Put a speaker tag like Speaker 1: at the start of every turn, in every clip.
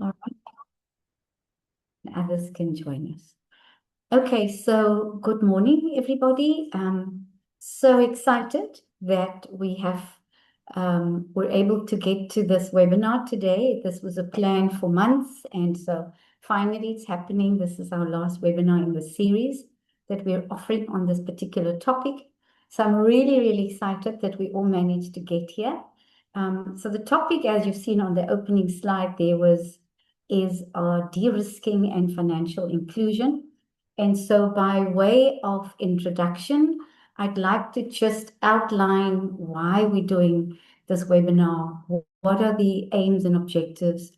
Speaker 1: All right, others can join us. Okay, so good morning, everybody. So excited that we're able to get to this webinar today. This was a plan for months, and so finally it's happening. This is our last webinar in the series that we're offering on this particular topic. So I'm really, really excited that we all managed to get here. So the topic, as you've seen on the opening slide, is de-risking and financial inclusion. And so, by way of introduction, I'd like to just outline why we're doing this webinar. What are the aims and objectives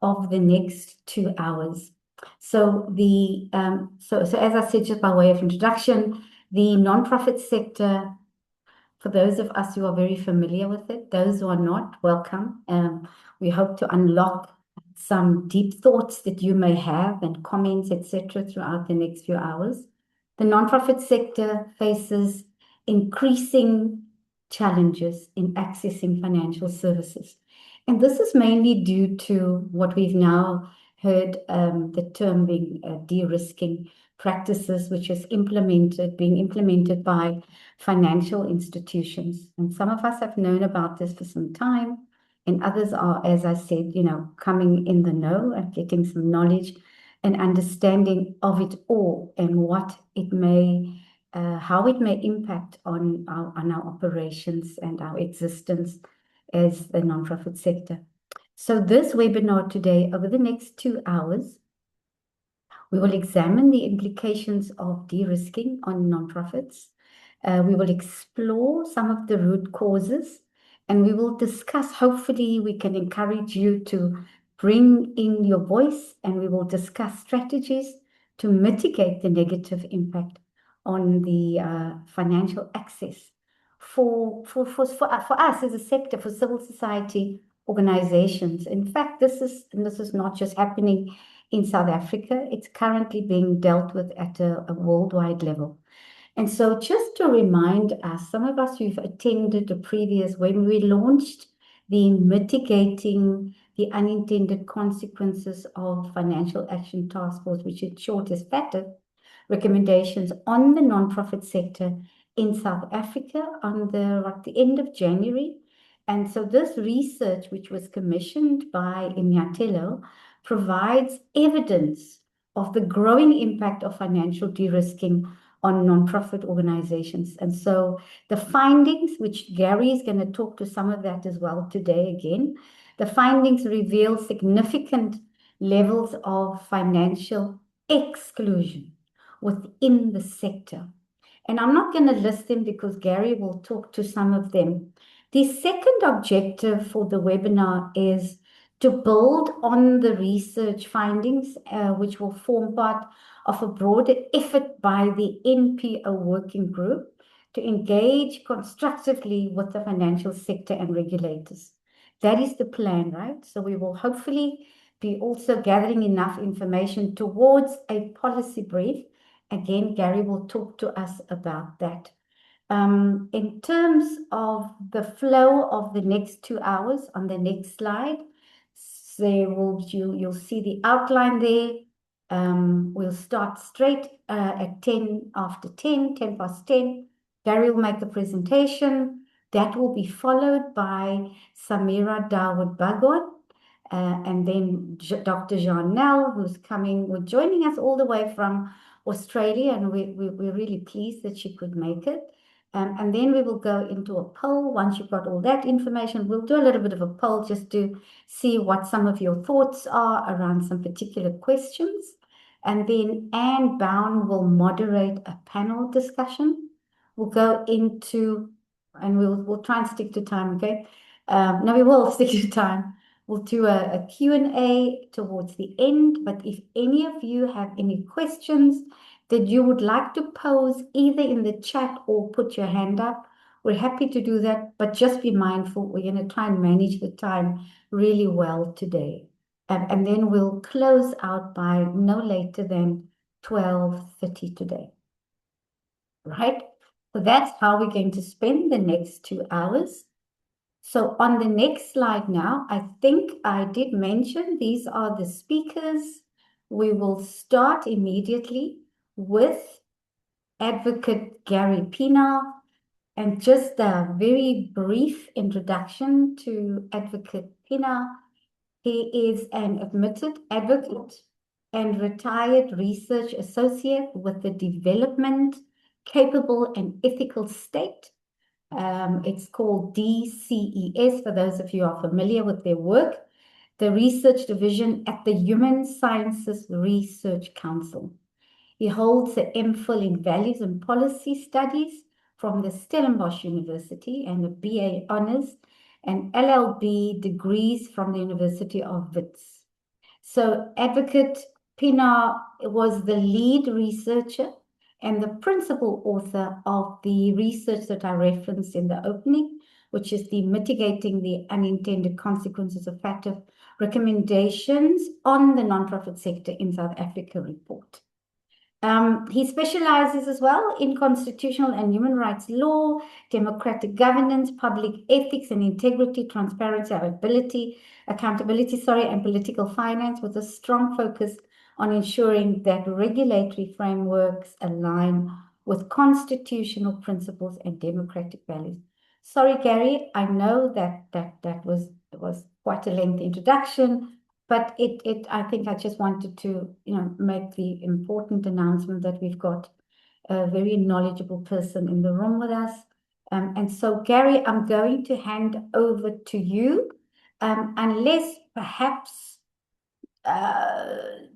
Speaker 1: of the next 2 hours? So as I said, just by way of introduction, the nonprofit sector, for those of us who are very familiar with it, those who are not, welcome. We hope to unlock some deep thoughts that you may have and comments, etc., throughout the next few hours. The nonprofit sector faces increasing challenges in accessing financial services. And this is mainly due to what we've now heard the term being de-risking practices, which is being implemented by financial institutions. And some of us have known about this for some time, and others are, as I said, coming in the know and getting some knowledge and understanding of it all and how it may impact on our operations and our existence as the nonprofit sector. So this webinar today, over the next 2 hours, we will examine the implications of de-risking on nonprofits. We will explore some of the root causes, and we will discuss, hopefully, we can encourage you to bring in your voice, and we will discuss strategies to mitigate the negative impact on the financial access for us as a sector, for civil society organizations. In fact, this is not just happening in South Africa. It's currently being dealt with at a worldwide level. And so just to remind us, some of us who've attended the previous, when we launched the Mitigating the Unintended Consequences of Financial Action Task Force, which in short is FATF, recommendations on the nonprofit sector in South Africa at the end of January. And so this research, which was commissioned by Inyatelo, provides evidence of the growing impact of financial de-risking on nonprofit organizations. And so the findings, which Gary is going to talk to some of that as well today again, the findings reveal significant levels of financial exclusion within the sector. And I'm not going to list them because Gary will talk to some of them. The second objective for the webinar is to build on the research findings, which will form part of a broader effort by the NPO Working Group to engage constructively with the financial sector and regulators. That is the plan, right? So we will hopefully be also gathering enough information towards a policy brief. Again, Gary will talk to us about that. In terms of the flow of the next 2 hours, on the next slide, you'll see the outline there. We'll start straight at 10 after 10, 10 past 10. Gary will make the presentation. That will be followed by Samira Dawood Bagon, and then Dr. Janelle, who's joining us all the way from Australia, and we're really pleased that she could make it. And then we will go into a poll. Once you've got all that information, we'll do a little bit of a poll just to see what some of your thoughts are around some particular questions. And then Anne Bown will moderate a panel discussion. We'll go into, and we'll try and stick to time, okay? No, we will stick to time. We'll do a Q&A towards the end, but if any of you have any questions that you would like to pose either in the chat or put your hand up, we're happy to do that, but just be mindful, we're going to try and manage the time really well today. And then we'll close out by no later than 12:30 today. Right? So that's how we're going to spend the next 2 hours. So on the next slide now, I think I did mention these are the speakers. We will start immediately with Advocate Gary Pina, and just a very brief introduction to Advocate Pina. He is an admitted advocate and retired research associate with the Development Capable and Ethical State. It's called DCES, for those of you who are familiar with their work, the research division at the Human Sciences Research Council. He holds a MPhil in Values and Policy Studies from the Stellenbosch University and a BA Honours and LLB degrees from the University of Wits. So Advocate Pina was the lead researcher and the principal author of the research that I referenced in the opening, which is the Mitigating the Unintended Consequences of FATF Recommendations on the Nonprofit Sector in South Africa report. He specializes as well in constitutional and human rights law, democratic governance, public ethics and integrity, transparency, accountability, and political finance, with a strong focus on ensuring that regulatory frameworks align with constitutional principles and democratic values. Sorry, Gary, I know that was quite a lengthy introduction. But I think I just wanted to, make the important announcement that we've got a very knowledgeable person in the room with us. And so, Gary, I'm going to hand over to you, unless perhaps,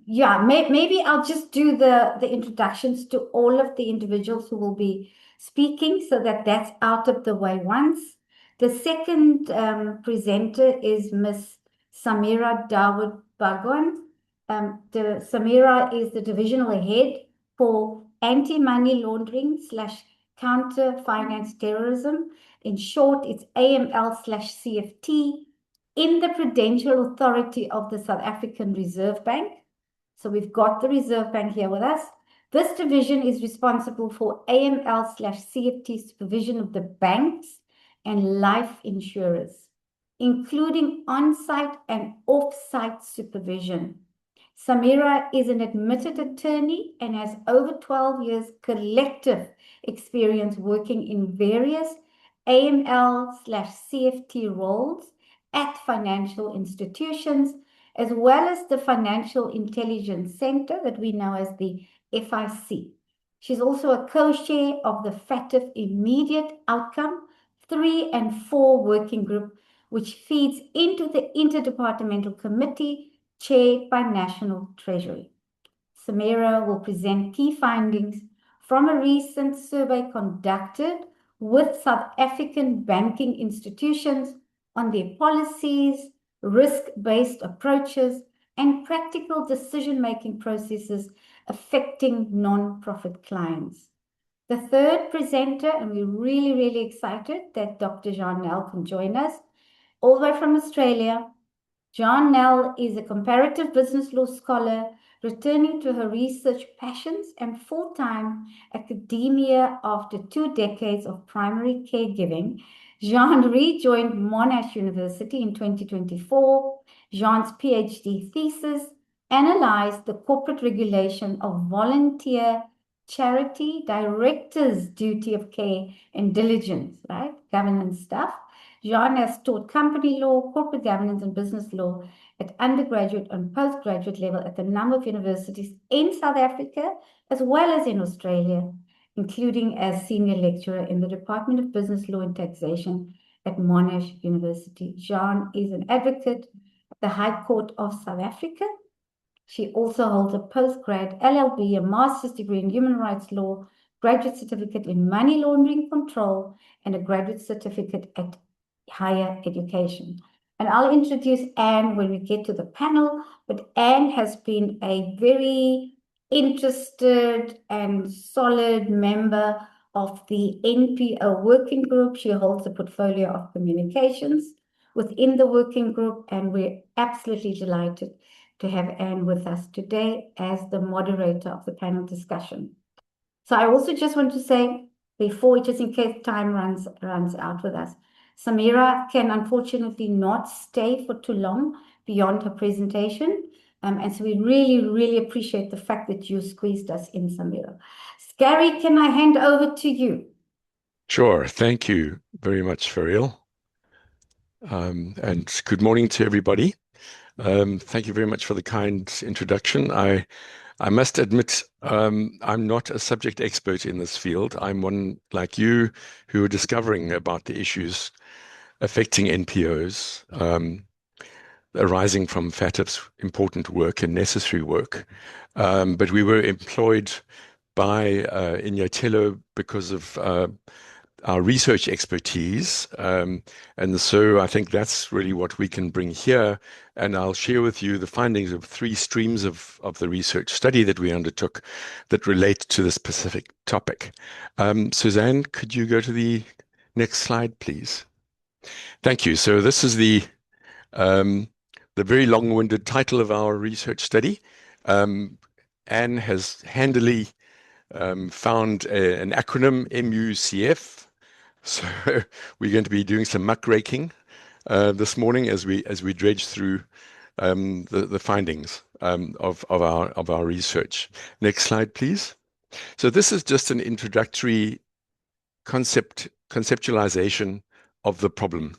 Speaker 1: maybe I'll just do the introductions to all of the individuals who will be speaking, so that that's out of the way once. The second presenter is Miss Samira Dawood Bhagwan. Samira is the divisional head for anti-money laundering / counter finance terrorism. In short, it's AML/CFT in the Prudential Authority of the South African Reserve Bank. So we've got the Reserve Bank here with us. This division is responsible for AML/CFT supervision of the banks and life insurers, including on-site and off-site supervision. Samira is an admitted attorney and has over 12 years collective experience working in various AML/CFT roles at financial institutions, as well as the Financial Intelligence Center that we know as the FIC. She's also a co-chair of the FATF Immediate Outcome 3 and 4 Working Group, which feeds into the Interdepartmental Committee chaired by National Treasury. Samira will present key findings from a recent survey conducted with South African banking institutions on their policies, risk-based approaches, and practical decision-making processes affecting non-profit clients. The third presenter, and we're really, really excited that Dr. Jean Nel can join us, all the way from Australia. Jean Nel is a comparative business law scholar returning to her research passions and full-time academia after 2 decades of primary caregiving. Jean rejoined Monash University in 2024. Jean's PhD thesis analyzed the corporate regulation of volunteer charity directors' duty of care and diligence, right? Governance stuff. Jean has taught company law, corporate governance, and business law at undergraduate and postgraduate level at a number of universities in South Africa, as well as in Australia, including as senior lecturer in the Department of Business Law and Taxation at Monash University. Jean is an advocate at the High Court of South Africa. She also holds a postgrad LLB, a master's degree in human rights law, graduate certificate in money laundering control, and a graduate certificate at higher education. And I'll introduce Anne when we get to the panel, but Anne has been a very interested and solid member of the NPO Working Group. She holds a portfolio of communications within the working group, and we're absolutely delighted to have Anne with us today as the moderator of the panel discussion. So I also just want to say, before, just in case time runs out with us, Samira can unfortunately not stay for too long beyond her presentation. And so we really, really appreciate the fact that you squeezed us in, Samira. Gary, can I hand over to you?
Speaker 2: Sure. Thank you very much, Ferial. And good morning to everybody. Thank you very much for the kind introduction. I must admit, I'm not a subject expert in this field. I'm one like you who are discovering about the issues affecting NPOs, arising from FATF's important work and necessary work. But we were employed by Inyatelo because of our research expertise. And so I think that's really what we can bring here. And I'll share with you the findings of three streams of the research study that we undertook that relate to the specific topic. Suzanne, could you go to the next slide, please? Thank you. So this is the very long-winded title of our research study. Anne has handily found an acronym, MUCF. So we're going to be doing some muckraking this morning as we dredge through the findings of our research. Next slide, please. So this is just an introductory conceptualization of the problem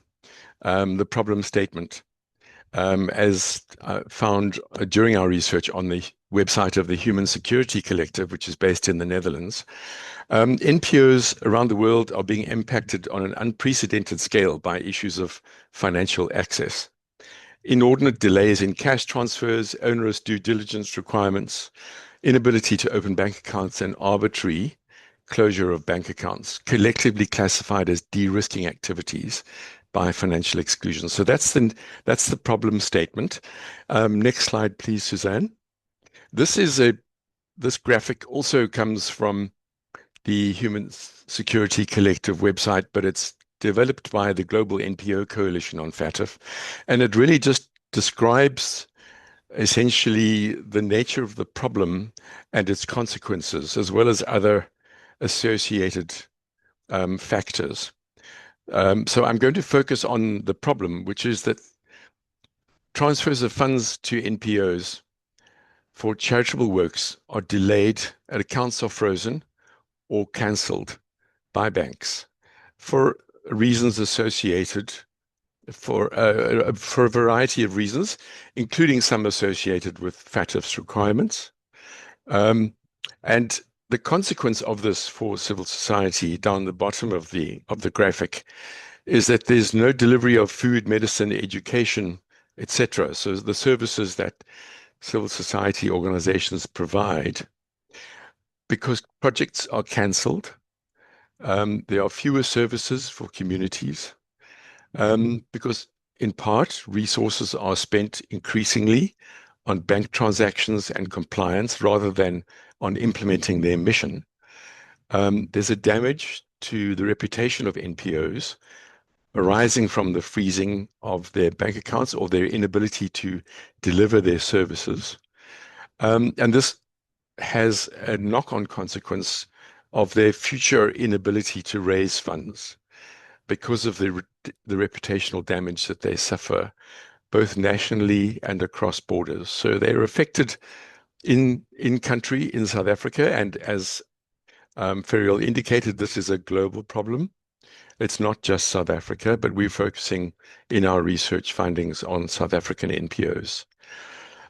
Speaker 2: statement, as found during our research on the website of the Human Security Collective, which is based in the Netherlands. NPOs around the world are being impacted on an unprecedented scale by issues of financial access. Inordinate delays in cash transfers, onerous due diligence requirements, inability to open bank accounts, and arbitrary closure of bank accounts, collectively classified as de-risking activities by financial exclusion. So that's the problem statement. Next slide, please, Suzanne. This graphic also comes from the Human Security Collective website, but it's developed by the Global NPO Coalition on FATF. And it really just describes essentially the nature of the problem and its consequences, as well as other associated factors. So I'm going to focus on the problem, which is that transfers of funds to NPOs for charitable works are delayed, and accounts are frozen or cancelled by banks for reasons associated for a variety of reasons, including some associated with FATF's requirements. And the consequence of this for civil society down the bottom of the graphic is that there's no delivery of food, medicine, education, etc. So the services that civil society organizations provide, because projects are cancelled, there are fewer services for communities, because in part resources are spent increasingly on bank transactions and compliance rather than on implementing their mission. There's a damage to the reputation of NPOs arising from the freezing of their bank accounts or their inability to deliver their services. And this has a knock-on consequence of their future inability to raise funds because of the reputational damage that they suffer, both nationally and across borders. So they're affected in country, in South Africa, and as Ferial indicated, this is a global problem. It's not just South Africa, but we're focusing in our research findings on South African NPOs.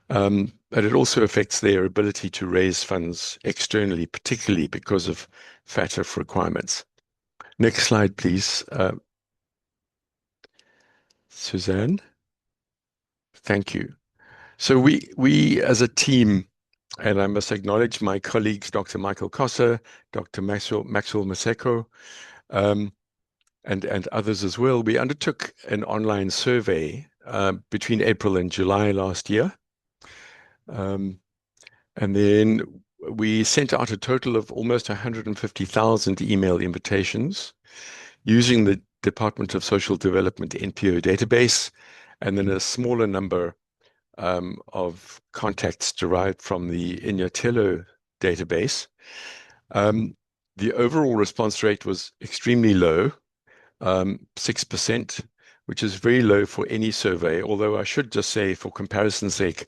Speaker 2: But it also affects their ability to raise funds externally, particularly because of FATF requirements. Next slide, please. Suzanne. Thank you. So we as a team, and I must acknowledge my colleagues, Dr. Michael Kossa, Dr. Maxwell Maseko, and others as well, we undertook an online survey between April and July last year. And then we sent out a total of almost 150,000 email invitations using the Department of Social Development NPO database, and then a smaller number of contacts derived from the Inyatelo database. The overall response rate was extremely low, 6%, which is very low for any survey. Although I should just say, for comparison's sake,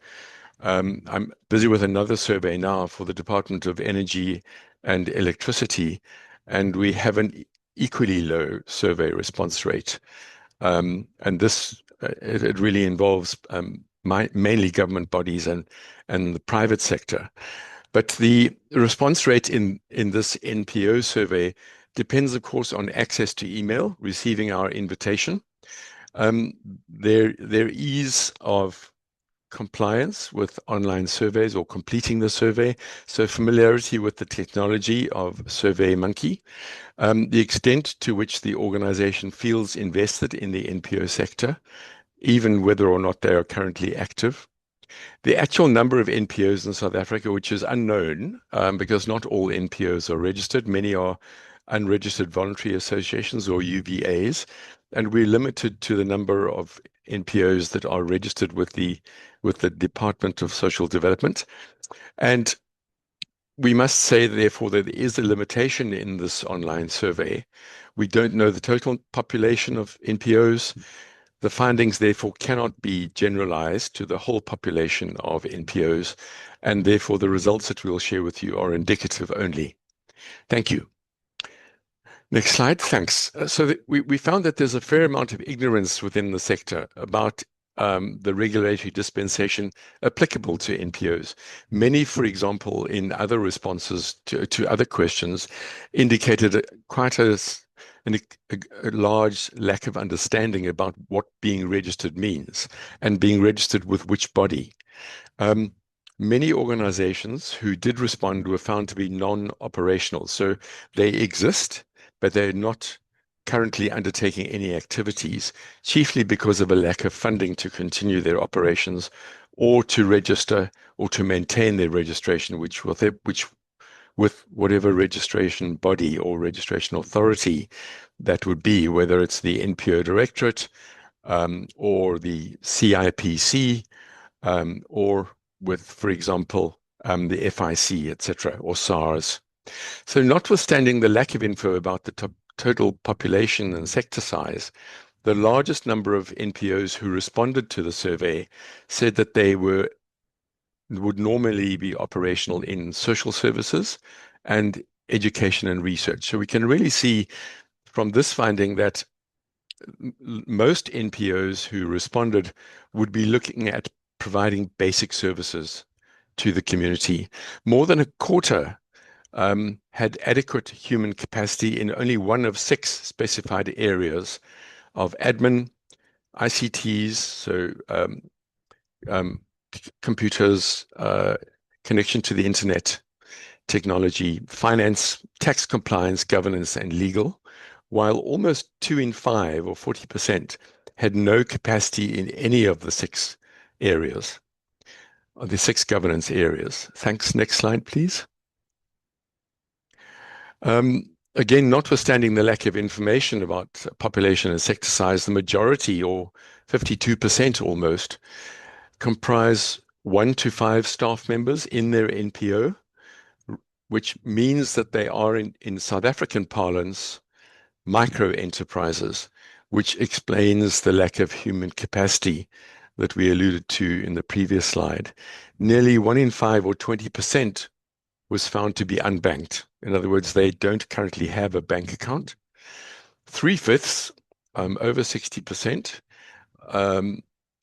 Speaker 2: I'm busy with another survey now for the Department of Energy and Electricity, and we have an equally low survey response rate. And this it really involves mainly government bodies and the private sector. But the response rate in this NPO survey depends, of course, on access to email, receiving our invitation, um, their ease of compliance with online surveys or completing the survey, so familiarity with the technology of SurveyMonkey, the extent to which the organization feels invested in the NPO sector, even whether or not they are currently active. The actual number of NPOs in South Africa, which is unknown, because not all NPOs are registered. Many are unregistered voluntary associations or UVAs, and we're limited to the number of NPOs that are registered with the Department of Social Development. And we must say, therefore, that there is a limitation in this online survey. We don't know the total population of NPOs. The findings, therefore, cannot be generalized to the whole population of NPOs, and therefore the results that we'll share with you are indicative only. Thank you. Next slide. Thanks. So we found that there's a fair amount of ignorance within the sector about the regulatory dispensation applicable to NPOs. Many, for example, in other responses to other questions, indicated quite a large lack of understanding about what being registered means and being registered with which body. Many organizations who did respond were found to be non-operational. So they exist, but they're not currently undertaking any activities, chiefly because of a lack of funding to continue their operations or to register or to maintain their registration, which with whatever registration body or registration authority that would be, whether it's the NPO Directorate or the CIPC or with, for example, the FIC, etc., or SARS. So notwithstanding the lack of info about the total population and sector size, the largest number of NPOs who responded to the survey said that they would normally be operational in social services and education and research. So we can really see from this finding that most NPOs who responded would be looking at providing basic services to the community. More than a quarter had adequate human capacity in only one of 6 specified areas of admin, ICTs, so computers, connection to the internet, technology, finance, tax compliance, governance, and legal, while almost 2 in 5, or 40%, had no capacity in any of the 6 areas, or the 6 governance areas. Thanks. Next slide, please. Again, notwithstanding the lack of information about population and sector size, the majority, or 52% almost, comprise 1 to 5 staff members in their NPO, which means that they are, in South African parlance, micro enterprises, which explains the lack of human capacity that we alluded to in the previous slide. Nearly 1 in 5, or 20%, was found to be unbanked. In other words, they don't currently have a bank account. 3/5, over 60%,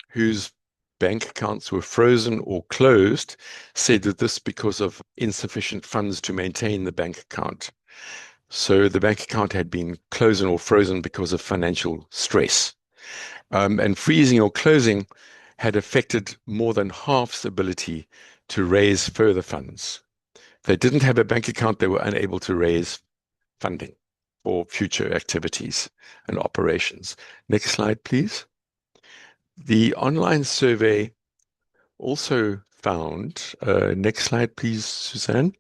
Speaker 2: whose bank accounts were frozen or closed, said that this because of insufficient funds to maintain the bank account. So the bank account had been closed or frozen because of financial stress. And freezing or closing had affected more than half's ability to raise further funds. If they didn't have a bank account, they were unable to raise funding for future activities and operations. Next slide, please. The online survey also found, next slide, please, Suzanne.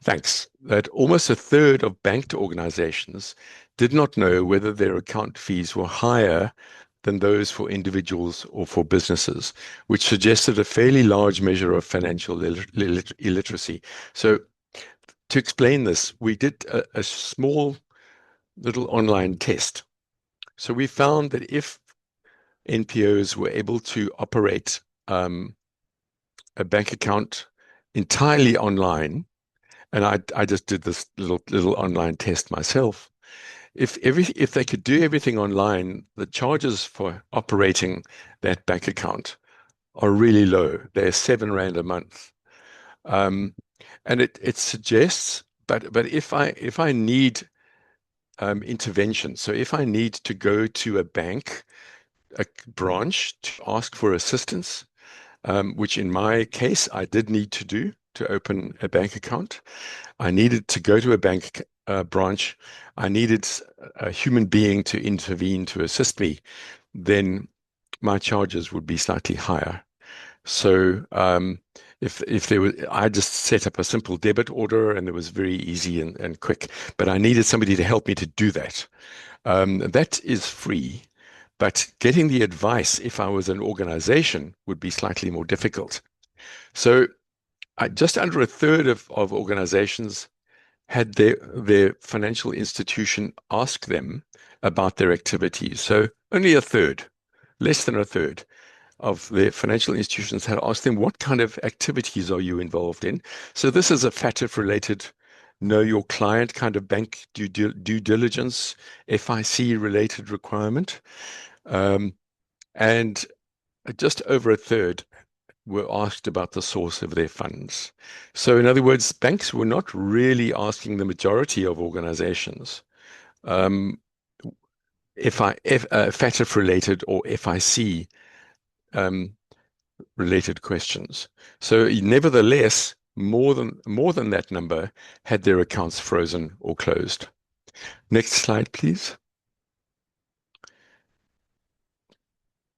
Speaker 2: Thanks. That almost a third of banked organizations did not know whether their account fees were higher than those for individuals or for businesses, which suggested a fairly large measure of financial illiteracy. So to explain this, we did a small little online test So we found that if NPOs were able to operate a bank account entirely online, and I just did this little online test myself. If they could do everything online, the charges for operating that bank account are really low. They're 7 Rand a month. Um, and it suggests, but if I need intervention, so if I need to go to a bank, a branch to ask for assistance, which in my case I did need to do to open a bank account. I needed to go to a bank branch. I needed a human being to intervene to assist me. Then my charges would be slightly higher. So if there was, I just set up a simple debit order and it was very easy and quick. But I needed somebody to help me to do that. That is free. But getting the advice, if I was an organization, would be slightly more difficult. So just under a third of organizations had their financial institution ask them about their activities. So only a third, less than a third of the financial institutions had asked them, what kind of activities are you involved in? So this is a FATF related, know your client kind of bank due diligence, FIC related requirement. Um, and just over a third were asked about the source of their funds. So, in other words, banks were not really asking the majority of organizations um, FATF related or FIC um, related questions. So, nevertheless, more than that number had their accounts frozen or closed. Next slide, please.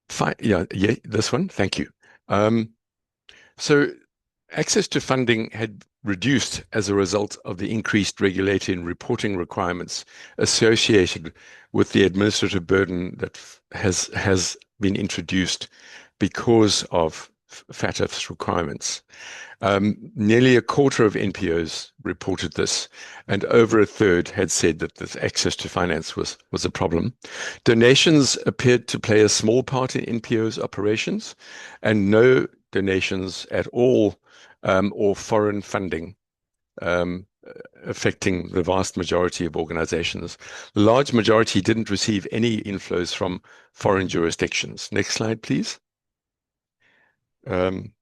Speaker 2: Fine. Yeah, this one. Thank you. Um, so access to funding had reduced as a result of the increased regulatory and reporting requirements associated with the administrative burden that has been introduced because of FATF's requirements. Nearly a quarter of NPOs reported this, and over a third had said that this access to finance was a problem. Donations appeared to play a small part in NPOs' operations, and no donations at all or foreign funding um, affecting the vast majority of organizations. The large majority didn't receive any inflows from foreign jurisdictions. Next slide, please. Um,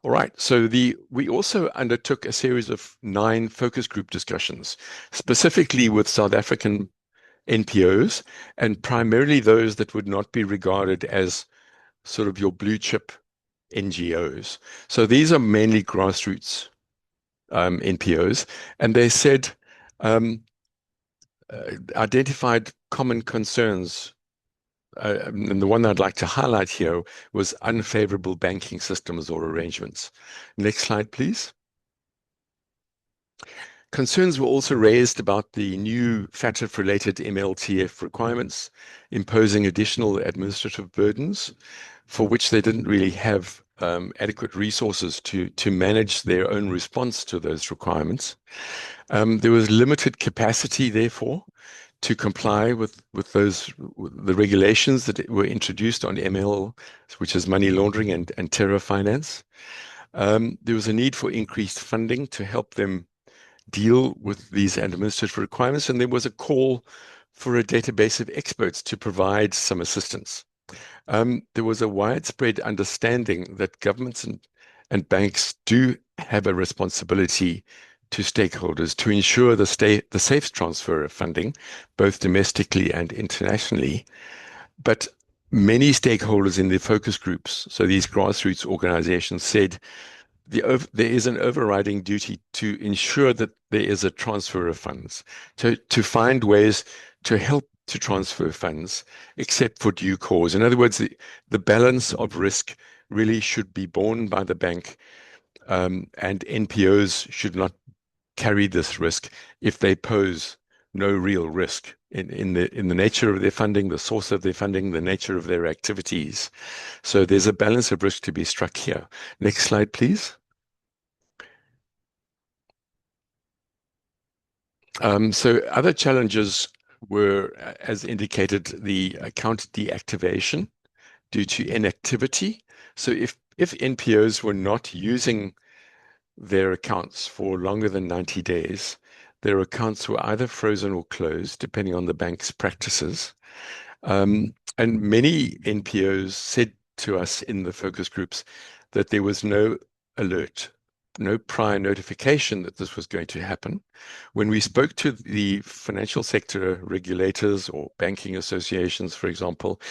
Speaker 2: All right. So we also undertook a series of 9 focus group discussions, specifically with South African NPOs, and primarily those that would not be regarded as sort of your blue chip NGOs. So these are mainly grassroots NPOs, and they said identified common concerns. And the one I'd like to highlight here was unfavorable banking systems or arrangements. Next slide, please. Concerns were also raised about the new FATF-related MLTF requirements, imposing additional administrative burdens for which they didn't really have adequate resources to manage their own response to those requirements. There was limited capacity, therefore, to comply with the regulations that were introduced on ML, which is money laundering and terror finance. There was a need for increased funding to help them deal with these administrative requirements, and there was a call for a database of experts to provide some assistance. There was a widespread understanding that governments and banks do have a responsibility to stakeholders to ensure the safe transfer of funding, both domestically and internationally. But many stakeholders in the focus groups, so these grassroots organizations, said there is an overriding duty to ensure that there is a transfer of funds, to find ways to help to transfer funds, except for due cause. In other words, the balance of risk really should be borne by the bank, and NPOs should not carry this risk if they pose no real risk in the nature of their funding, the source of their funding, the nature of their activities. So there's a balance of risk to be struck here. Next slide, please. So other challenges were, as indicated, the account deactivation due to inactivity. So if NPOs were not using their accounts for longer than 90 days, their accounts were either frozen or closed, depending on the bank's practices. And many NPOs said to us in the focus groups that there was no alert, no prior notification that this was going to happen. When we spoke to the financial sector regulators or banking associations, for example,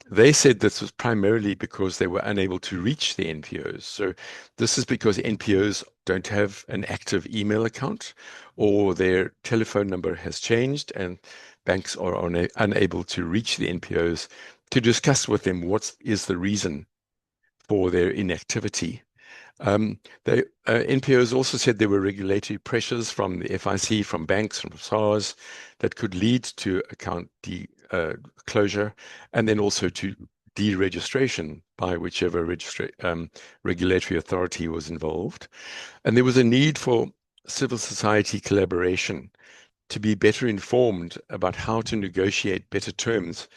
Speaker 2: they said this was primarily because they were unable to reach the NPOs. So this is because NPOs don't have an active email account or their telephone number has changed and banks are unable to reach the NPOs to discuss with them what is the reason for their inactivity. NPOs also said there were regulatory pressures from the FIC, from banks, from SARS that could lead to account closure and then also to deregistration by whichever regulatory authority was involved. And there was a need for civil society collaboration to be better informed about how to negotiate better terms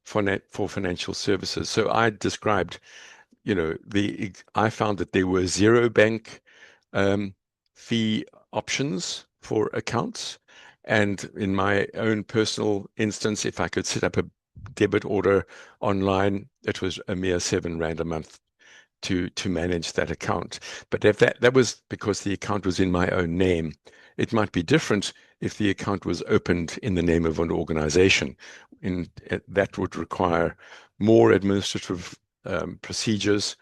Speaker 2: for financial services. So I described I found that there were zero bank fee options for accounts. And in my own personal instance, if I could set up a debit order online, it was a mere R7 a month to manage that account. But if that was because the account was in my own name. It might be different if the account was opened in the name of an organization. That would require more administrative procedures.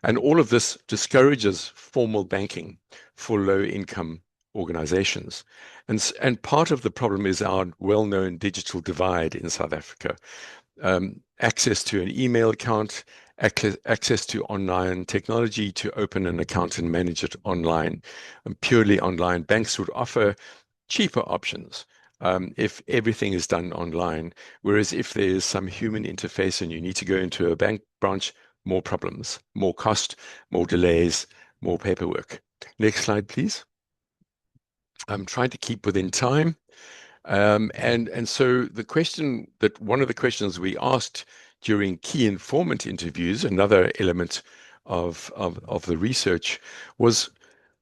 Speaker 2: And all of this discourages formal banking for low-income organizations. And part of the problem is our well-known digital divide in South Africa. Access to an email account, access to online technology to open an account and manage it online, and purely online. Banks would offer cheaper options if everything is done online. Whereas if there's some human interface and you need to go into a bank branch, more problems, more cost, more delays, more paperwork. Next slide, please. I'm trying to keep within time. And so one of the questions we asked during key informant interviews, another element of the research, was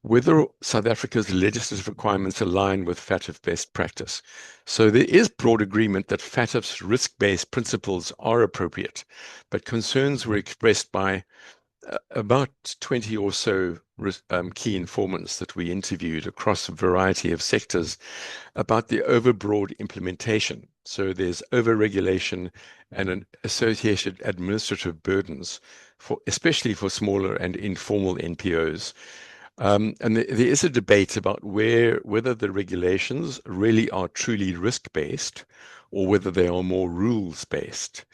Speaker 2: whether South Africa's legislative requirements align with FATF best practice. So there is broad agreement that FATF's risk-based principles are appropriate, but concerns were expressed by about 20 or so key informants that we interviewed across a variety of sectors about the overbroad implementation. So there's overregulation and an associated administrative burdens, especially for smaller and informal NPOs. And there is a debate about whether the regulations really are truly risk-based or whether they are more rules-based,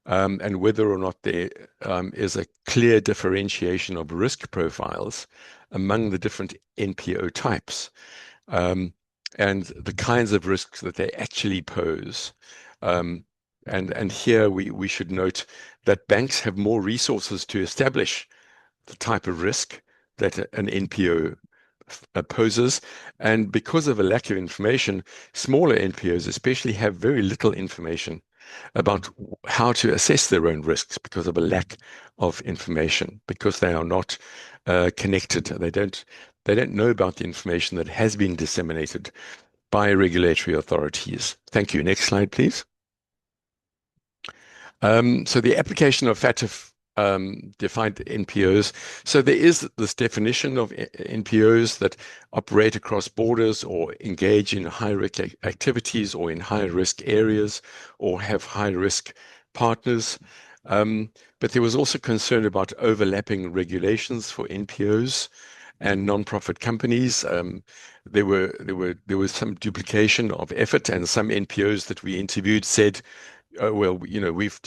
Speaker 2: and whether or not there is a clear differentiation of risk profiles among the different NPO types, and the kinds of risks that they actually pose. And here we should note that banks have more resources to establish the type of risk that an NPO poses. And because of a lack of information, smaller NPOs especially have very little information about how to assess their own risks because of a lack of information, because they are not connected. They don't know about the information that has been disseminated by regulatory authorities. Thank you. Next slide, please. So the application of FATF defined NPOs. So there is this definition of NPOs that operate across borders or engage in high-risk activities or in high-risk areas or have high-risk partners. But there was also concern about overlapping regulations for NPOs and non-profit companies. There was some duplication of effort, and some NPOs that we interviewed said, "Oh, well, we've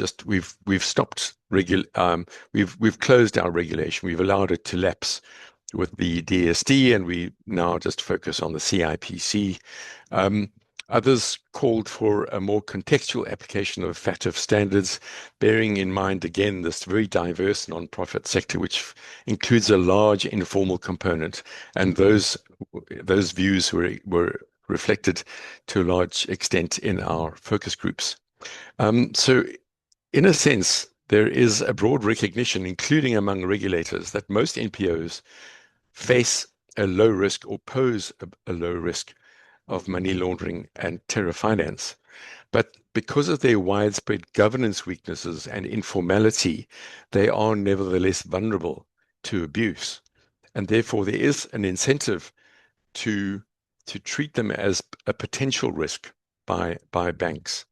Speaker 2: stopped we've closed our regulation. We've allowed it to lapse with the DSD, and we now just focus on the CIPC." Others called for a more contextual application of FATF standards, bearing in mind, again, this very diverse non-profit sector, which includes a large informal component. And those views were reflected to a large extent in our focus groups. So in a sense, there is a broad recognition, including among regulators, that most NPOs face a low risk or pose a low risk of money laundering and terror finance. But because of their widespread governance weaknesses and informality, they are nevertheless vulnerable to abuse. And therefore, there is an incentive to treat them as a potential risk by banks.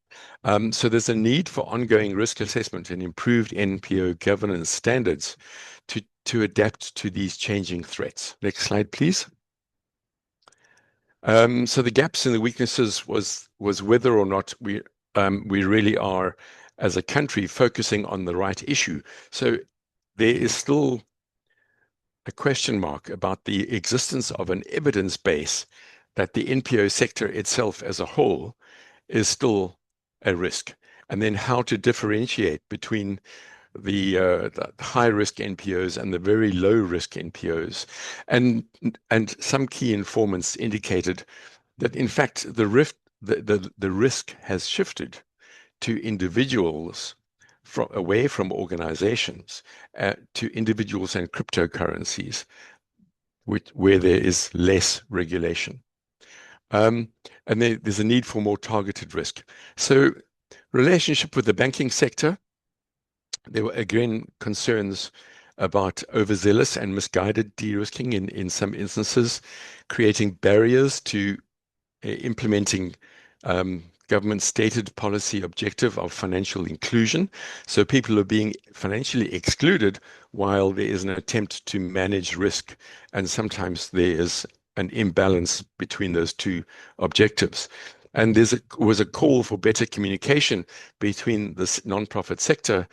Speaker 2: So there's a need for ongoing risk assessment and improved NPO governance standards to adapt to these changing threats. Next slide, please. So the gaps and the weaknesses was whether or not we really are, as a country, focusing on the right issue. So there is still a question mark about the existence of an evidence base that the NPO sector itself as a whole is still a risk, and then how to differentiate between the high risk NPOs and the very low risk NPOs. And some key informants indicated that in fact the risk has shifted to individuals away from organizations to individuals and cryptocurrencies, where there is less regulation. And there's a need for more targeted risk. So relationship with the banking sector, there were again concerns about overzealous and misguided de-risking in some instances, creating barriers to implementing government stated policy objective of financial inclusion. So people are being financially excluded while there is an attempt to manage risk. And sometimes there is an imbalance between those two objectives. And there was a call for better communication between the nonprofit sector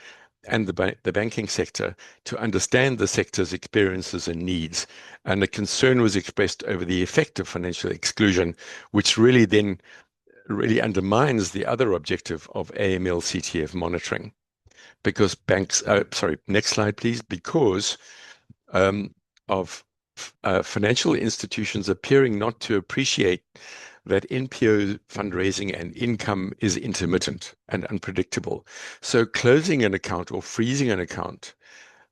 Speaker 2: and the banking sector to understand the sector's experiences and needs. And a concern was expressed over the effect of financial exclusion, which really undermines the other objective of AML CTF monitoring. Because banks, next slide, please, because of financial institutions appearing not to appreciate that NPO fundraising and income is intermittent and unpredictable. So closing an account or freezing an account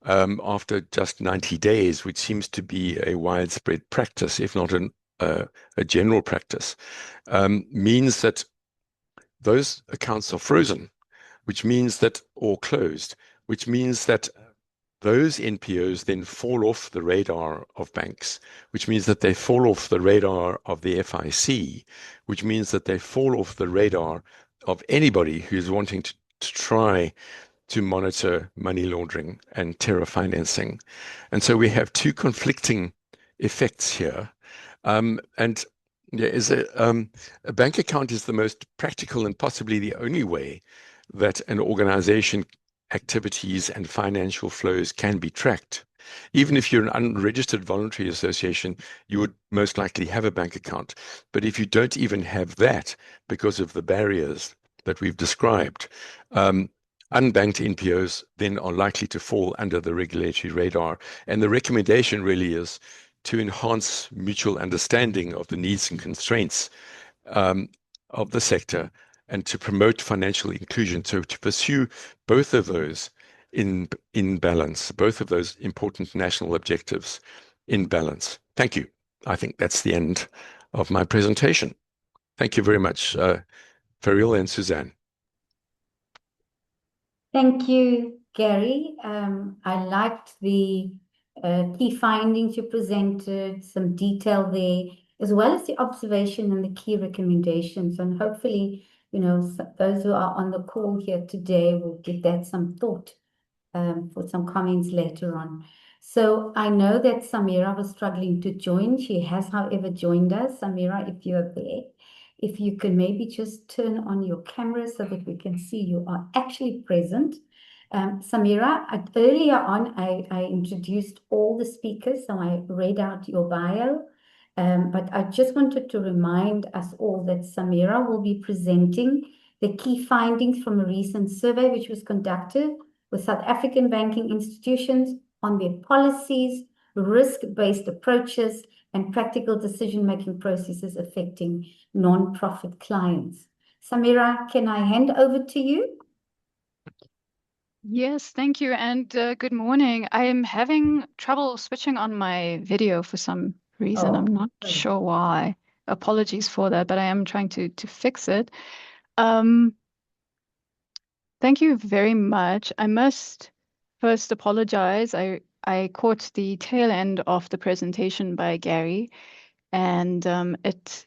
Speaker 2: after just 90 days, which seems to be a widespread practice, if not a general practice, means that those accounts are frozen, or closed, which means that those NPOs then fall off the radar of banks, which means that they fall off the radar of the FIC, which means that they fall off the radar of anybody who's wanting to try to monitor money laundering and terror financing. And so we have two conflicting effects here. And there is a bank account is the most practical and possibly the only way that an organization activities and financial flows can be tracked. Even if you're an unregistered voluntary association, you would most likely have a bank account. But if you don't even have that because of the barriers that we've described, unbanked NPOs then are likely to fall under the regulatory radar. And the recommendation really is to enhance mutual understanding of the needs and constraints of the sector and to promote financial inclusion. So to pursue both of those in balance, both of those important national objectives in balance. Thank you. I think that's the end of my presentation. Thank you very much, Faril and Suzanne.
Speaker 1: Thank you, Gary. I liked the key findings you presented, some detail there, as well as the observation and the key recommendations. And hopefully, those who are on the call here today will give that some thought for some comments later on. So I know that Samira was struggling to join. She has, however, joined us. Samira, if you're there, if you can maybe just turn on your camera so that we can see you are actually present. Samira, earlier on, I introduced all the speakers, so I read out your bio. But I just wanted to remind us all that Samira will be presenting the key findings from a recent survey which was conducted with South African banking institutions on their policies, risk-based approaches, and practical decision-making processes affecting non-profit clients. Samira, can I hand over to you?
Speaker 3: Yes, thank you, and good morning. I am having trouble switching on my video for some reason. I'm not sure why. Apologies for that, but I am trying to fix it. Thank you very much. I must first apologize. I caught the tail end of the presentation by Gary, and it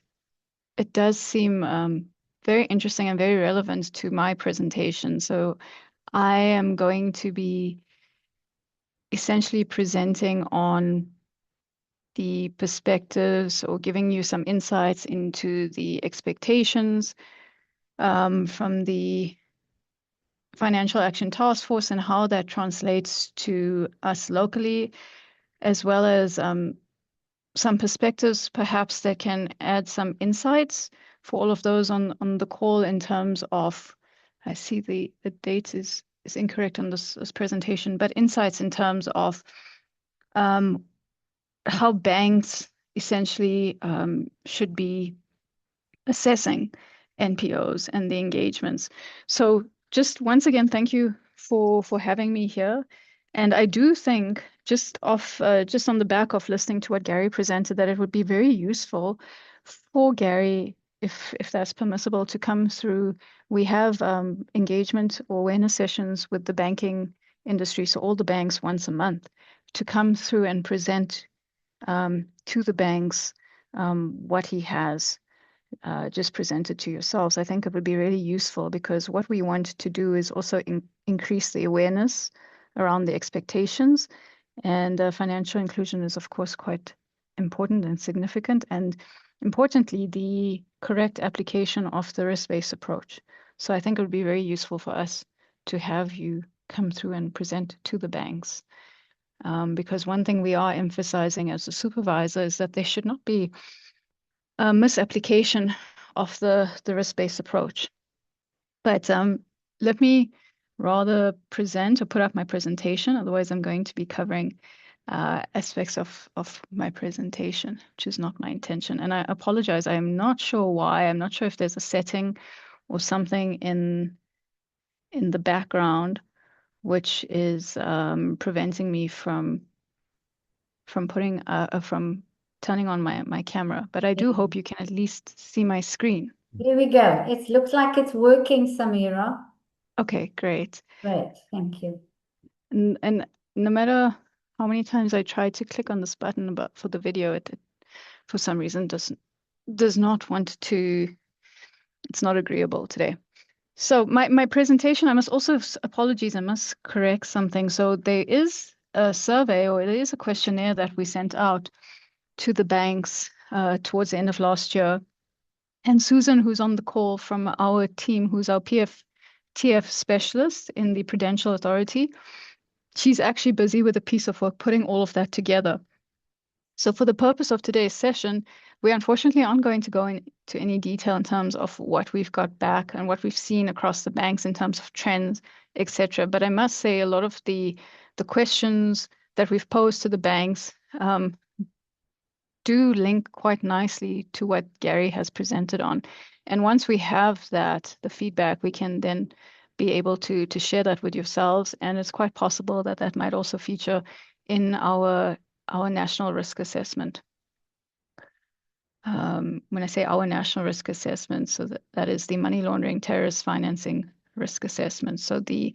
Speaker 3: does seem very interesting and very relevant to my presentation. So I am going to be essentially presenting on the perspectives or giving you some insights into the expectations from the Financial Action Task Force and how that translates to us locally, as well as some perspectives perhaps that can add some insights for all of those on the call in terms of, I see the date is incorrect on this presentation, but insights in terms of how banks essentially should be assessing NPOs and the engagements. So just once again, thank you for having me here. And I do think just on the back of listening to what Gary presented, that it would be very useful for Gary, if that's permissible, to come through. We have engagement or awareness sessions with the banking industry, so all the banks once a month, to come through and present to the banks what he has just presented to yourselves. I think it would be really useful, because what we want to do is also increase the awareness around the expectations. And financial inclusion is, of course, quite important and significant. And importantly, the correct application of the risk-based approach. So I think it would be very useful for us to have you come through and present to the banks. Because one thing we are emphasizing as a supervisor is that there should not be a misapplication of the risk-based approach. But let me rather present or put up my presentation. Otherwise, I'm going to be covering aspects of my presentation, which is not my intention. And I apologize. I am not sure why. I'm not sure if there's a setting or something in the background which is preventing me from turning on my camera. But I do hope you can at least see my screen.
Speaker 1: Here we go. It looks like it's working, Samira.
Speaker 3: Okay, great.
Speaker 1: Great, thank you.
Speaker 3: And no matter how many times I try to click on this button for the video, it for some reason does not want to. It's not agreeable today. So my presentation, I must also, apologies, I must correct something. So there is a survey, or it is a questionnaire that we sent out to the banks towards the end of last year. And Susan, who's on the call from our team, who's our TF specialist in the Prudential Authority, she's actually busy with a piece of work putting all of that together. So for the purpose of today's session, we unfortunately aren't going to go into any detail in terms of what we've got back and what we've seen across the banks in terms of trends, etc. But I must say a lot of the questions that we've posed to the banks do link quite nicely to what Gary has presented on. And once we have that, the feedback, we can then be able to share that with yourselves. And it's quite possible that that might also feature in our national risk assessment. When I say our national risk assessment, so that is the money laundering, terrorist financing risk assessment. So the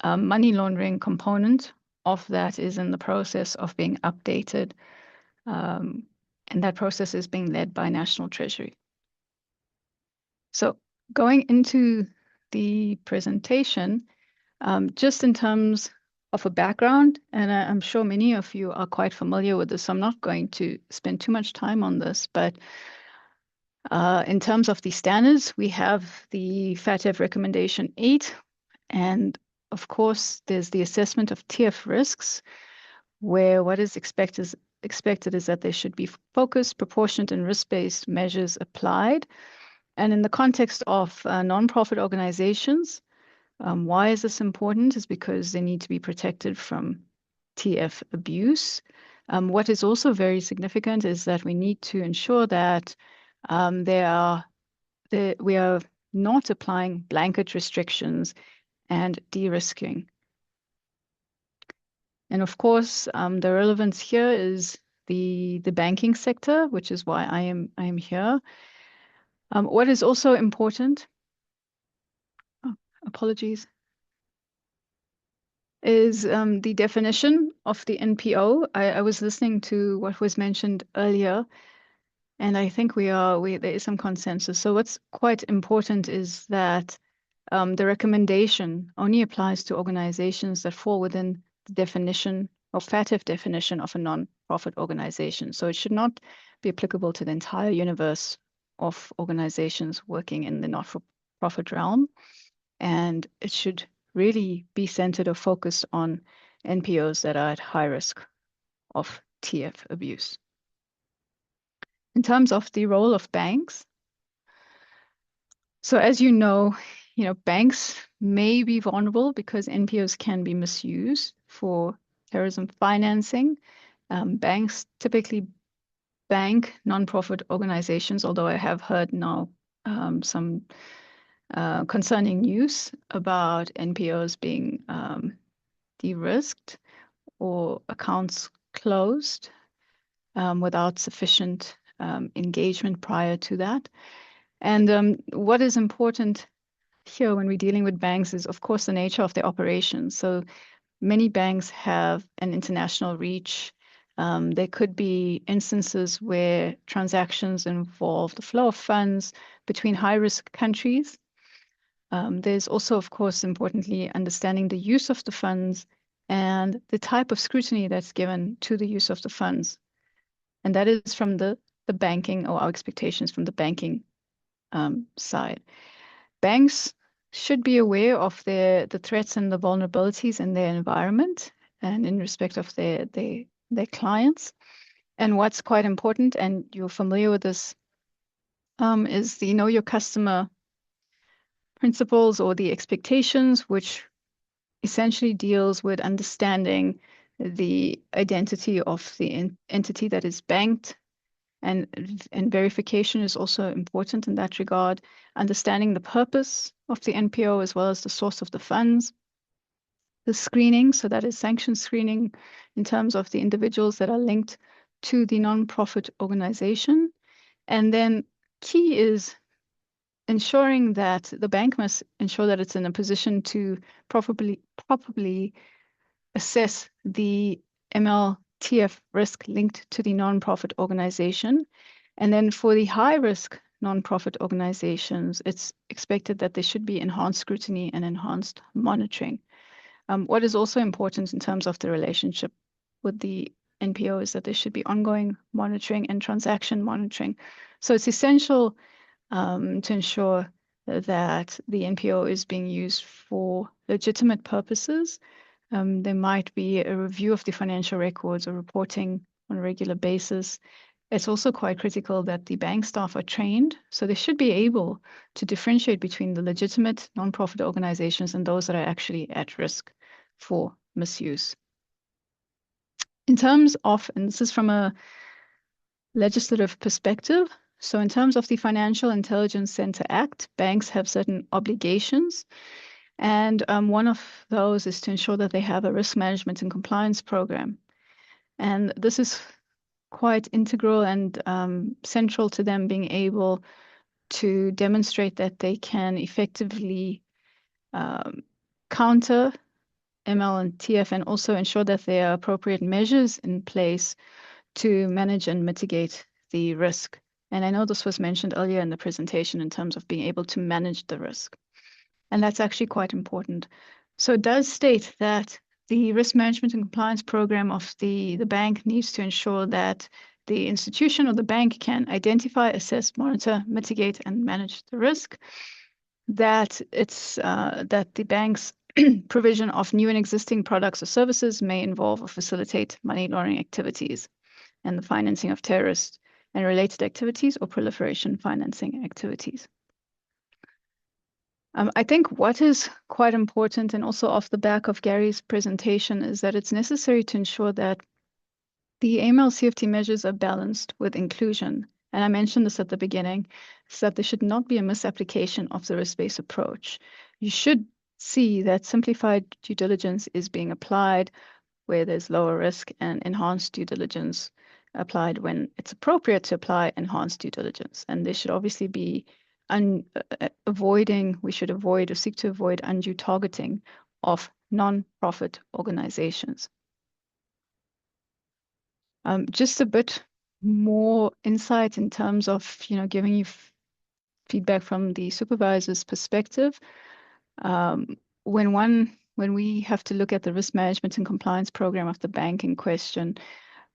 Speaker 3: money laundering component of that is in the process of being updated. And that process is being led by National Treasury. So going into the presentation, just in terms of a background, and I'm sure many of you are quite familiar with this, so I'm not going to spend too much time on this, but in terms of the standards, we have the FATF Recommendation 8, and of course, there's the assessment of TF risks, where what is expected is that there should be focused, proportionate, and risk-based measures applied. And in the context of nonprofit organizations, why is this important? Is because they need to be protected from TF abuse. What is also very significant is that we need to ensure that we are not applying blanket restrictions and de-risking. And of course, the relevance here is the banking sector, which is why I am here. What is also important, apologies, is the definition of the NPO. I was listening to what was mentioned earlier, and I think there is some consensus. So what's quite important is that the recommendation only applies to organizations that fall within the definition or FATF definition of a non-profit organization. So it should not be applicable to the entire universe of organizations working in the not-for-profit realm. And it should really be centered or focused on NPOs that are at high risk of TF abuse. In terms of the role of banks, so as you know, banks may be vulnerable because NPOs can be misused for terrorism financing. Banks typically bank nonprofit organizations, although I have heard now some concerning news about NPOs being de-risked or accounts closed without sufficient engagement prior to that. And what is important here when we're dealing with banks is, of course, the nature of their operations. So many banks have an international reach. There could be instances where transactions involve the flow of funds between high-risk countries. There's also, of course, importantly, understanding the use of the funds and the type of scrutiny that's given to the use of the funds. And that is from the banking, or our expectations from the banking side. Banks should be aware of the threats and the vulnerabilities in their environment and in respect of their clients. And what's quite important, and you're familiar with this, is the know your customer principles or the expectations, which essentially deals with understanding the identity of the entity that is banked. And verification is also important in that regard. Understanding the purpose of the NPO as well as the source of the funds. The screening, so that is sanction screening in terms of the individuals that are linked to the non-profit organization. And then key is ensuring that the bank must ensure that it's in a position to properly assess the MLTF risk linked to the non-profit organization. And then for the high-risk non-profit organizations, it's expected that there should be enhanced scrutiny and enhanced monitoring. What is also important in terms of the relationship with the NPO is that there should be ongoing monitoring and transaction monitoring. So it's essential to ensure that the NPO is being used for legitimate purposes. There might be a review of the financial records or reporting on a regular basis. It's also quite critical that the bank staff are trained, so they should be able to differentiate between the legitimate nonprofit organizations and those that are actually at risk for misuse. In terms of, and this is from a legislative perspective, so in terms of the Financial Intelligence Center Act, banks have certain obligations. And one of those is to ensure that they have a risk management and compliance program. And this is quite integral and central to them being able to demonstrate that they can effectively counter ML and TF and also ensure that there are appropriate measures in place to manage and mitigate the risk. And I know this was mentioned earlier in the presentation in terms of being able to manage the risk. And that's actually quite important. So it does state that the risk management and compliance program of the bank needs to ensure that the institution or the bank can identify, assess, monitor, mitigate, and manage the risk. That the bank's provision of new and existing products or services may involve or facilitate money laundering activities and the financing of terrorist and related activities or proliferation financing activities. I think what is quite important, and also off the back of Gary's presentation, is that it's necessary to ensure that the AML CFT measures are balanced with inclusion. And I mentioned this at the beginning, so that there should not be a misapplication of the risk-based approach. You should see that simplified due diligence is being applied where there's lower risk, and enhanced due diligence applied when it's appropriate to apply enhanced due diligence. And there should obviously be we should avoid or seek to avoid undue targeting of non-profit organizations. Just a bit more insight in terms of, giving you feedback from the supervisor's perspective. When we have to look at the risk management and compliance program of the bank in question,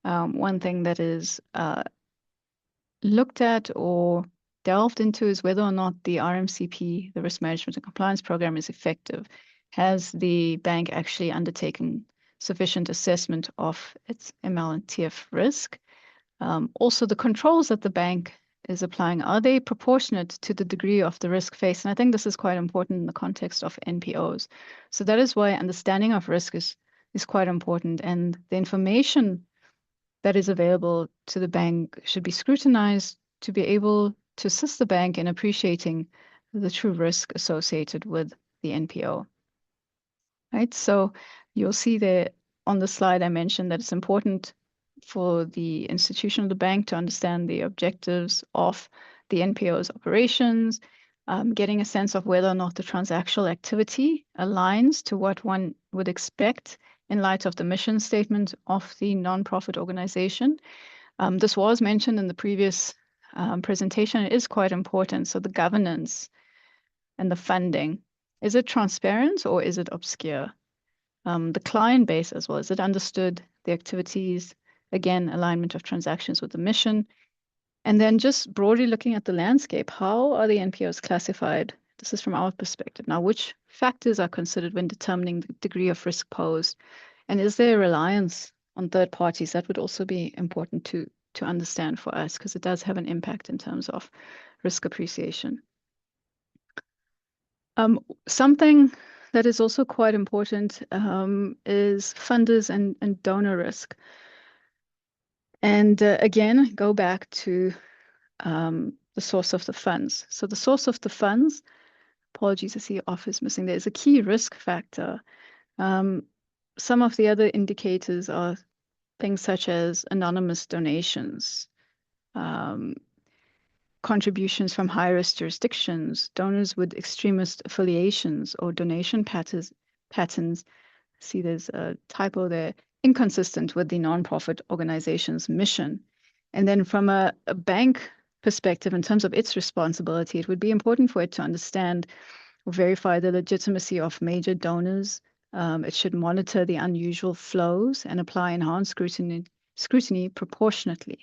Speaker 3: one thing that is looked at or delved into is whether or not the RMCP, the risk management and compliance program, is effective. Has the bank actually undertaken sufficient assessment of its ML and TF risk? Also, the controls that the bank is applying, are they proportionate to the degree of the risk faced? And I think this is quite important in the context of NPOs. So that is why understanding of risk is quite important. And the information that is available to the bank should be scrutinized to be able to assist the bank in appreciating the true risk associated with the NPO. Right, so you'll see there on the slide I mentioned that it's important for the institution of the bank to understand the objectives of the NPO's operations, getting a sense of whether or not the transactional activity aligns to what one would expect in light of the mission statement of the nonprofit organization. This was mentioned in the previous presentation. It is quite important. So the governance and the funding, is it transparent or is it obscure? The client base as well, is it understood? The activities, again, alignment of transactions with the mission. And then just broadly looking at the landscape, how are the NPOs classified? This is from our perspective. Now, which factors are considered when determining the degree of risk posed? And is there a reliance on third parties? That would also be important to understand for us, because it does have an impact in terms of risk appreciation. Something that is also quite important is funders and donor risk. And again, go back to the source of the funds. So the source of the funds, apologies, I see off is missing there, is a key risk factor. Some of the other indicators are things such as anonymous donations, contributions from high-risk jurisdictions, donors with extremist affiliations or donation patterns. See, there's a typo there, inconsistent with the nonprofit organization's mission. And then from a bank perspective, in terms of its responsibility, it would be important for it to understand or verify the legitimacy of major donors. It should monitor the unusual flows and apply enhanced scrutiny proportionately.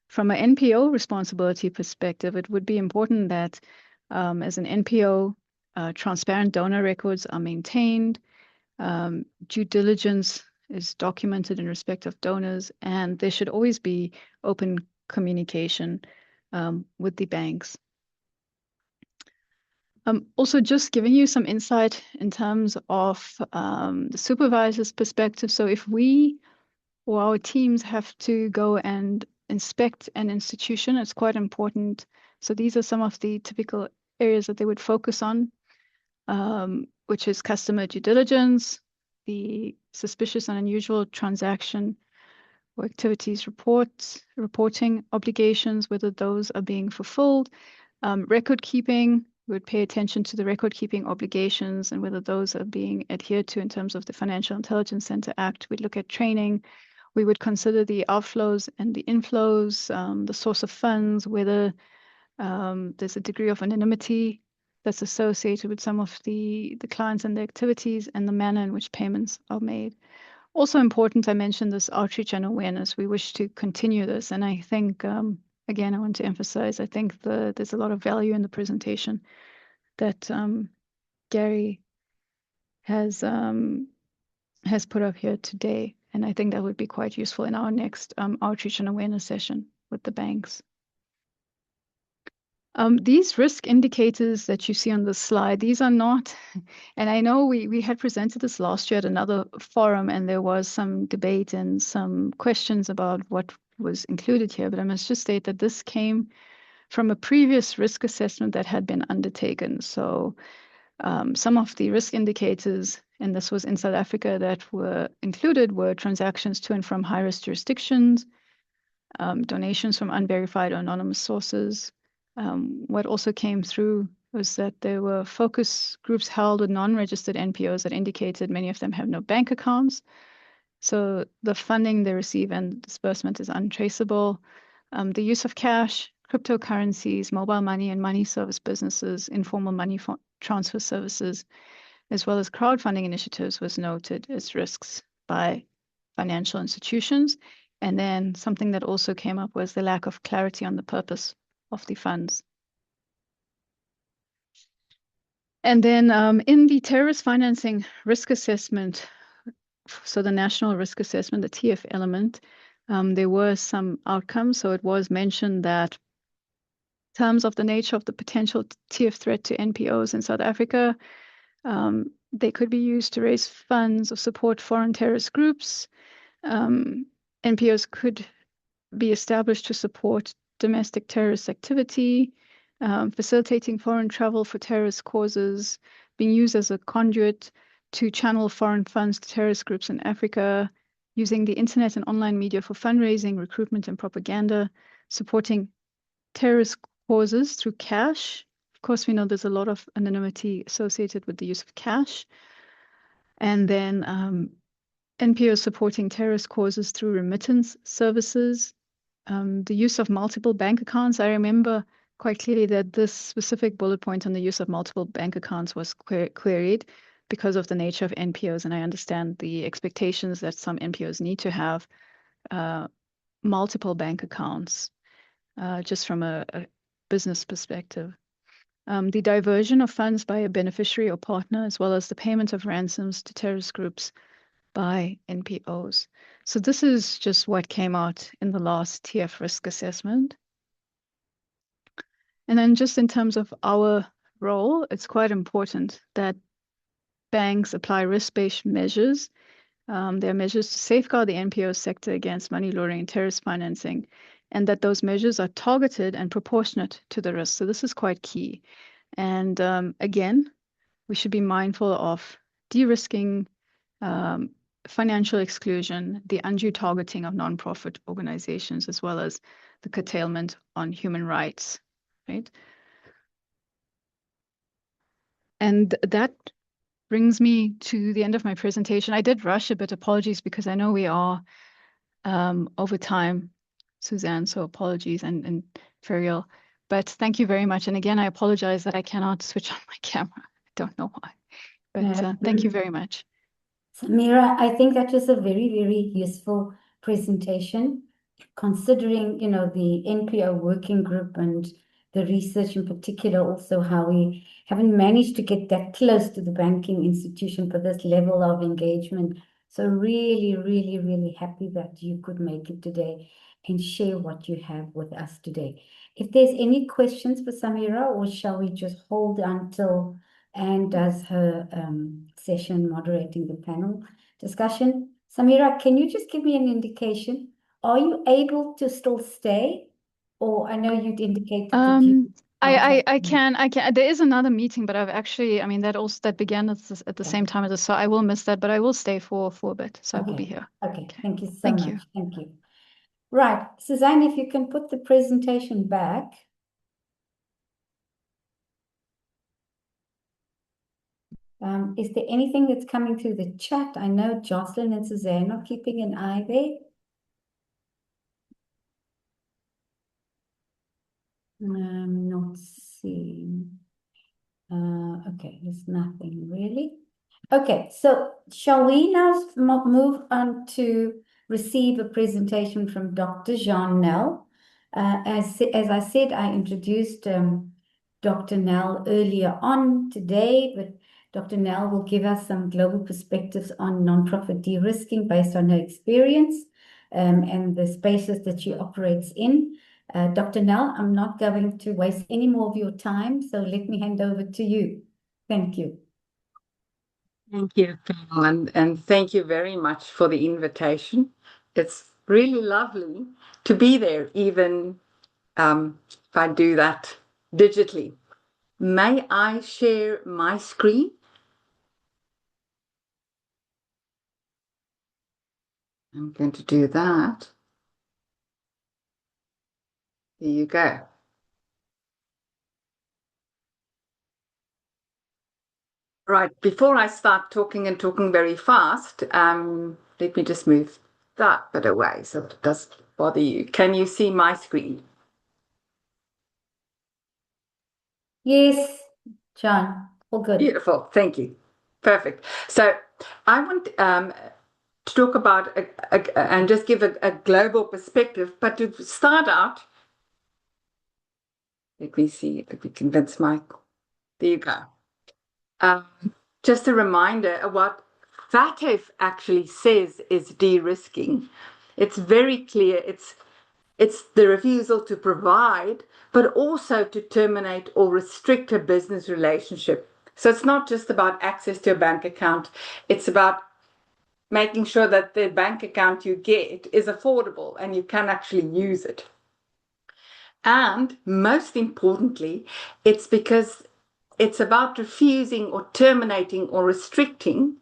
Speaker 3: From an NPO responsibility perspective, it would be important that as an NPO, transparent donor records are maintained, due diligence is documented in respect of donors, and there should always be open communication with the banks. Also, just giving you some insight in terms of the supervisor's perspective. So if we or our teams have to go and inspect an institution, it's quite important. So these are some of the typical areas that they would focus on, which is customer due diligence, the suspicious and unusual transaction or activities reporting obligations, whether those are being fulfilled, record keeping. We would pay attention to the record keeping obligations and whether those are being adhered to in terms of the Financial Intelligence Center Act. We'd look at training. We would consider the outflows and the inflows, the source of funds, whether there's a degree of anonymity that's associated with some of the clients and the activities, and the manner in which payments are made. Also important, I mentioned this outreach and awareness. We wish to continue this, and I think, again, I want to emphasize, I think there's a lot of value in the presentation that Gary has put up here today. And I think that would be quite useful in our next outreach and awareness session with the banks. These risk indicators that you see on the slide, these are not, and I know we had presented this last year at another forum, and there was some debate and some questions about what was included here, but I must just state that this came from a previous risk assessment that had been undertaken. So some of the risk indicators, and this was in South Africa, that were included were transactions to and from high-risk jurisdictions, donations from unverified or anonymous sources. What also came through was that there were focus groups held with non-registered NPOs that indicated many of them have no bank accounts. So the funding they receive and disbursement is untraceable. The use of cash, cryptocurrencies, mobile money and money service businesses, informal money transfer services, as well as crowdfunding initiatives was noted as risks by financial institutions. And then something that also came up was the lack of clarity on the purpose of the funds. And then in the terrorist financing risk assessment, so the national risk assessment, the TF element, there were some outcomes. So it was mentioned that in terms of the nature of the potential TF threat to NPOs in South Africa, they could be used to raise funds or support foreign terrorist groups. NPOs could be established to support domestic terrorist activity, facilitating foreign travel for terrorist causes, being used as a conduit to channel foreign funds to terrorist groups in Africa, using the internet and online media for fundraising, recruitment, and propaganda, supporting terrorist causes through cash. Of course, we know there's a lot of anonymity associated with the use of cash. And then NPOs supporting terrorist causes through remittance services, the use of multiple bank accounts. I remember quite clearly that this specific bullet point on the use of multiple bank accounts was queried because of the nature of NPOs, and I understand the expectations that some NPOs need to have multiple bank accounts, just from a business perspective. The diversion of funds by a beneficiary or partner, as well as the payment of ransoms to terrorist groups by NPOs. So this is just what came out in the last TF risk assessment. And then just in terms of our role, it's quite important that banks apply risk-based measures. There are measures to safeguard the NPO sector against money laundering and terrorist financing, and that those measures are targeted and proportionate to the risk. So this is quite key. And again, we should be mindful of de-risking, financial exclusion, the undue targeting of nonprofit organizations, as well as the curtailment on human rights, right? And that brings me to the end of my presentation. I did rush a bit, apologies, because I know we are over time, Suzanne, so apologies, and Ferial. But thank you very much. And again, I apologize that I cannot switch on my camera. I don't know why, but thank you very much.
Speaker 1: Samira, I think that was a very, very useful presentation, considering, the NPO Working Group and the research in particular, also how we haven't managed to get that close to the banking institution for this level of engagement. So really, really, really happy that you could make it today and share what you have with us today. If there's any questions for Samira, or shall we just hold until Anne does her session moderating the panel discussion? Samira, can you just give me an indication? Are you able to still stay? Or I know you'd indicated that you...
Speaker 3: I can. There is another meeting, but I've actually, that began at the same time as this, so I will miss that, but I will stay for a bit, so I will be here.
Speaker 1: Okay, thank you so much. Thank you. Right, Suzanne, if you can put the presentation back. Is there anything that's coming through the chat? I know Jocelyn and Suzanne are keeping an eye there. Not seeing. Okay, there's nothing really. Okay, so shall we now move on to receive a presentation from Dr. Jean Nel? As I said, I introduced Dr. Nel earlier on today, but Dr. Nel will give us some global perspectives on nonprofit de-risking based on her experience and the spaces that she operates in. Dr. Nell, I'm not going to waste any more of your time, so let me hand over to you. Thank you.
Speaker 4: Thank you, Carol, and thank you very much for the invitation. It's really lovely to be there, even if I do that digitally. May I share my screen? I'm going to do that. There you go. Right, before I start talking very fast, let me just move that bit away so it doesn't bother you. Can you see my screen?
Speaker 1: Yes, John, all good.
Speaker 4: Beautiful, thank you. Perfect. So I want to talk about and just give a global perspective, but to start out, let me see if we convince Michael. There you go. Just a reminder of what FATF actually says is de-risking. It's very clear. It's the refusal to provide, but also to terminate or restrict a business relationship. So it's not just about access to a bank account. It's about making sure that the bank account you get is affordable and you can actually use it. And most importantly, it's because it's about refusing or terminating or restricting,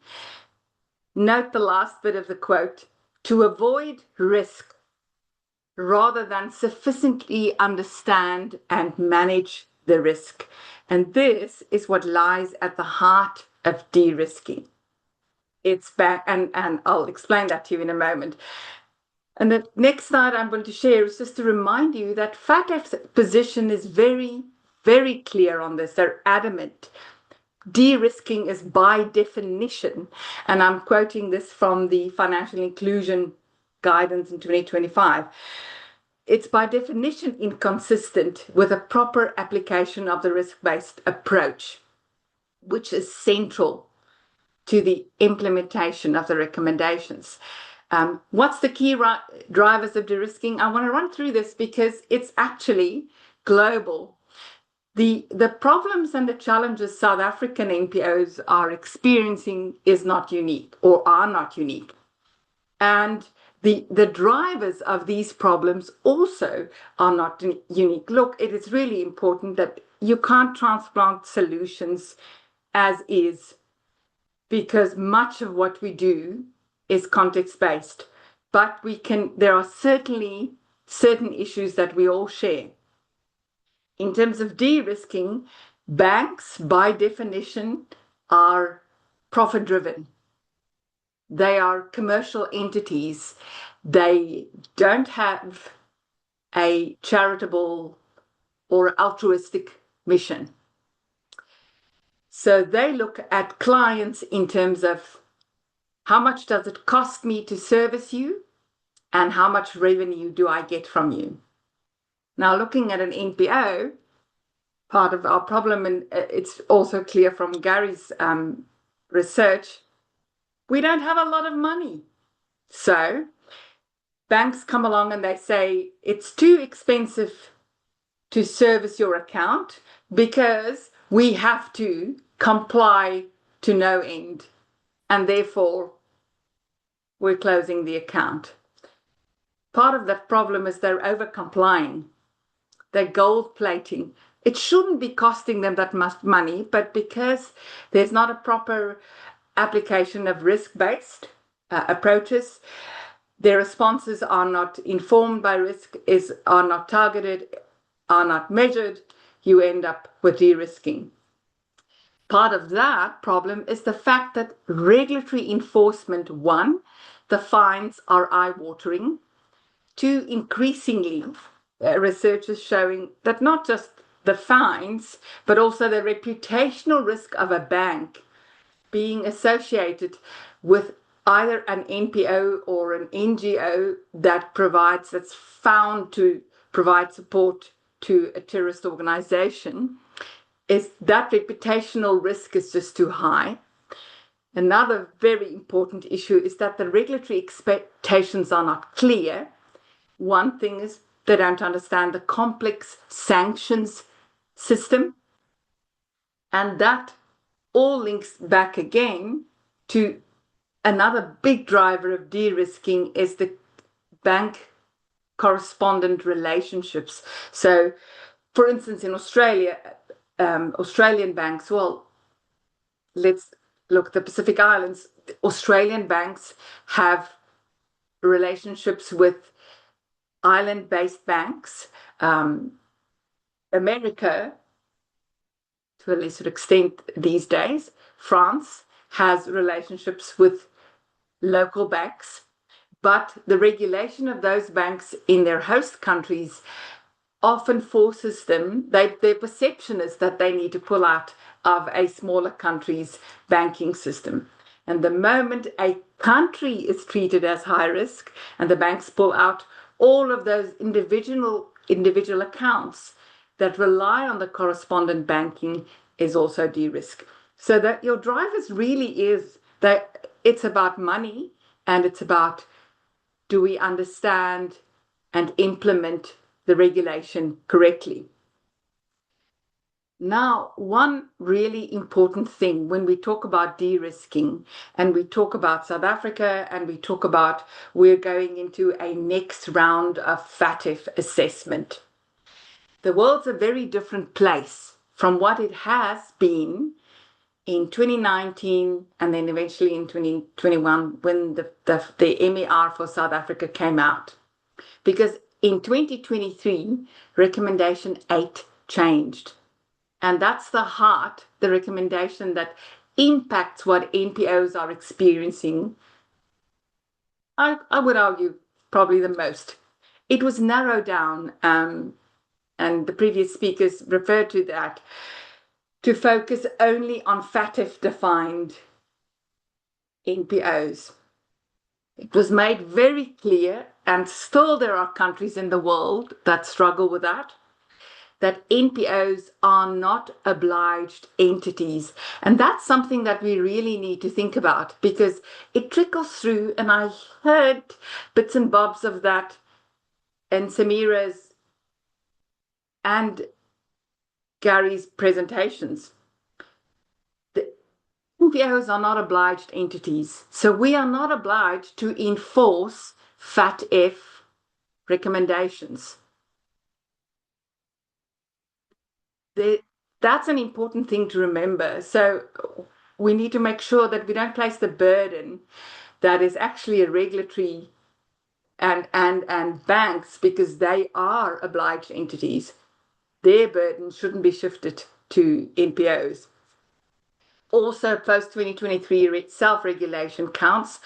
Speaker 4: note the last bit of the quote, to avoid risk rather than sufficiently understand and manage the risk. And this is what lies at the heart of de-risking. It's back, and I'll explain that to you in a moment. And the next slide I'm going to share is just to remind you that FATF's position is very, very clear on this. They're adamant. De-risking is by definition, and I'm quoting this from the Financial Inclusion Guidance in 2025, it's by definition inconsistent with a proper application of the risk-based approach, which is central to the implementation of the recommendations. What's the key drivers of de-risking? I want to run through this because it's actually global. The problems and the challenges South African NPOs are experiencing is not unique or are not unique. And the drivers of these problems also are not unique. Look, it is really important that you can't transplant solutions as is, because much of what we do is context-based. But there are certainly certain issues that we all share. In terms of de-risking, banks, by definition, are profit-driven. They are commercial entities. They don't have a charitable or altruistic mission. So they look at clients in terms of how much does it cost me to service you and how much revenue do I get from you? Now, looking at an NPO, part of our problem, and it's also clear from Gary's research, we don't have a lot of money. So banks come along and they say, it's too expensive to service your account because we have to comply to no end, and therefore we're closing the account. Part of that problem is they're over-complying. They're gold-plating. It shouldn't be costing them that much money, but because there's not a proper application of risk-based approaches, their responses are not informed by risk, are not targeted, are not measured, you end up with de-risking. Part of that problem is the fact that regulatory enforcement, one, the fines are eye-watering. Two, increasingly, research is showing that not just the fines, but also the reputational risk of a bank being associated with either an NPO or an NGO that's found to provide support to a terrorist organization, is that reputational risk is just too high. Another very important issue is that the regulatory expectations are not clear. One thing is They don't understand the complex sanctions system. And that all links back again to another big driver of de-risking is the bank correspondent relationships. So, for instance, in Australia, Australian banks, well, let's look at the Pacific Islands. Australian banks have relationships with island-based banks. America, to a lesser extent these days, France has relationships with local banks, but the regulation of those banks in their host countries often forces them, their perception is that they need to pull out of a smaller country's banking system. And the moment a country is treated as high risk and the banks pull out, all of those individual accounts that rely on the correspondent banking is also de-risk. So that your drivers really is that it's about money, and it's about, do we understand and implement the regulation correctly? Now, one really important thing when we talk about de-risking, and we talk about South Africa, and we talk about we're going into a next round of FATF assessment. The world's a very different place from what it has been in 2019 and then eventually in 2021 when the MER for South Africa came out. Because in 2023, Recommendation 8 changed. And that's the heart, the recommendation that impacts what NPOs are experiencing. I would argue probably the most. It was narrowed down, and the previous speakers referred to that, to focus only on FATF-defined NPOs. It was made very clear, and still there are countries in the world that struggle with that NPOs are not obliged entities. And that's something that we really need to think about, because it trickles through, and I heard bits and bobs of that in Samira's and Gary's presentations. The NPOs are not obliged entities, so we are not obliged to enforce FATF recommendations. That's an important thing to remember. So we need to make sure that we don't place the burden that is actually a regulatory and banks, because they are obliged entities. Their burden shouldn't be shifted to NPOs. Also, post-2023 self-regulation counts.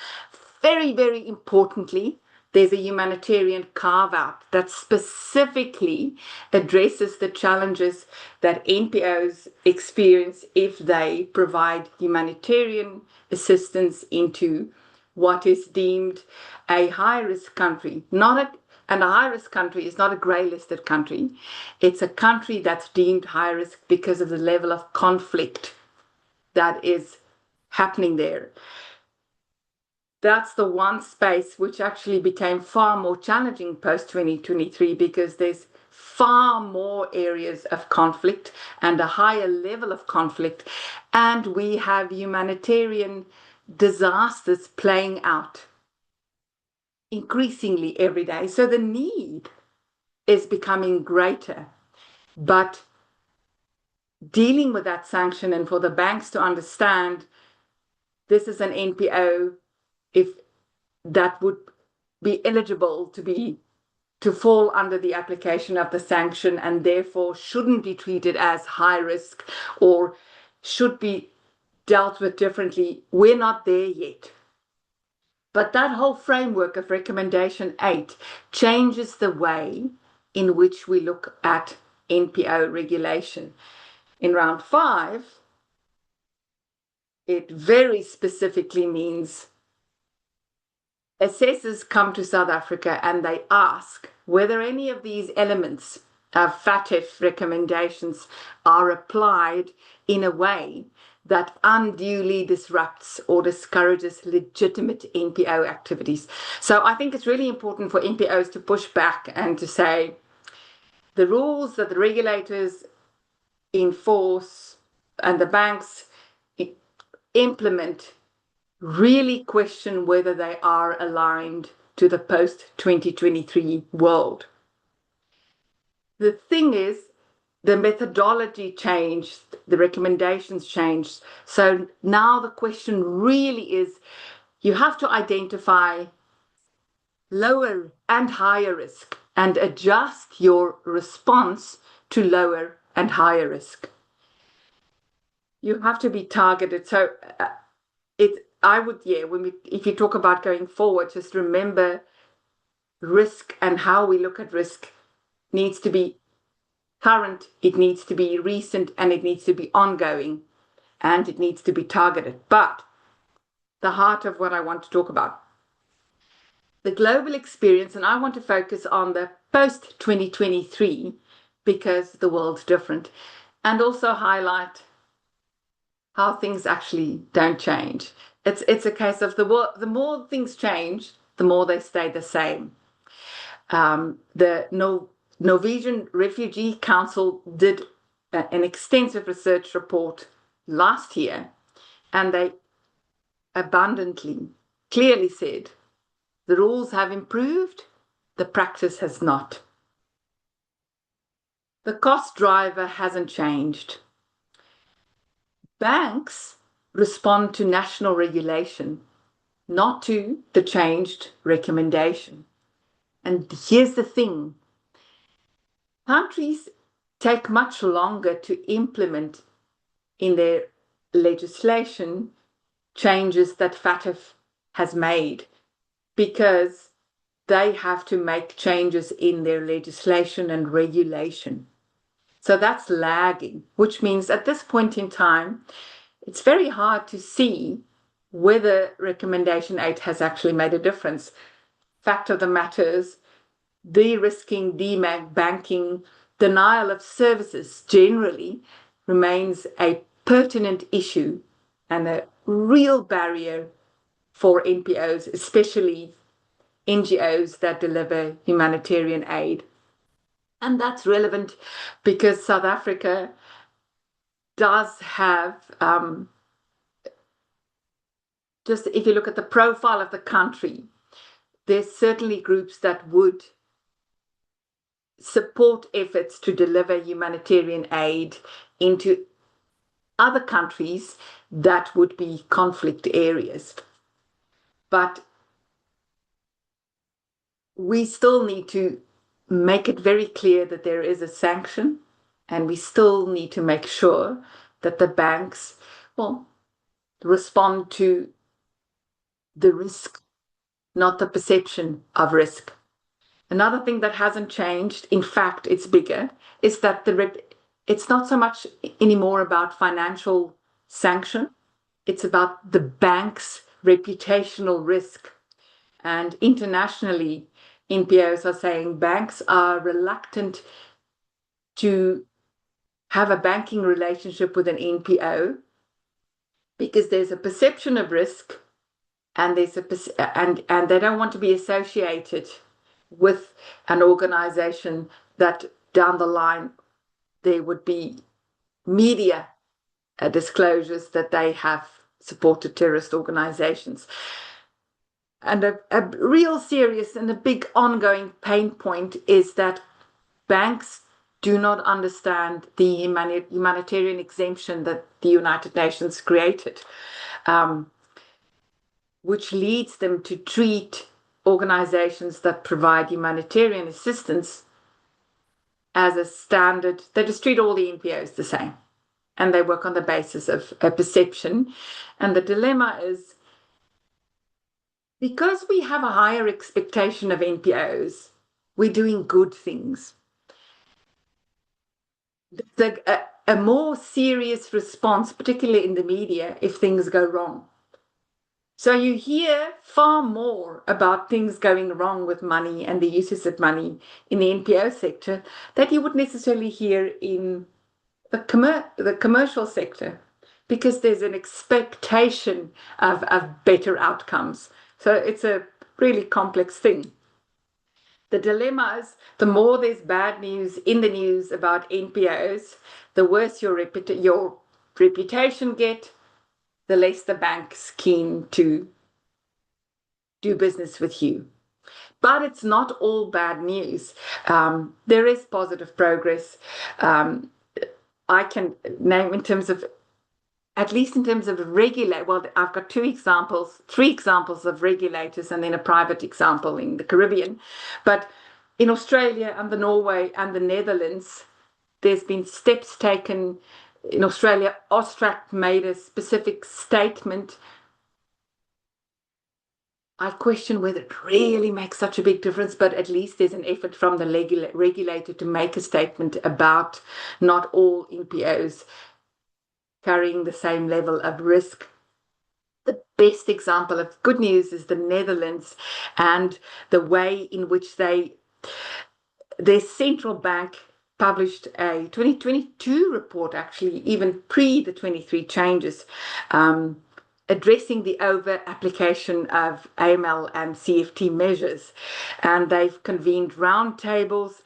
Speaker 4: Very, very importantly, there's a humanitarian carve-out that specifically addresses the challenges that NPOs experience if they provide humanitarian assistance into what is deemed a high-risk country. And a high-risk country is not a grey-listed country. It's a country that's deemed high-risk because of the level of conflict that is happening there. That's the one space which actually became far more challenging post-2023, because there's far more areas of conflict and a higher level of conflict, and we have humanitarian disasters playing out increasingly every day. So the need is becoming greater, but dealing with that sanction, and for the banks to understand this is an NPO, if that would be eligible to fall under the application of the sanction, and therefore shouldn't be treated as high risk or should be dealt with differently. We're not there yet. But that whole framework of Recommendation 8 changes the way in which we look at NPO regulation. In round 5, it very specifically means assessors come to South Africa and they ask whether any of these elements of FATF recommendations are applied in a way that unduly disrupts or discourages legitimate NPO activities. So I think it's really important for NPOs to push back and to say the rules that the regulators enforce and the banks implement really question whether they are aligned to the post-2023 world. The thing is, the methodology changed, the recommendations changed. So now the question really is, you have to identify lower and higher risk and adjust your response to lower and higher risk. You have to be targeted. So if you talk about going forward, just remember risk and how we look at risk needs to be current, it needs to be recent, and it needs to be ongoing, and it needs to be targeted. But the heart of what I want to talk about, the global experience, and I want to focus on the post-2023 because the world's different, and also highlight how things actually don't change. It's a case of the more things change, the more they stay the same. The Norwegian Refugee Council did an extensive research report last year, and they abundantly, clearly said the rules have improved, the practice has not. The cost driver hasn't changed. Banks respond to national regulation, not to the changed recommendation. And here's the thing. Countries take much longer to implement in their legislation changes that FATF has made because they have to make changes in their legislation and regulation. So that's lagging, which means at this point in time, it's very hard to see whether Recommendation 8 has actually made a difference. Fact of the matter is, derisking, debanking, denial of services generally remains a pertinent issue and a real barrier for NPOs, especially NGOs that deliver humanitarian aid. And that's relevant because South Africa does have, just if you look at the profile of the country, there's certainly groups that would support efforts to deliver humanitarian aid into other countries that would be conflict areas. But we still need to make it very clear that there is a sanction, and we still need to make sure that the banks, respond to the risk, not the perception of risk. Another thing that hasn't changed, in fact, it's bigger, is that it's not so much anymore about financial sanction. It's about the bank's reputational risk. And internationally, NPOs are saying banks are reluctant to have a banking relationship with an NPO because there's a perception of risk, and and they don't want to be associated with an organization that down the line there would be media disclosures that they have supported terrorist organizations. And a real serious and a big ongoing pain point is that banks do not understand the humanitarian exemption that the United Nations created, which leads them to treat organizations that provide humanitarian assistance as a standard. They just treat all the NPOs the same, and they work on the basis of a perception. And the dilemma is, because we have a higher expectation of NPOs, we're doing good things. A more serious response, particularly in the media, if things go wrong. So you hear far more about things going wrong with money and the uses of money in the NPO sector that you would necessarily hear in the commercial sector, because there's an expectation of better outcomes. So it's a really complex thing. The dilemma is the more there's bad news in the news about NPOs, the worse your reputation get, the less the bank's keen to do business with you. But it's not all bad news. There is positive progress. I can name at least in terms of well, I've got three examples of regulators and then a private example in the Caribbean. But in Australia and Norway and the Netherlands, there's been steps taken. In Australia, Austrac made a specific statement. I question whether it really makes such a big difference, but at least there's an effort from the regulator to make a statement about not all NPOs carrying the same level of risk. The best example of good news is the Netherlands and the way in which their central bank published a 2022 report, actually, even pre the 23 changes, addressing the over-application of AML and CFT measures. And they've convened roundtables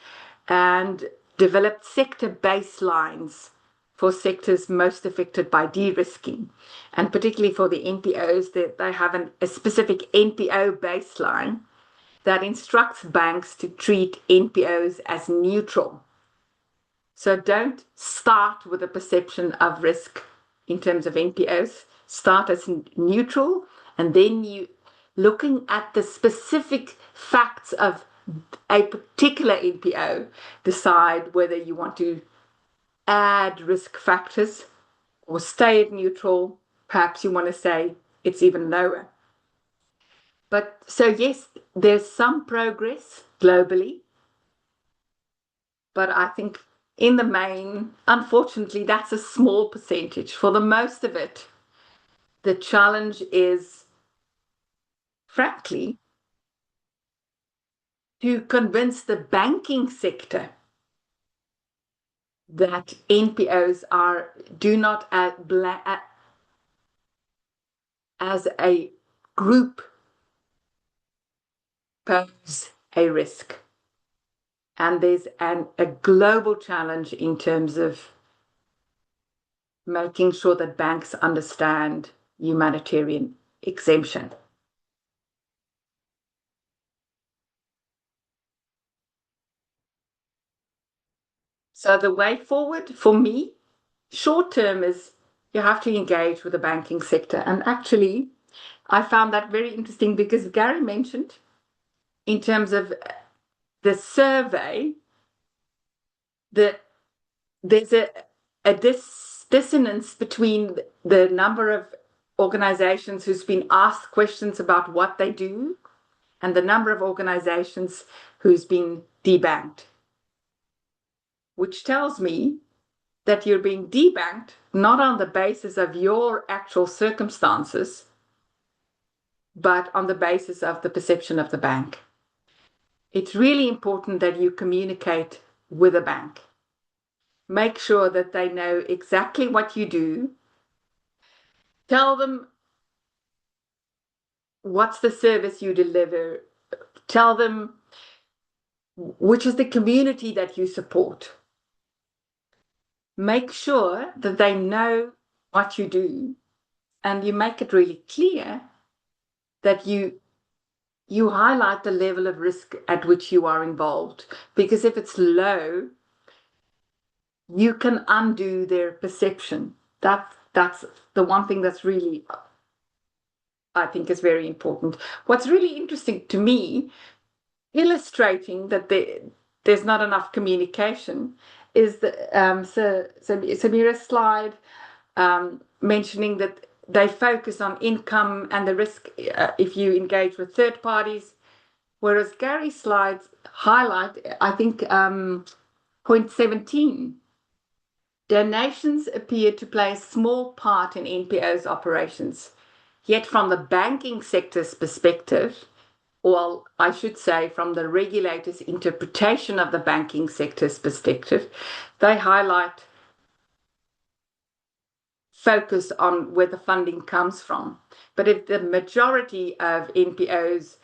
Speaker 4: and developed sector baselines for sectors most affected by de-risking. And particularly for the NPOs, they have a specific NPO baseline that instructs banks to treat NPOs as neutral. So don't start with a perception of risk in terms of NPOs. Start as neutral, and then you looking at the specific facts of a particular NPO, decide whether you want to add risk factors or stay at neutral. Perhaps you want to say it's even lower. But so yes, there's some progress globally, but I think in the main, unfortunately, that's a small percentage. For the most of it, the challenge is, frankly, to convince the banking sector that NPOs do not as a group pose a risk. And there's a global challenge in terms of making sure that banks understand humanitarian exemption. So the way forward for me, short term, is you have to engage with the banking sector. And actually, I found that very interesting because Gary mentioned in terms of the survey that there's a dissonance between the number of organizations who's been asked questions about what they do and the number of organizations who's been debanked, which tells me that you're being debanked not on the basis of your actual circumstances, but on the basis of the perception of the bank. It's really important that you communicate with a bank. Make sure that they know exactly what you do. Tell them what's the service you deliver. Tell them which is the community that you support. Make sure that they know what you do, and you make it really clear that you highlight the level of risk at which you are involved. Because if it's low, you can undo their perception. That's the one thing that's really, I think, is very important. What's really interesting to me, illustrating that there's not enough communication, is Samira's slide mentioning that they focus on income and the risk if you engage with third parties, whereas Gary's slides highlight, I think, point 17. Donations appear to play a small part in NPO's operations, yet from the banking sector's perspective, or I should say from the regulator's interpretation of the banking sector's perspective, they highlight focus on where the funding comes from. But if the majority of NPOs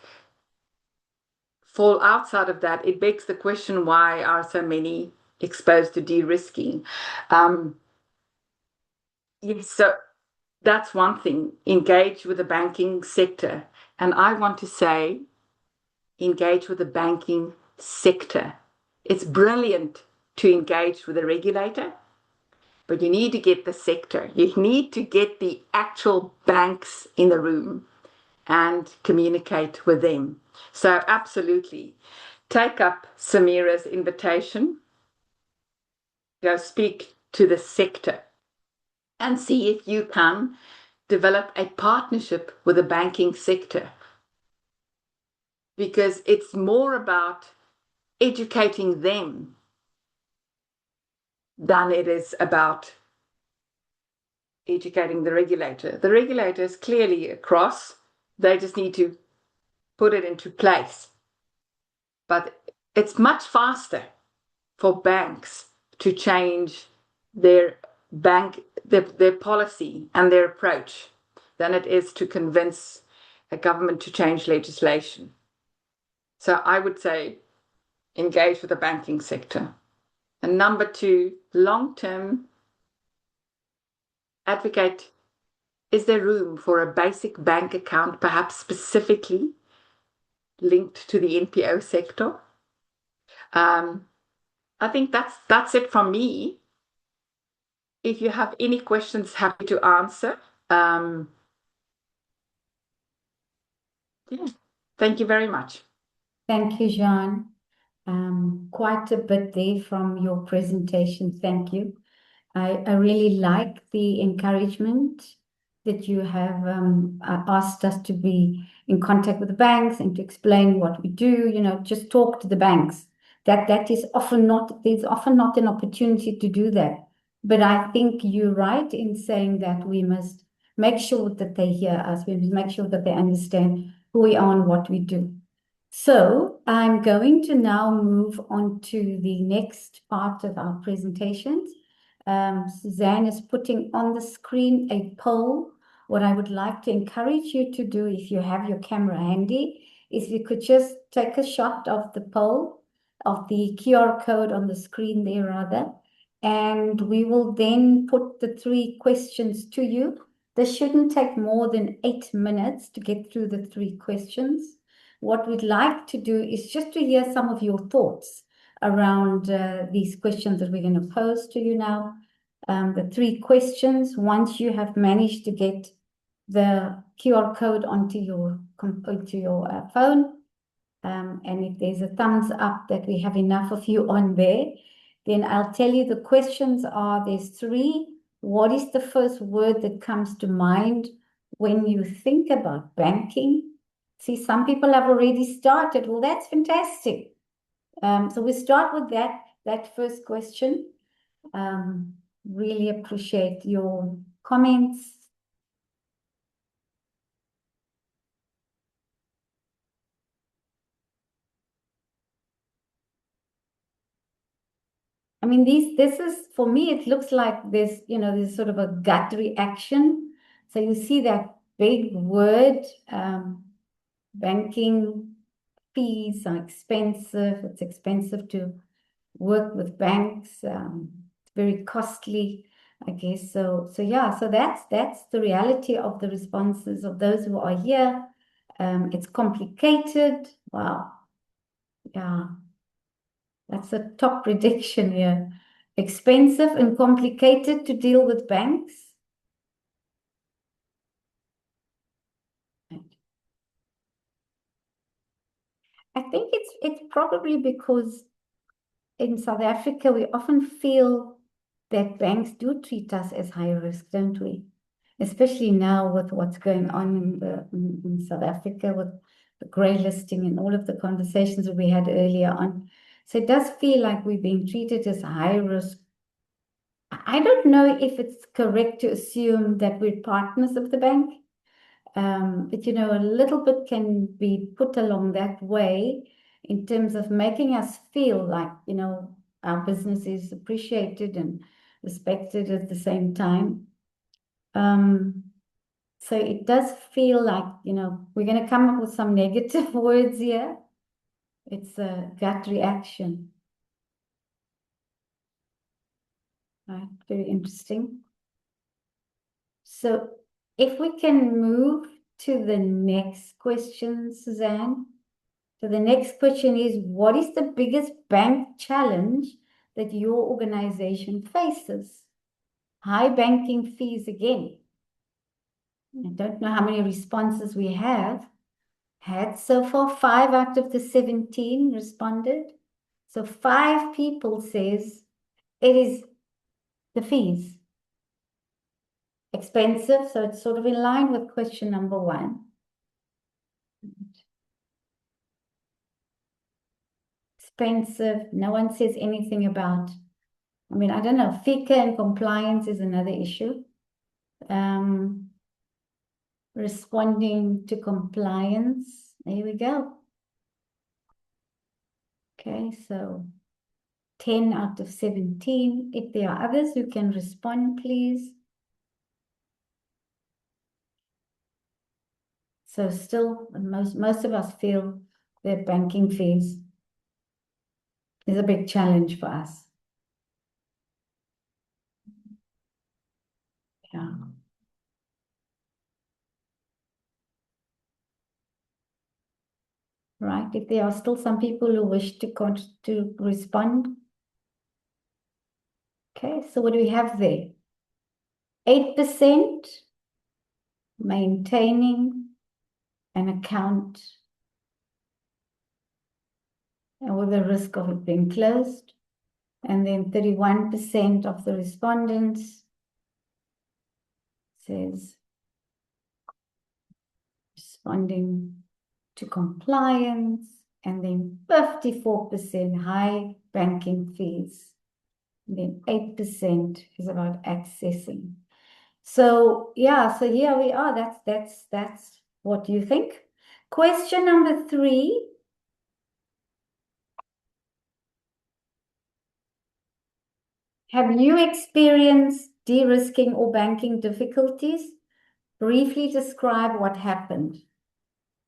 Speaker 4: fall outside of that, it begs the question, why are so many exposed to de-risking? Yes, so that's one thing. Engage with the banking sector. And I want to say, engage with the banking sector. It's brilliant to engage with the regulator, but you need to get the sector. You need to get the actual banks in the room and communicate with them. So absolutely, take up Samira's invitation. Go speak to the sector and see if you can develop a partnership with the banking sector. Because it's more about educating them than it is about educating the regulator. The regulator is clearly across. They just need to put it into place. But it's much faster for banks to change their policy and their approach than it is to convince a government to change legislation. So I would say engage with the banking sector. And number two, long-term, advocate, is there room for a basic bank account, perhaps specifically linked to the NPO sector? I think that's it from me. If you have any questions, happy to answer. Yeah. Thank you very much.
Speaker 1: Thank you, Jean. Quite a bit there from your presentation. Thank you. I really like the encouragement that you have asked us to be in contact with the banks and to explain what we do, just talk to the banks. There's often not an opportunity to do that. But I think you're right in saying that we must make sure that they hear us. We must make sure that they understand who we are and what we do. So I'm going to now move on to the next part of our presentations. Suzanne is putting on the screen a poll. What I would like to encourage you to do, if you have your camera handy, is you could just take a shot of the poll, of the QR code on the screen there rather, and we will then put the 3 questions to you. This shouldn't take more than 8 minutes to get through the 3 questions. What we'd like to do is just to hear some of your thoughts around these questions that we're going to pose to you now. The 3 questions, once you have managed to get the QR code onto your phone, and if there's a thumbs up that we have enough of you on there, then I'll tell you the questions are, there's 3. What is the first word that comes to mind when you think about banking? See, some people have already started. Well, that's fantastic. So we start with that first question. Really appreciate your comments. I mean, this is, for me, it looks like there's sort of a gut reaction. So you see that big word, banking fees are expensive. It's expensive to work with banks. It's very costly, I guess. So yeah, so that's the reality of the responses of those who are here. It's complicated. Wow. Yeah. That's a top prediction here. Expensive and complicated to deal with banks. I think it's probably because in South Africa, we often feel that banks do treat us as high risk, don't we? Especially now with what's going on in South Africa with the grey listing and all of the conversations that we had earlier on. So it does feel like we're being treated as high risk. I don't know if it's correct to assume that we're partners of the bank, but a little bit can be put along that way in terms of making us feel like, our business is appreciated and respected at the same time. So it does feel like, we're going to come up with some negative words here. It's a gut reaction. Right, very interesting. So if we can move to the next question, Suzanne. So the next question is, what is the biggest bank challenge that your organization faces? High banking fees again. I don't know how many responses we have had so far. 5 out of the 17 responded. So 5 people says it is the fees. Expensive, so it's sort of in line with question number 1. Expensive, no one says anything about, I don't know, FICA and compliance is another issue. Responding to compliance, there we go. Okay, so 10 out of 17. If there are others who can respond, please. So still, most of us feel that banking fees is a big challenge for us. Yeah. Right. If there are still some people who wish to respond. Okay, so what do we have there? 8% maintaining an account and with the risk of it being closed. And then 31% of the respondents says responding to compliance, and then 54% high banking fees. And then 8% is about accessing. So yeah, so here we are. That's what you think. Question number 3. Have you experienced de-risking or banking difficulties? Briefly describe what happened.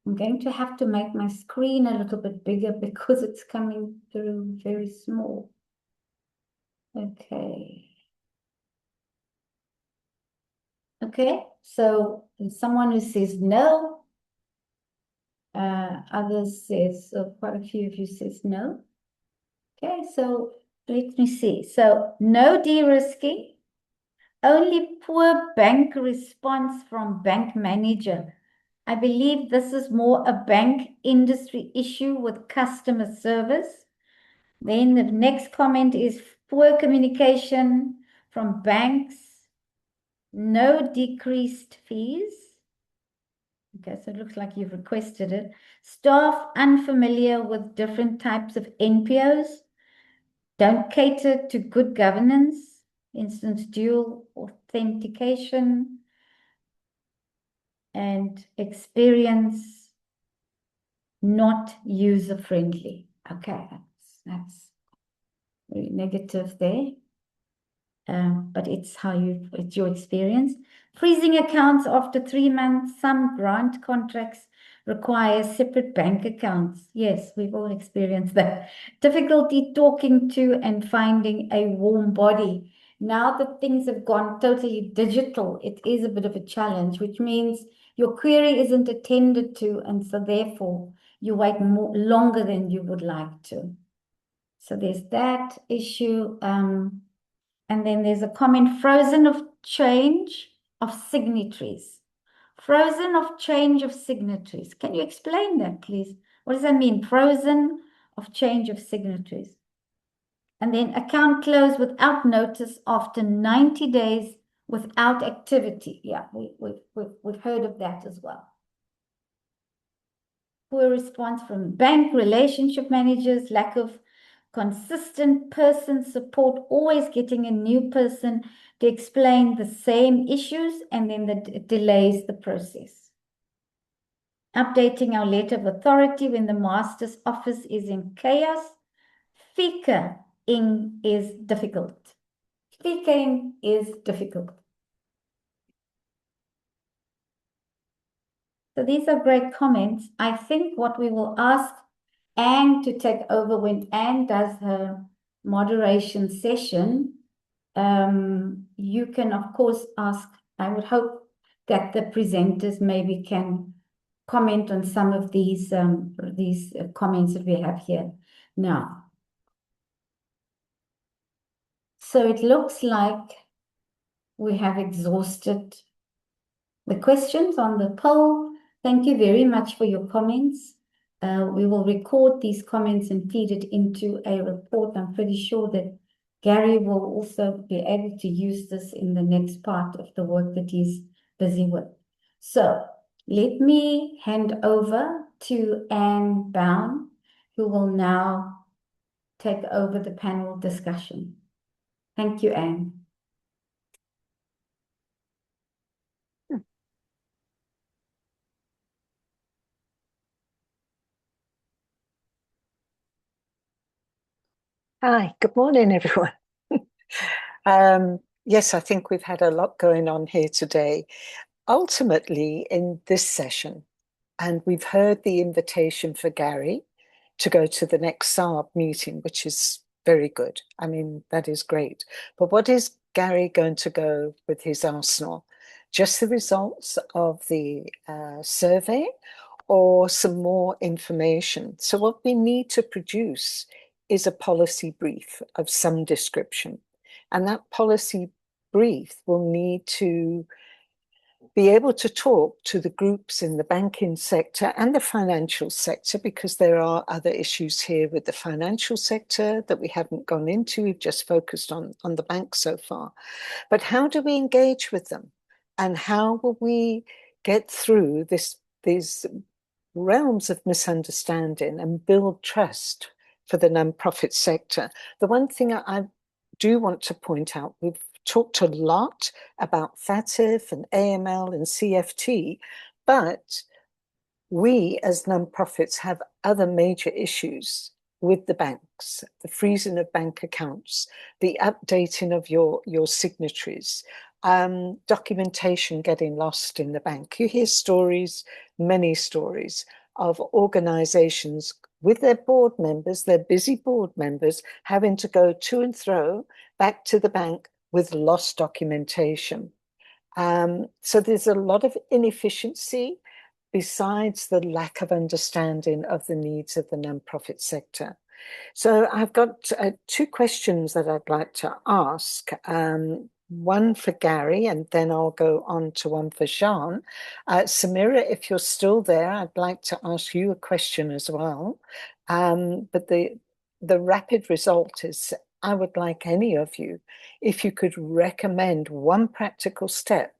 Speaker 1: I'm going to have to make my screen a little bit bigger because it's coming through very small. Okay. Okay, so there's someone who says no. Others says, so quite a few of you says no. Okay, so let me see. So no de-risking, only poor bank response from bank manager. I believe this is more a bank industry issue with customer service. Then the next comment is poor communication from banks, no decreased fees. Okay, so it looks like you've requested it. Staff unfamiliar with different types of NPOs, don't cater to good governance, instance dual authentication, and experience not user-friendly. Okay, that's very negative there. But it's your experience. Freezing accounts after 3 months. Some grant contracts require separate bank accounts. Yes, we've all experienced that. Difficulty talking to and finding a warm body. Now that things have gone totally digital, it is a bit of a challenge, which means your query isn't attended to, and so therefore you wait longer than you would like to. So there's that issue. And then there's a comment, frozen of change of signatories. Frozen of change of signatories. Can you explain that, please? What does that mean? Frozen of change of signatories. And then account closed without notice after 90 days without activity. Yeah, we've heard of that as well. Poor response from bank relationship managers, lack of consistent person support, always getting a new person to explain the same issues, and then that delays the process. Updating our letter of authority when the master's office is in chaos. FICA-ing is difficult. FICA-ing is difficult. So these are great comments. I think what we will ask Anne to take over when Anne does her moderation session, you can, of course, ask. I would hope that the presenters maybe can comment on some of these comments that we have here now. So it looks like we have exhausted the questions on the poll. Thank you very much for your comments. We will record these comments and feed it into a report. I'm pretty sure that Gary will also be able to use this in the next part of the work that he's busy with. So let me hand over to Anne Bown, who will now take over the panel discussion. Thank you, Anne.
Speaker 5: Hi, good morning, everyone. Yes, I think we've had a lot going on here today. Ultimately, in this session, and we've heard the invitation for Gary to go to the next SARB meeting, which is very good. I mean, that is great. But what is Gary going to go with his arsenal? Just the results of the survey or some more information? So what we need to produce is a policy brief of some description. And that policy brief will need to be able to talk to the groups in the banking sector and the financial sector, because there are other issues here with the financial sector that we haven't gone into. We've just focused on the bank so far. But how do we engage with them? And how will we get through these realms of misunderstanding and build trust for the nonprofit sector? The one thing I do want to point out, we've talked a lot about FATF and AML and CFT, but we as nonprofits have other major issues with the banks, the freezing of bank accounts, the updating of your signatories, documentation getting lost in the bank. You hear stories, many stories, of organizations with their board members, their busy board members, having to go to and fro back to the bank with lost documentation. So there's a lot of inefficiency besides the lack of understanding of the needs of the nonprofit sector. So I've got two questions that I'd like to ask. One for Gary, and then I'll go on to one for Jean. Samira, if you're still there, I'd like to ask you a question as well. But the rapid result is, I would like any of you, if you could recommend one practical step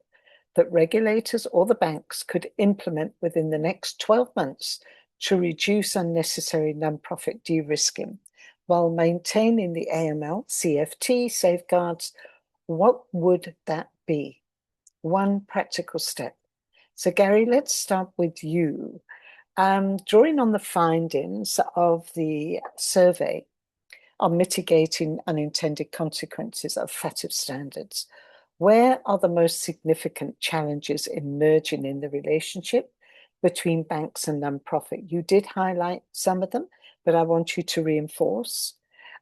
Speaker 5: that regulators or the banks could implement within the next 12 months to reduce unnecessary nonprofit de-risking while maintaining the AML, CFT safeguards, what would that be? One practical step. So Gary, let's start with you. Drawing on the findings of the survey on mitigating unintended consequences of FATF standards, where are the most significant challenges emerging in the relationship between banks and nonprofit? You did highlight some of them, but I want you to reinforce.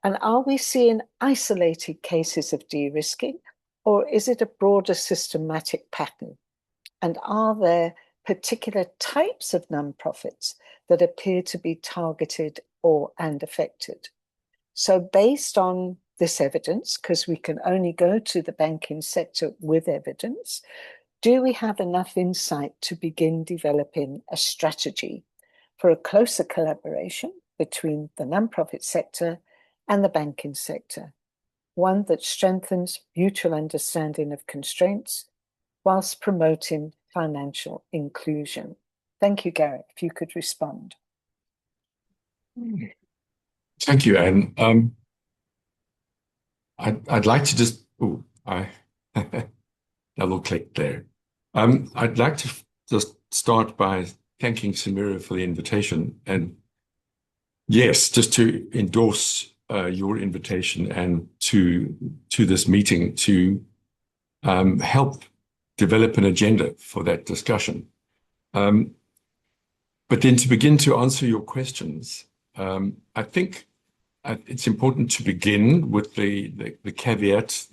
Speaker 5: And are we seeing isolated cases of de-risking, or is it a broader systematic pattern? And are there particular types of nonprofits that appear to be targeted and affected? So based on this evidence, because we can only go to the banking sector with evidence, do we have enough insight to begin developing a strategy for a closer collaboration between the nonprofit sector and the banking sector, one that strengthens mutual understanding of constraints whilst promoting financial inclusion? Thank you, Gary, if you could respond.
Speaker 2: Thank you, Anne. I'd like to just, double click there. I'd like to just start by thanking Samira for the invitation, and yes, just to endorse your invitation and to this meeting to help develop an agenda for that discussion. But then to begin to answer your questions, I think it's important to begin with the caveat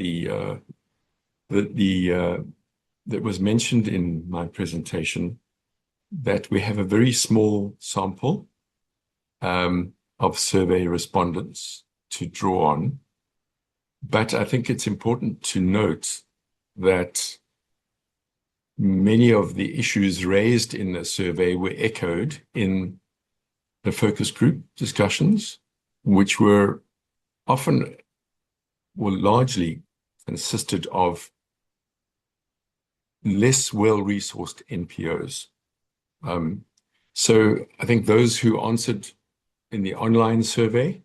Speaker 2: that was mentioned in my presentation, that we have a very small sample of survey respondents to draw on. But I think it's important to note that many of the issues raised in the survey were echoed in the focus group discussions, which were largely consisted of less well-resourced NPOs. So I think those who answered in the online survey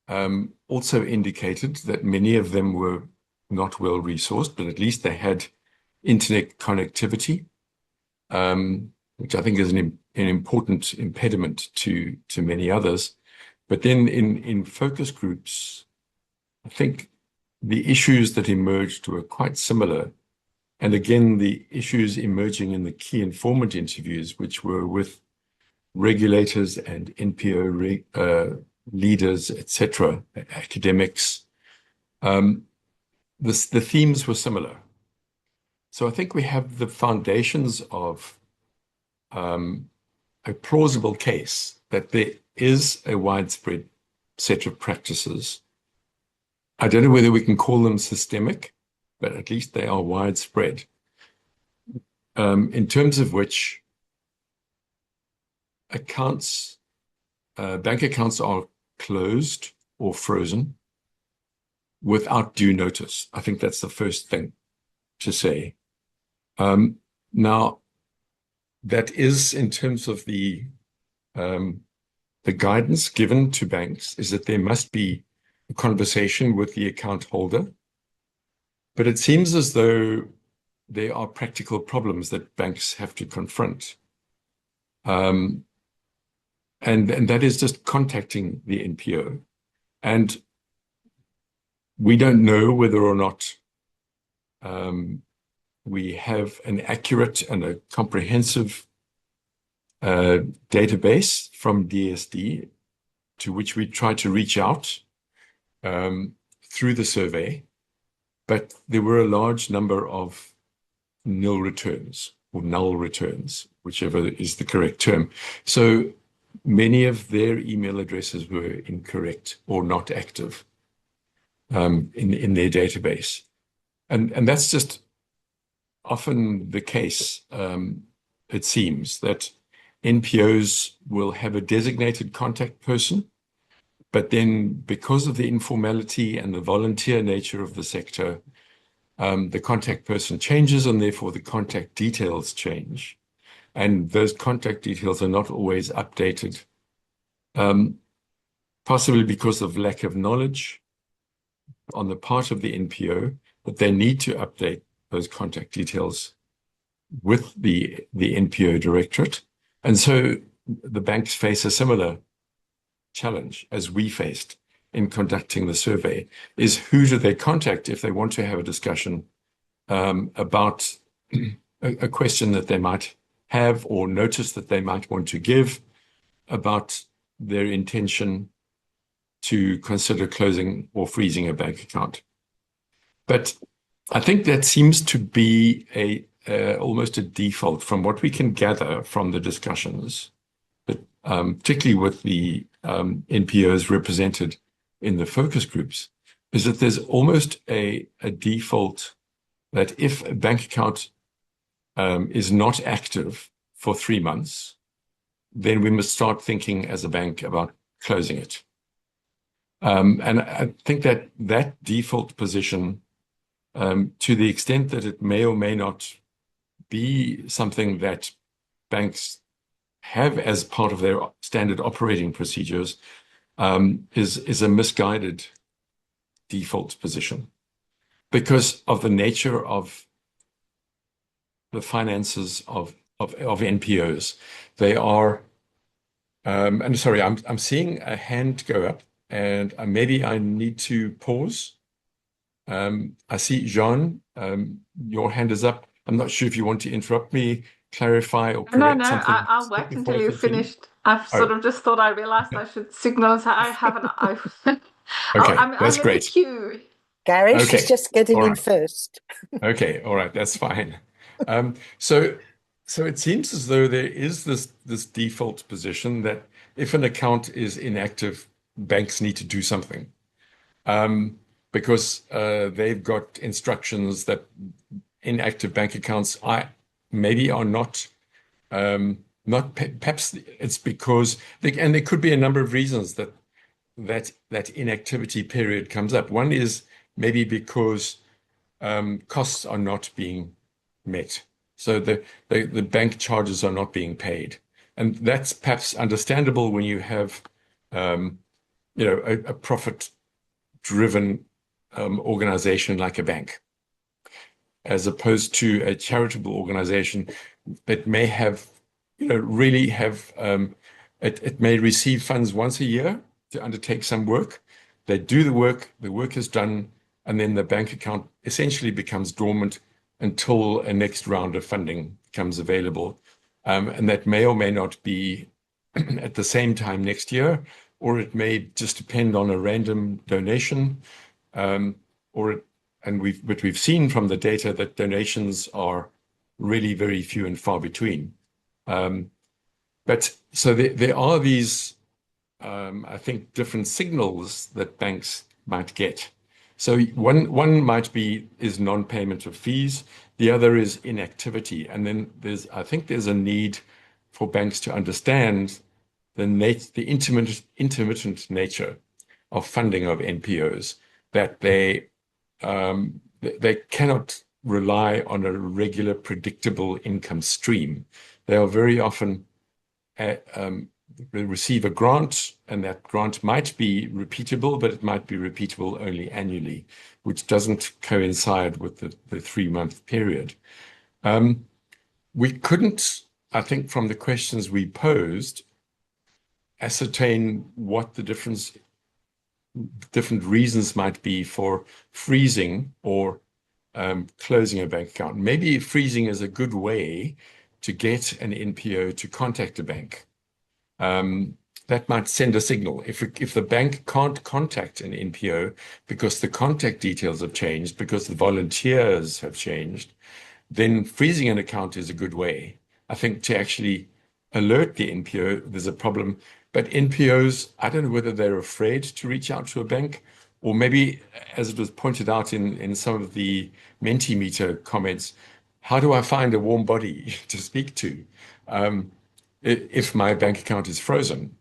Speaker 2: also indicated that many of them were not well-resourced, but at least they had internet connectivity, which I think is an important impediment to many others. But then in focus groups, I think the issues that emerged were quite similar. And again, the issues emerging in the key informant interviews, which were with regulators and NPO leaders, etc., academics, the themes were similar. So I think we have the foundations of a plausible case that there is a widespread set of practices. I don't know whether we can call them systemic, but at least they are widespread, in terms of which bank accounts are closed or frozen without due notice. I think that's the first thing to say. Now, that is in terms of the guidance given to banks, is that there must be a conversation with the account holder. But it seems as though there are practical problems that banks have to confront. And that is just contacting the NPO. And we don't know whether or not we have an accurate and a comprehensive database from DSD to which we try to reach out through the survey. But there were a large number of nil returns or null returns, whichever is the correct term. So many of their email addresses were incorrect or not active in their database. And that's just often the case, it seems, that NPOs will have a designated contact person, but then because of the informality and the volunteer nature of the sector, the contact person changes and therefore the contact details change. And those contact details are not always updated, possibly because of lack of knowledge on the part of the NPO, that they need to update those contact details with the NPO directorate. And so the banks face a similar challenge as we faced in conducting the survey, is who do they contact if they want to have a discussion about a question that they might have or notice that they might want to give about their intention to consider closing or freezing a bank account. But I think that seems to be almost a default from what we can gather from the discussions, but particularly with the NPOs represented in the focus groups, is that there's almost a default that if a bank account is not active for 3 months, then we must start thinking as a bank about closing it. And I think that default position, to the extent that it may or may not be something that banks have as part of their standard operating procedures, is a misguided default position because of the nature of the finances of NPOs. They are, and sorry, I'm seeing a hand go up, and maybe I need to pause. I see Jean, your hand is up. I'm not sure if you want to interrupt me, clarify or
Speaker 4: No,
Speaker 2: correct
Speaker 4: no,
Speaker 2: something
Speaker 4: I'll wait
Speaker 2: before
Speaker 4: until
Speaker 2: I
Speaker 4: you
Speaker 2: continue?
Speaker 4: finished. I've sort
Speaker 2: Oh,
Speaker 4: of just thought I realized I should signal. So I haven't.
Speaker 2: okay,
Speaker 4: I'm
Speaker 2: that's
Speaker 4: in the
Speaker 2: great.
Speaker 4: queue.
Speaker 5: Gary, she's
Speaker 2: Okay,
Speaker 5: just getting
Speaker 2: all
Speaker 5: in
Speaker 2: right.
Speaker 5: first.
Speaker 2: Okay, all right, that's fine. So it seems as though there is this default position that if an account is inactive, banks need to do something, because they've got instructions that inactive bank accounts maybe are not perhaps it's because and there could be a number of reasons that inactivity period comes up. One is maybe because costs are not being met. So the bank charges are not being paid. And that's perhaps understandable when you have a profit-driven organization like a bank, as opposed to a charitable organization that may have, really have, it may receive funds once a year to undertake some work. They do the work is done, and then the bank account essentially becomes dormant until a next round of funding becomes available. And that may or may not be at the same time next year, or it may just depend on a random donation, but we've seen from the data that donations are really very few and far between. But so there are these, I think, different signals that banks might get. So one might be is non-payment of fees. The other is inactivity. And then I think there's a need for banks to understand the intermittent nature of funding of NPOs, that they cannot rely on a regular, predictable income stream. They are very often receive a grant, and that grant might be repeatable, but it might be repeatable only annually, which doesn't coincide with the 3-month period. We couldn't, I think, from the questions we posed, ascertain what the different reasons might be for freezing or closing a bank account. Maybe freezing is a good way to get an NPO to contact a bank. That might send a signal. If the bank can't contact an NPO because the contact details have changed, because the volunteers have changed, then freezing an account is a good way, I think, to actually alert the NPO there's a problem. But NPOs, I don't know whether they're afraid to reach out to a bank, or maybe, as it was pointed out in some of the Mentimeter comments, how do I find a warm body to speak to if my bank account is frozen?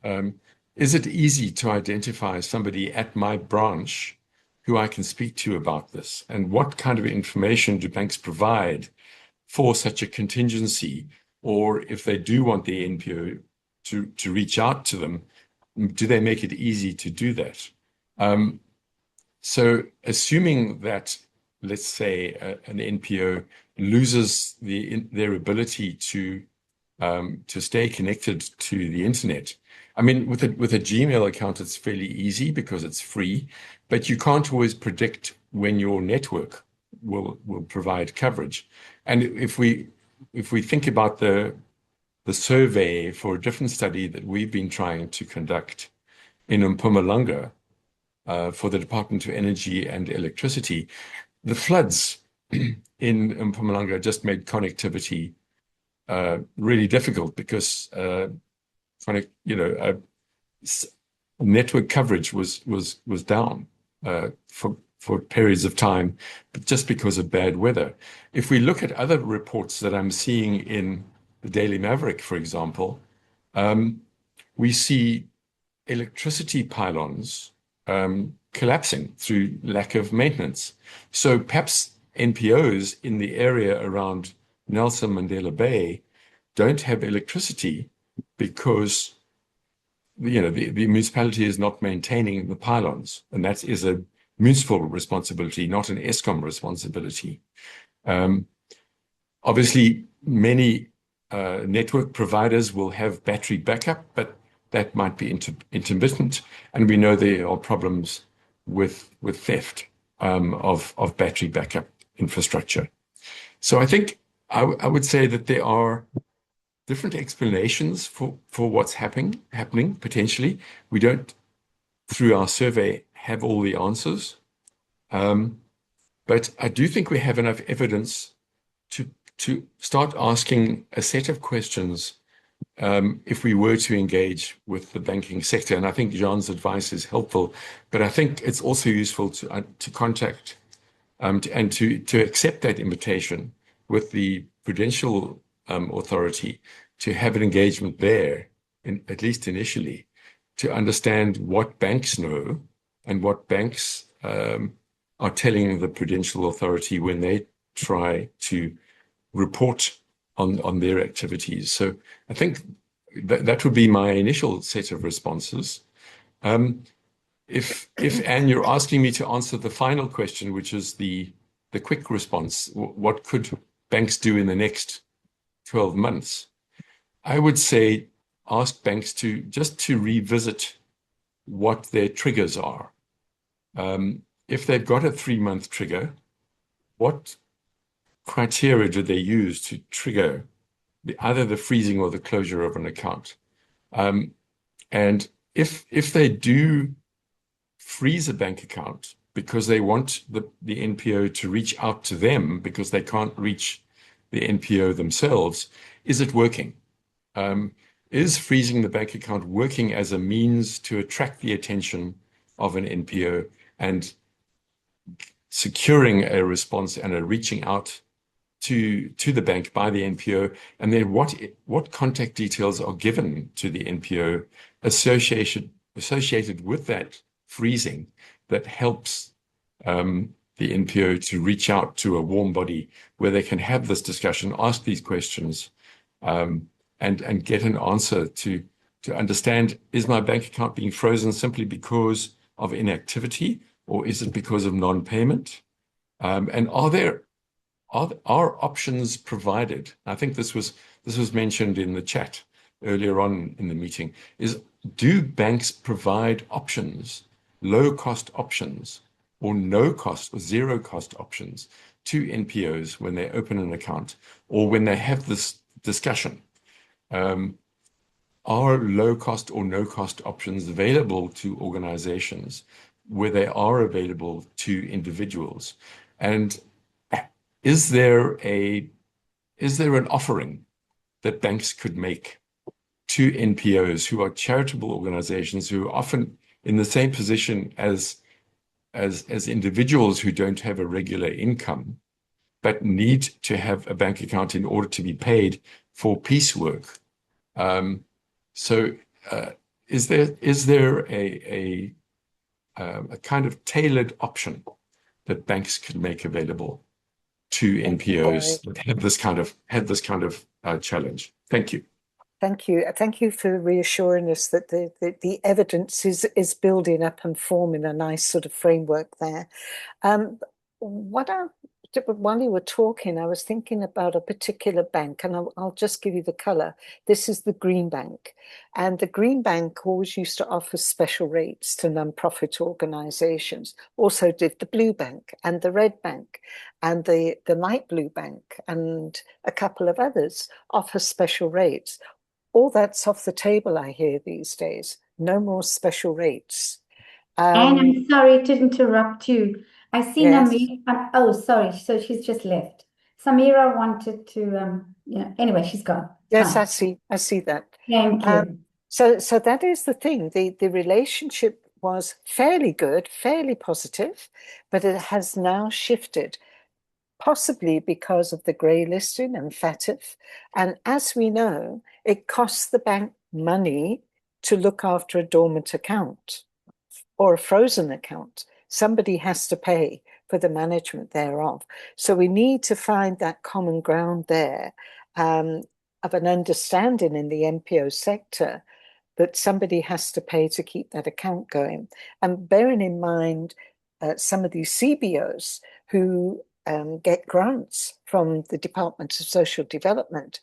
Speaker 2: Is it easy to identify somebody at my branch who I can speak to about this? And what kind of information do banks provide for such a contingency? Or if they do want the NPO to reach out to them, do they make it easy to do that? So assuming that, let's say, an NPO loses their ability to stay connected to the internet. I mean, with a Gmail account, it's fairly easy because it's free, but you can't always predict when your network will provide coverage. And if we think about the survey for a different study that we've been trying to conduct in Mpumalanga for the Department of Energy and Electricity, the floods in Mpumalanga just made connectivity really difficult because network coverage was down for periods of time, but just because of bad weather. If we look at other reports that I'm seeing in the Daily Maverick, for example, we see electricity pylons collapsing through lack of maintenance. So perhaps NPOs in the area around Nelson Mandela Bay don't have electricity because the municipality is not maintaining the pylons, and that is a municipal responsibility, not an Eskom responsibility. Obviously, many network providers will have battery backup, but that might be intermittent, and we know there are problems with theft of battery backup infrastructure. So I think I would say that there are different explanations for what's happening potentially. We don't, through our survey, have all the answers. But I do think we have enough evidence to start asking a set of questions if we were to engage with the banking sector. And I think Jean's advice is helpful, but I think it's also useful to contact and to accept that invitation with the Prudential Authority to have an engagement there, at least initially, to understand what banks know and what banks are telling the Prudential Authority when they try to report on their activities. So I think that would be my initial set of responses. If Anne, you're asking me to answer the final question, which is the quick response, what could banks do in the next 12 months? I would say ask banks to revisit what their triggers are. If they've got a 3-month trigger, what criteria do they use to trigger either the freezing or the closure of an account? And if they do freeze a bank account because they want the NPO to reach out to them because they can't reach the NPO themselves, is it working? Is freezing the bank account working as a means to attract the attention of an NPO and securing a response and a reaching out to the bank by the NPO? And then what contact details are given to the NPO associated with that freezing that helps the NPO to reach out to a warm body where they can have this discussion, ask these questions, and get an answer to understand, is my bank account being frozen simply because of inactivity, or is it because of non-payment? And are options provided? I think this was mentioned in the chat earlier on in the meeting, do banks provide options, low-cost options, or no-cost or zero-cost options to NPOs when they open an account or when they have this discussion? Are low-cost or no-cost options available to organizations where they are available to individuals? And is there an offering that banks could make to NPOs who are charitable organizations who are often in the same position as individuals who don't have a regular income but need to have a bank account in order to be paid for piecework? So is there a kind of tailored option that banks could make available to NPOs that have this kind of challenge? Thank you.
Speaker 5: Thank you. Thank you for reassuring us that the evidence is building up and forming a nice sort of framework there. While you were talking, I was thinking about a particular bank, and I'll just give you the colour. This is the Green Bank. And the Green Bank always used to offer special rates to non-profit organisations. Also did the Blue Bank and the Red Bank and the Light Blue Bank and a couple of others offer special rates. All that's off the table, I hear, these days. No more special rates.
Speaker 1: And I'm sorry to interrupt you. I see
Speaker 5: yes.
Speaker 1: Oh, sorry. So she's just left. Samira wanted to, anyway, she's gone.
Speaker 5: Yes,
Speaker 1: fine.
Speaker 5: I see that.
Speaker 1: Thank you.
Speaker 5: So that is the thing. The relationship was fairly good, fairly positive, but it has now shifted, possibly because of the grey listing and FATF. And as we know, it costs the bank money to look after a dormant account or a frozen account. Somebody has to pay for the management thereof. So we need to find that common ground there of an understanding in the NPO sector that somebody has to pay to keep that account going. And bearing in mind some of these CBOs who get grants from the Department of Social Development,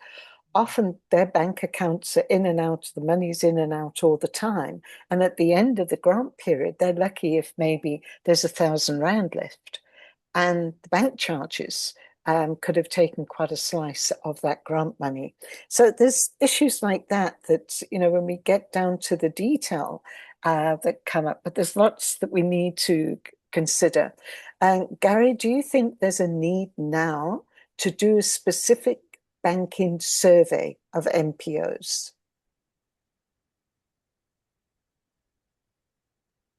Speaker 5: often their bank accounts are in and out, the money's in and out all the time. And at the end of the grant period, they're lucky if maybe there's R1,000 left. And the bank charges could have taken quite a slice of that grant money. So there's issues like that, when we get down to the detail that come up, but there's lots that we need to consider. Gary, do you think there's a need now to do a specific banking survey of NPOs?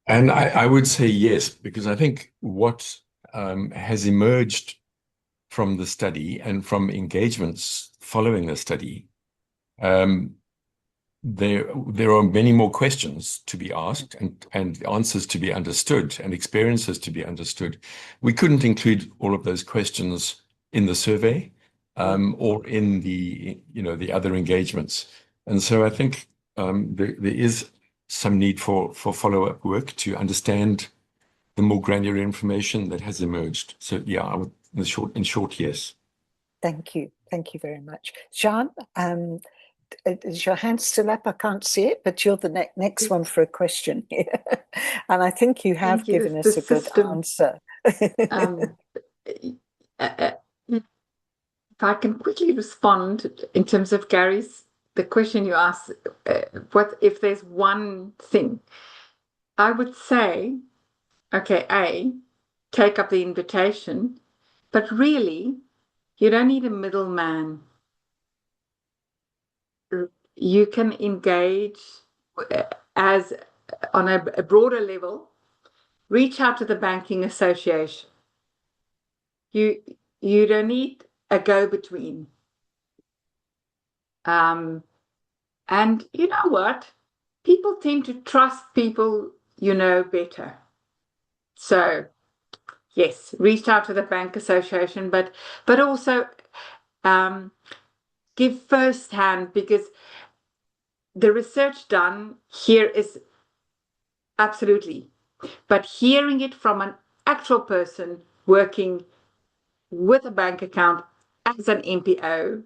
Speaker 2: And I would say yes, because I think what has emerged from the study and from engagements following the study, there are many more questions to be asked and answers to be understood and experiences to be understood. We couldn't include all of those questions in the survey or in the other engagements. And so I think there is some need for follow-up work to understand the more granular information that has emerged. So yeah, in short, yes.
Speaker 5: Thank you. Thank you very much. Jean, is your hand still up? I can't see it, but you're the next one for a question here. And I think you have given us a good answer.
Speaker 4: If I can quickly respond in terms of the question you asked, what if there's one thing? I would say, okay, take up the invitation, but really, you don't need a middleman. You can engage as on a broader level, reach out to the banking association. You don't need a go-between. And you know what? People tend to trust people you know better. So yes, reach out to the bank association, but also give first-hand, because the research done here is absolutely, but hearing it from an actual person working with a bank account as an NPO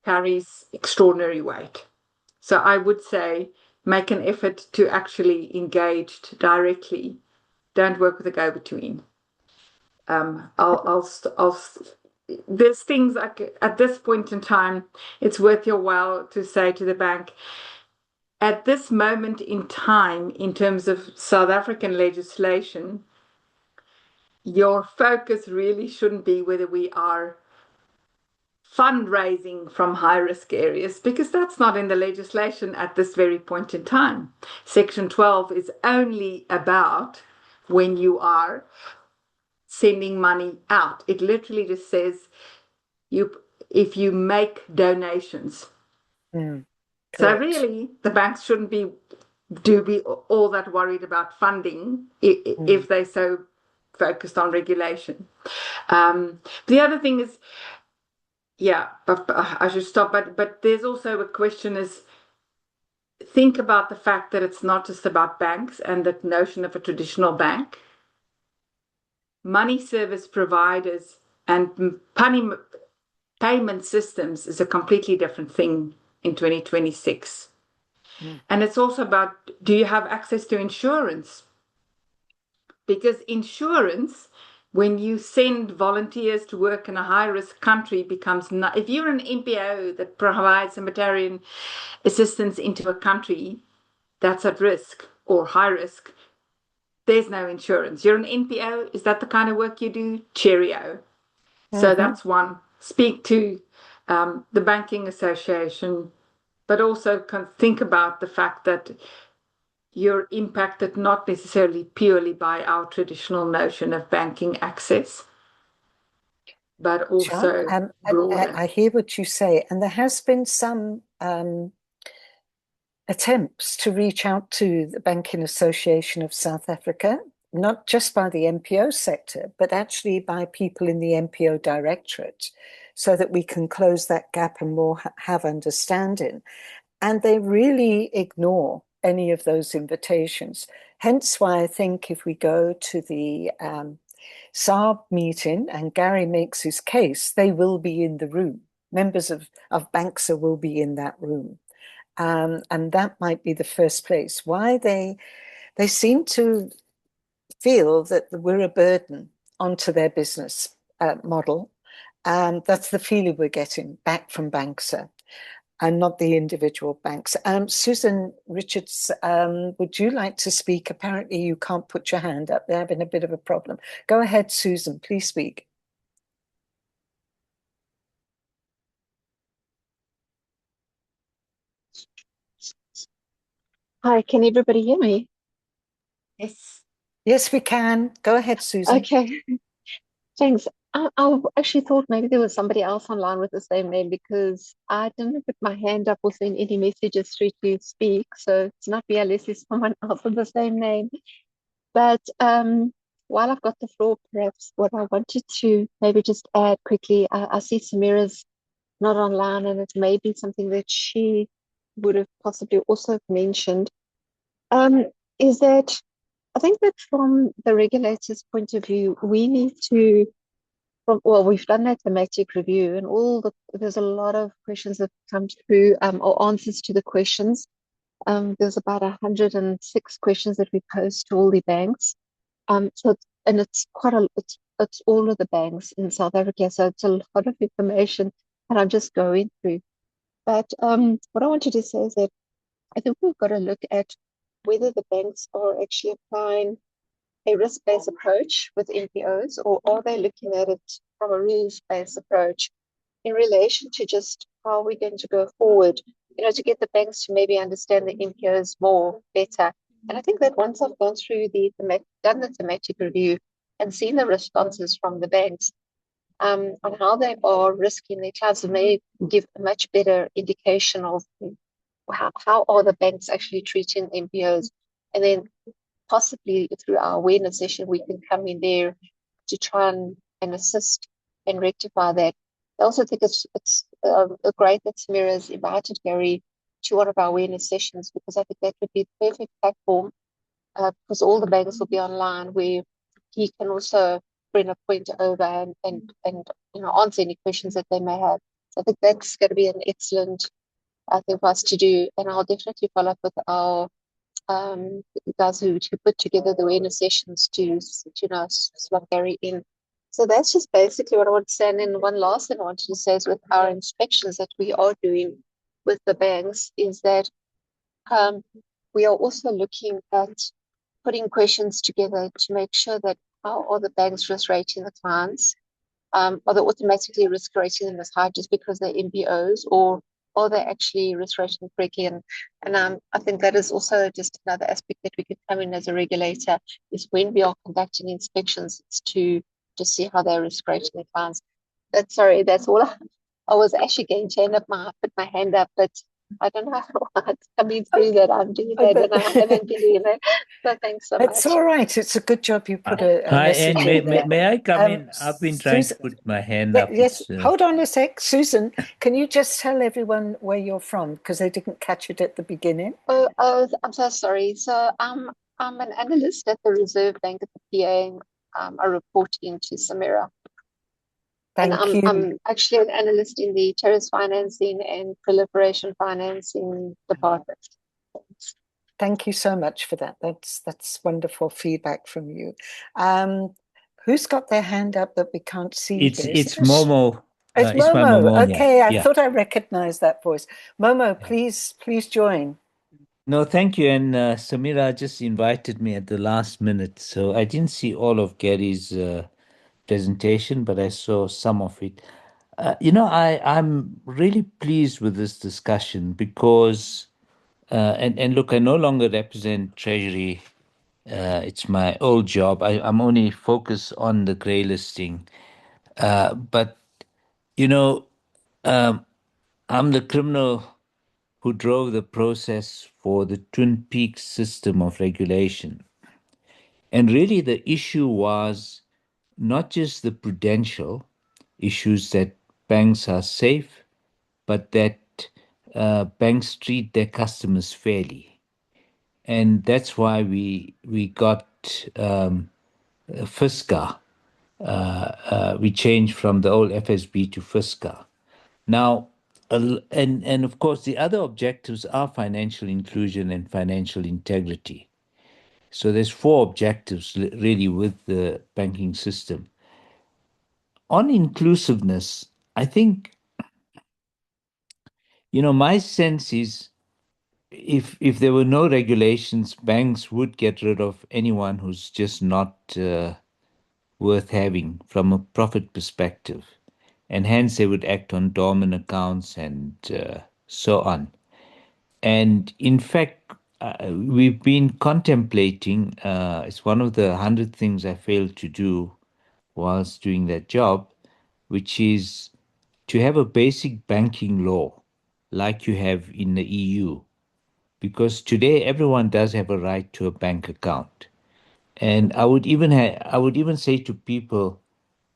Speaker 4: carries extraordinary weight. So I would say make an effort to actually engage directly. Don't work with a go-between. There's things like at this point in time, it's worth your while to say to the bank, at this moment in time, in terms of South African legislation, your focus really shouldn't be whether we are fundraising from high-risk areas, because that's not in the legislation at this very point in time. Section 12 is only about when you are sending money out. It literally just says if you make donations. So really, the banks shouldn't be all that worried about funding if they're so focused on regulation. The other thing is, but I should stop. But there's also a question is, think about the fact that it's not just about banks and the notion of a traditional bank. Money service providers and payment systems is a completely different thing in 2026. And it's also about, do you have access to insurance? Because insurance, when you send volunteers to work in a high-risk country, becomes not, if you're an NPO that provides humanitarian assistance into a country that's at risk or high risk, there's no insurance. You're an NPO, is that the kind of work you do? Cheerio. So that's one. Speak to the banking association, but also think about the fact that you're impacted not necessarily purely by our traditional notion of banking access, but also broader.
Speaker 5: I hear what you say, and there has been some attempts to reach out to the Banking Association of South Africa, not just by the NPO sector, but actually by people in the NPO directorate, so that we can close that gap and more have understanding. And they really ignore any of those invitations. Hence why I think if we go to the SARB meeting and Gary makes his case, they will be in the room. Members of BANCSA will be in that room. And that might be the first place. Why they seem to feel that we're a burden onto their business model. That's the feeling we're getting back from Banksa, and not the individual banks. Susan Richards, would you like to speak? Apparently you can't put your hand up. They're having a bit of a problem. Go ahead, Susan, please speak.
Speaker 6: Hi, can everybody hear me?
Speaker 4: Yes.
Speaker 5: Yes, we can. Go ahead, Susan.
Speaker 6: Okay, thanks. I actually thought maybe there was somebody else online with the same name because I didn't put my hand up or send any messages through to speak. So it's not me unless there's someone else with the same name. But while I've got the floor, perhaps what I wanted to maybe just add quickly, I see Samira's not online, and it may be something that she would have possibly also mentioned. Is that I think that from the regulator's point of view, we need to, well, we've done that thematic review, and there's a lot of questions that come through, or answers to the questions. There's about 106 questions that we posed to all the banks. It's it's all of the banks in South Africa, so it's a lot of information that I'm just going through. But what I wanted to say is that I think we've got to look at whether the banks are actually applying a risk-based approach with NPOs, or are they looking at it from a rules-based approach in relation to just how we're going to go forward, to get the banks to maybe understand the NPOs more better. And I think that once I've gone through done the thematic review and seen the responses from the banks on how they are risking their clients, it may give a much better indication of how are the banks actually treating NPOs. And then possibly through our awareness session, we can come in there to try and assist and rectify that. I also think it's great that Samira has invited Gary to one of our awareness sessions, because I think that would be the perfect platform, because all the banks will be online, where he can also bring a point over and answer any questions that they may have. So I think that's going to be an excellent thing for us to do, and I'll definitely follow up with our guys who put together the awareness sessions to slot Gary in. So that's just basically what I want to say. And then one last thing I wanted to say is, with our inspections that we are doing with the banks, is that we are also looking at putting questions together to make sure that how are the banks risk rating the clients? Are they automatically risk rating them as high just because they're NPOs, or are they actually risk rating correctly? And I think that is also just another aspect that we could come in as a regulator, is when we are conducting inspections, it's to see how they're risk rating their clients. That's all. I was actually going to put my hand up, but I don't know what's coming through that I'm doing that, and I haven't been doing that. So thanks so much.
Speaker 5: It's all right. It's a good job you put a
Speaker 7: Hi,
Speaker 5: message
Speaker 7: and
Speaker 5: in there.
Speaker 7: may I come in? I've been trying to put my hand up.
Speaker 5: Yes, hold on a sec. Susan, can you just tell everyone where you're from, because they didn't catch it at the beginning?
Speaker 6: Oh, I'm so sorry. So I'm an analyst at the Reserve Bank at the PA. I report into Samira.
Speaker 5: Thank you.
Speaker 6: I'm actually an analyst in the terrorist financing and proliferation financing department.
Speaker 5: Thank you so much for that. That's wonderful feedback from you. Who's got their hand up that we can't see?
Speaker 7: It's Momo.
Speaker 5: It's
Speaker 7: It's my
Speaker 5: Momo.
Speaker 7: Momo,
Speaker 5: Okay,
Speaker 7: yeah.
Speaker 5: I thought I recognized that voice. Momo, please join.
Speaker 7: No, thank you. And Samira just invited me at the last minute, so I didn't see all of Gary's presentation, but I saw some of it. I'm really pleased with this discussion because, and look, I no longer represent Treasury. It's my old job. I'm only focused on the grey listing. But, I'm the criminal who drove the process for the Twin Peaks system of regulation. And really, the issue was not just the prudential issues that banks are safe, but that banks treat their customers fairly. And that's why we got FISCA. We changed from the old FSB to FISCA. Now, and of course, the other objectives are financial inclusion and financial integrity. So there's four objectives really with the banking system. on inclusiveness, I think, my sense is if there were no regulations, banks would get rid of anyone who's just not worth having from a profit perspective. And hence they would act on dormant accounts and so on. And in fact, we've been contemplating, it's one of the 100 things I failed to do whilst doing that job, which is to have a basic banking law like you have in the EU. Because today everyone does have a right to a bank account. And I would even say to people,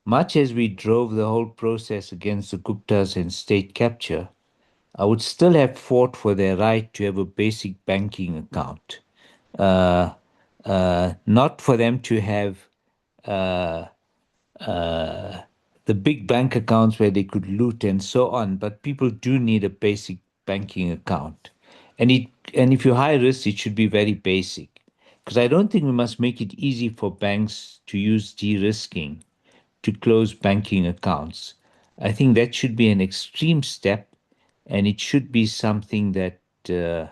Speaker 7: much as we drove the whole process against the Guptas and state capture, I would still have fought for their right to have a basic banking account. Not for them to have uh, uh, the big bank accounts where they could loot and so on, but people do need a basic banking account. And if you're high risk, it should be very basic. Because I don't think we must make it easy for banks to use de-risking to close banking accounts. I think that should be an extreme step, and it should be something that there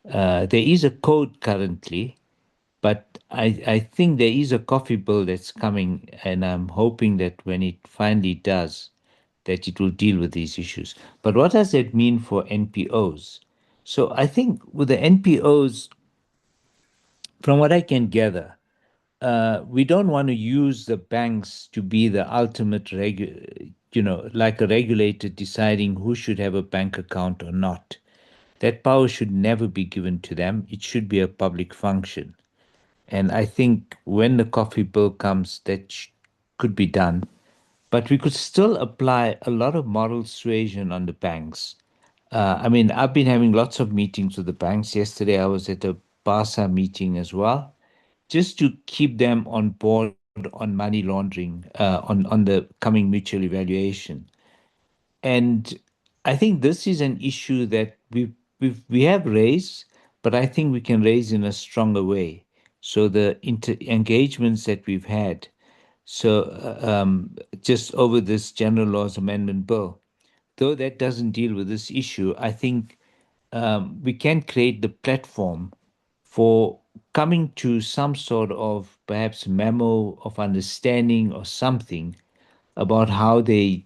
Speaker 7: is a code currently, but I think there is a coffee bill that's coming, and I'm hoping that when it finally does, that it will deal with these issues. But what does that mean for NPOs? So I think with the NPOs, from what I can gather, we don't want to use the banks to be the ultimate like a regulator deciding who should have a bank account or not. That power should never be given to them. It should be a public function. And I think when the coffee bill comes, that could be done. But we could still apply a lot of moral suasion on the banks. I mean, I've been having lots of meetings with the banks. Yesterday, I was at a BASA meeting as well, just to keep them on board on money laundering, on the coming mutual evaluation. And I think this is an issue that we have raised, but I think we can raise in a stronger way. So the engagements that we've had, so just over this General Laws Amendment Bill, though that doesn't deal with this issue, I think we can create the platform for coming to some sort of perhaps memo of understanding or something about how they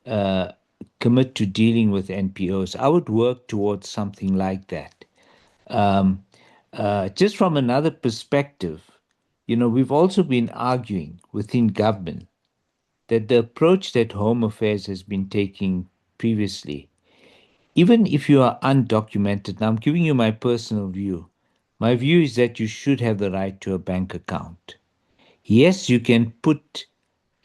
Speaker 7: uh, commit to dealing with NPOs. I would work towards something like that. Um, just from another perspective, we've also been arguing within government that the approach that Home Affairs has been taking previously, even if you are undocumented, now I'm giving you my personal view. My view is that you should have the right to a bank account. Yes, you can put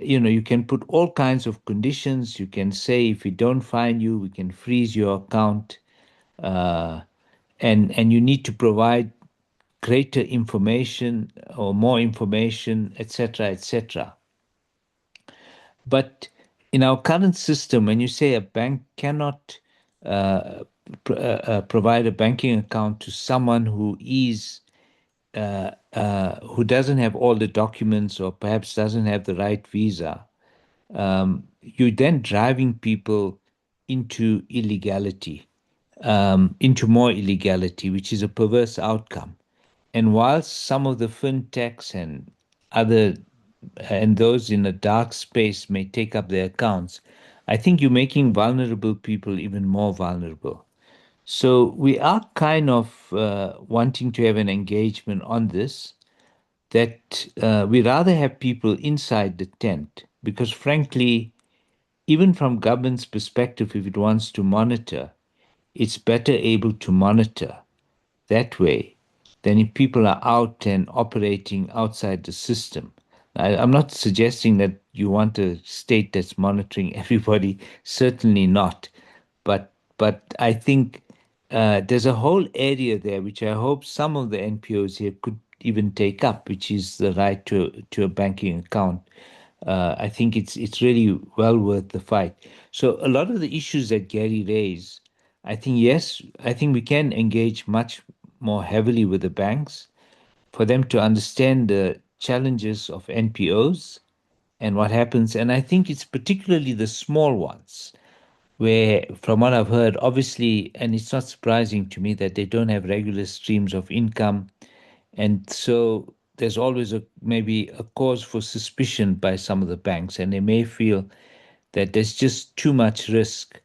Speaker 7: all kinds of conditions. You can say if we don't find you, we can freeze your account, uh, and you need to provide greater information or more information, etc., etc. But in our current system, when you say a bank cannot provide a banking account to someone who doesn't have all the documents or perhaps doesn't have the right visa, you're then driving people into illegality, into more illegality, which is a perverse outcome. And whilst some of the fintechs other and those in a dark space may take up their accounts, I think you're making vulnerable people even more vulnerable. So we are kind of wanting to have an engagement on this, that we rather have people inside the tent, because frankly, even from government's perspective, if it wants to monitor, it's better able to monitor that way than if people are out and operating outside the system. I'm not suggesting that you want a state that's monitoring everybody, certainly not. But I think there's a whole area there which I hope some of the NPOs here could even take up, which is the right to a banking account. I think it's really well worth the fight. So a lot of the issues that Gary raised, I think yes, I think we can engage much more heavily with the banks for them to understand the challenges of NPOs and what happens. And I think it's particularly the small ones where, from what I've heard, obviously, and it's not surprising to me that they don't have regular streams of income. And so there's always maybe a cause for suspicion by some of the banks, and they may feel that there's just too much risk,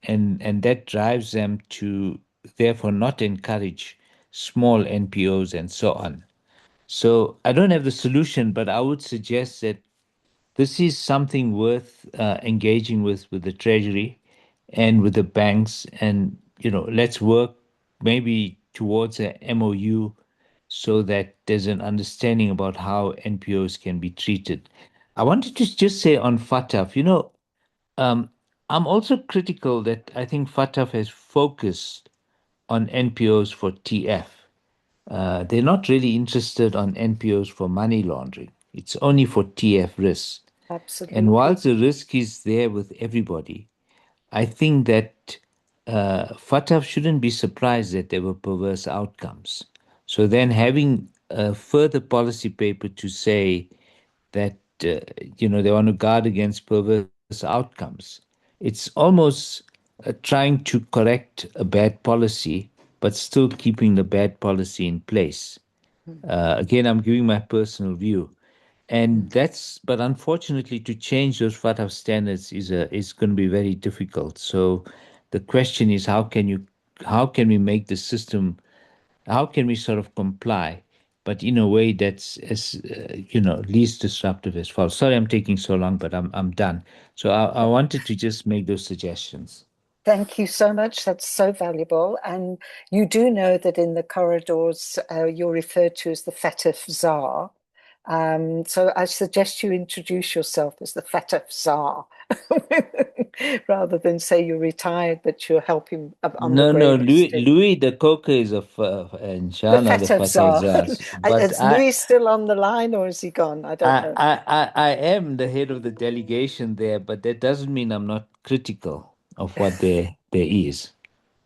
Speaker 7: and that drives them to therefore not encourage small NPOs and so on. So I don't have the solution, but I would suggest that this is something worth engaging with the Treasury and with the banks, and let's work maybe towards a MOU so that there's an understanding about how NPOs can be treated. I wanted to just say on FATF, I'm also critical that I think FATF has focused on NPOs for TF. They're not really interested on NPOs for money laundering. It's only for TF risks.
Speaker 5: Absolutely.
Speaker 7: And whilst the risk is there with everybody, I think that FATF shouldn't be surprised that there were perverse outcomes. So then having a further policy paper to say that, they want to guard against perverse outcomes, it's almost trying to correct a bad policy, but still keeping the bad policy in place. Again, I'm giving my personal view. And but unfortunately, to change those FATF standards is going to be very difficult. So the question is, how can we make the system, how can we sort of comply, but in a way that's as least disruptive as possible. Sorry, I'm taking so long, but I'm done. So I wanted to just make those suggestions.
Speaker 5: Thank you so much. That's so valuable. And you do know that in the corridors, you're referred to as the FATF Czar. So I suggest you introduce yourself as the FATF Czar rather than say you're retired, but you're helping on the
Speaker 7: No,
Speaker 5: greatest.
Speaker 7: Louis the Coca is and
Speaker 5: The
Speaker 7: Shana the
Speaker 5: FATF Czar.
Speaker 7: Fatah. But
Speaker 5: Is Louis still on the line or is he gone? I don't know.
Speaker 7: I am the head of the delegation there, but that doesn't mean I'm not critical of what there is.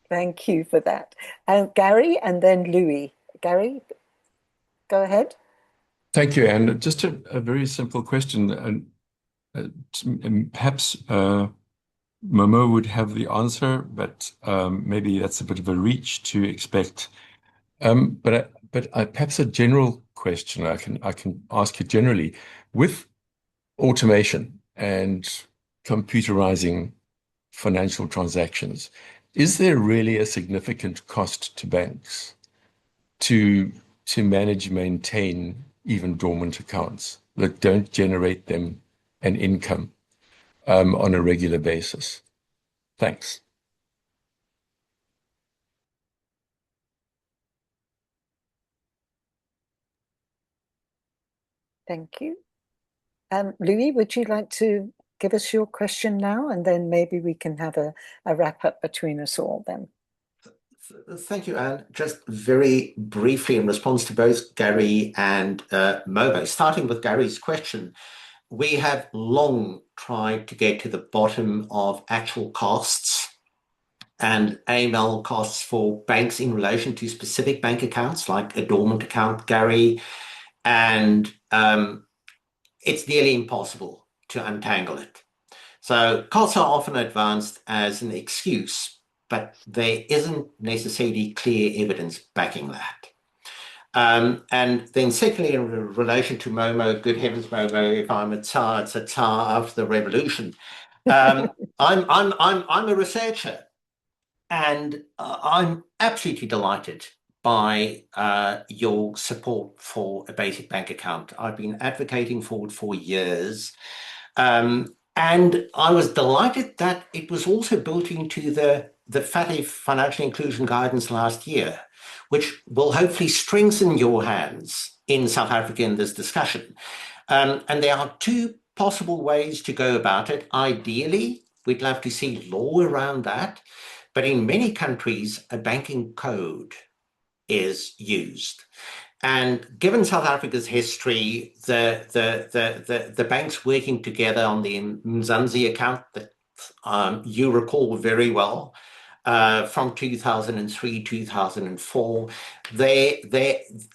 Speaker 5: Thank you for that. Gary and then Louis. Gary, go ahead.
Speaker 2: Thank you, Anne. Just a very simple question, and perhaps Momo would have the answer, but maybe that's a bit of a reach to expect. But perhaps a general question I can ask you generally. With automation and computerizing financial transactions, is there really a significant cost to banks to manage, maintain even dormant accounts that don't generate them an income on a regular basis? Thanks.
Speaker 5: Thank you. Louis, would you like to give us your question now, and then maybe we can have a wrap up between us all then?
Speaker 8: Thank you, Anne. Just very briefly in response to both Gary and Momo, starting with Gary's question, we have long tried to get to the bottom of actual costs and AML costs for banks in relation to specific bank accounts, like a dormant account, Gary, and it's nearly impossible to untangle it. So costs are often advanced as an excuse, but there isn't necessarily clear evidence backing that. And then secondly, in relation to Momo, good heavens, Momo, if I'm a Tsar, it's a Tsar after the revolution. I'm a researcher, and I'm absolutely delighted by your support for a basic bank account. I've been advocating for it for years. And I was delighted that it was also built into the FATF financial inclusion guidance last year, which will hopefully strengthen your hands in South Africa in this discussion. And there are two possible ways to go about it. Ideally, we'd love to see law around that. But in many countries, a banking code is used. And given South Africa's history, the banks working together on the Mzansi account that you recall very well from 2003, 2004,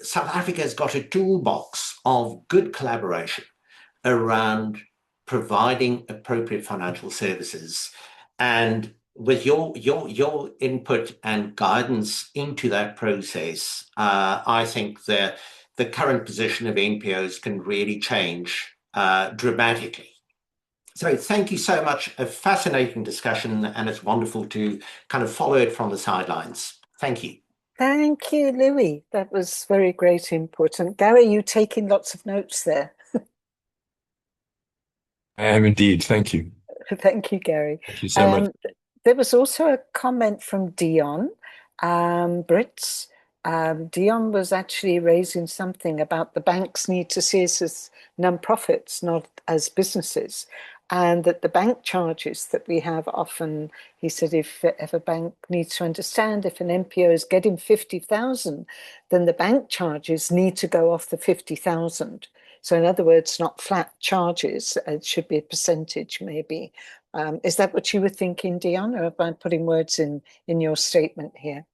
Speaker 8: South Africa has got a toolbox of good collaboration around providing appropriate financial services. And with your input and guidance into that process, I think the current position of NPOs can really change dramatically. So thank you so much. A fascinating discussion, and it's wonderful to kind of follow it from the sidelines. Thank you.
Speaker 5: Thank you, Louis. That was very great input. And Gary, you taking lots of notes there.
Speaker 2: I am indeed. Thank you.
Speaker 5: Thank you, Gary.
Speaker 2: Thank you so much.
Speaker 5: There was also a comment from Dion Brits. Dion was actually raising something about the banks need to see us as non-profits, not as businesses. And that the bank charges that we have often, he said, if a bank needs to understand if an NPO is getting 50,000, then the bank charges need to go off the 50,000. So in other words, not flat charges, it should be a percentage maybe. Is that what you were thinking, Dion, or am I putting words in your statement here?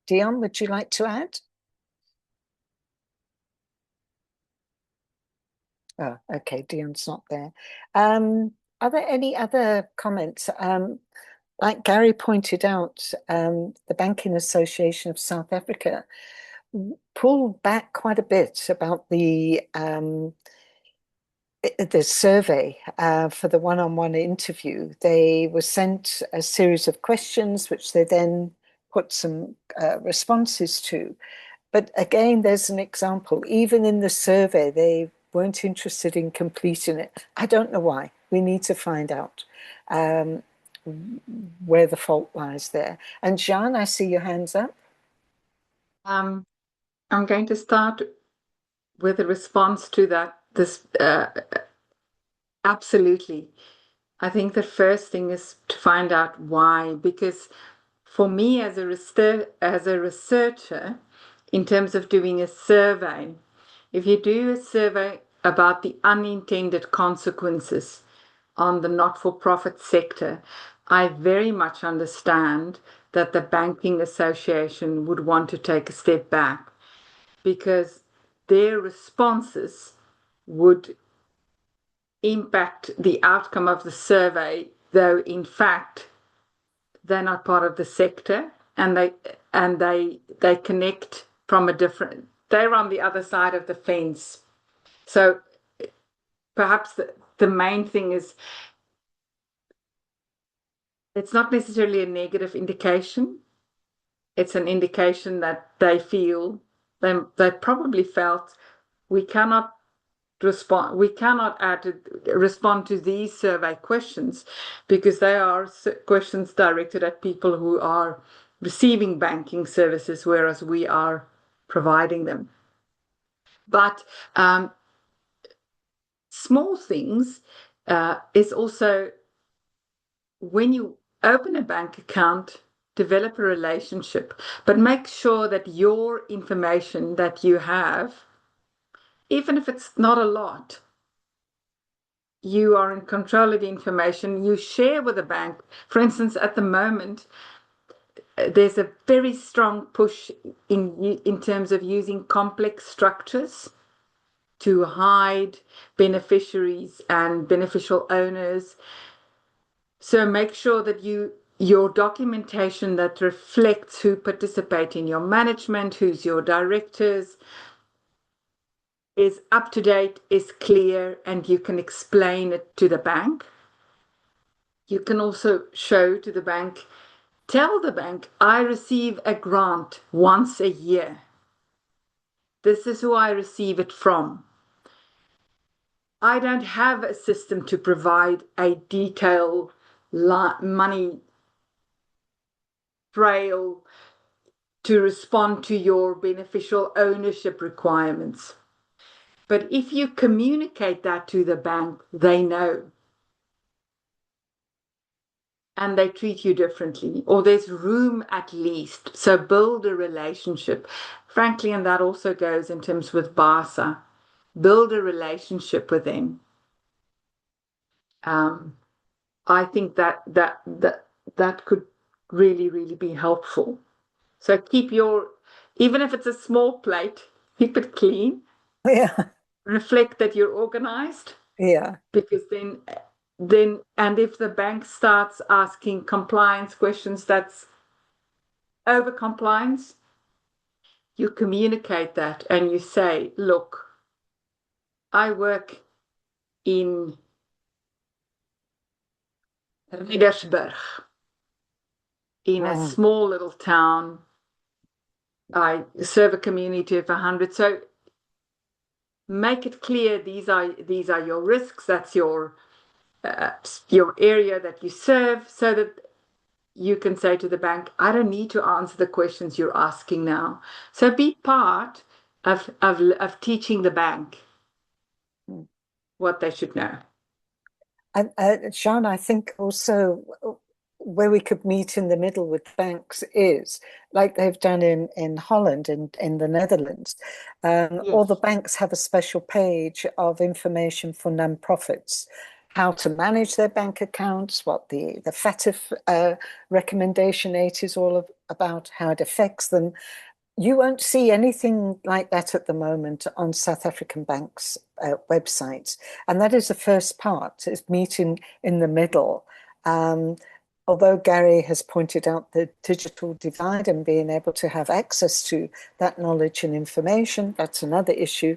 Speaker 5: Dion, would you like to add? Oh, okay, Dion's not there. Are there any other comments? Like Gary pointed out, the Banking Association of South Africa pulled back quite a bit about the survey for the one-on-one interview. They were sent a series of questions, which they then put some responses to. But again, there's an example. Even in the survey, they weren't interested in completing it. I don't know why. We need to find out where the fault lies there. And Jean, I see your hands up.
Speaker 4: I'm going to start with a response to that. Absolutely. I think the first thing is to find out why, because for me as a researcher, in terms of doing a survey, if you do a survey about the unintended consequences on the not-for-profit sector, I very much understand that the Banking Association would want to take a step back, because their responses would impact the outcome of the survey, though in fact they're not part of the sector, and they connect from a different, they're on the other side of the fence. So perhaps the main thing is it's not necessarily a negative indication. It's an indication that they feel, they probably felt, we cannot respond to these survey questions because they are questions directed at people who are receiving banking services, whereas we are providing them. But small things is also, when you open a bank account, develop a relationship, but make sure that your information that you have, even if it's not a lot, you are in control of the information you share with the bank. For instance, at the moment, there's a very strong push in terms of using complex structures to hide beneficiaries and beneficial owners. So make sure that your documentation that reflects who participate in your management, who's your directors, is up to date, is clear, and you can explain it to the bank. You can also show to the bank, tell the bank, I receive a grant once a year. This is who I receive it from. I don't have a system to provide a detailed money trail to respond to your beneficial ownership requirements. But if you communicate that to the bank, they know. And they treat you differently, or there's room at least. So build a relationship. Frankly, and that also goes in terms with BASA. Build a relationship with them. I think that could really, really be helpful. So keep even if it's a small plate, keep it clean,
Speaker 5: Yeah.
Speaker 4: reflect that you're organized,
Speaker 5: Yeah.
Speaker 4: because then and if the bank starts asking compliance questions, that's over compliance, you communicate that and you say, look, I work in Riedersburg, in a small little town. I serve a community of 100. So make it clear these are your risks. That's your area that you serve, so that you can say to the bank, I don't need to answer the questions you're asking now. So be part of teaching the bank what they should know.
Speaker 5: And Jean, I think also where we could meet in the middle with banks is like they've done in Holland and in the Netherlands. All the banks have a special page of information for non-profits, how to manage their bank accounts, what the FATF recommendation 8 is all about, how it affects them. You won't see anything like that at the moment on South African banks' websites. And that is the first part, is meeting in the middle. Although Gary has pointed out the digital divide and being able to have access to that knowledge and information, that's another issue.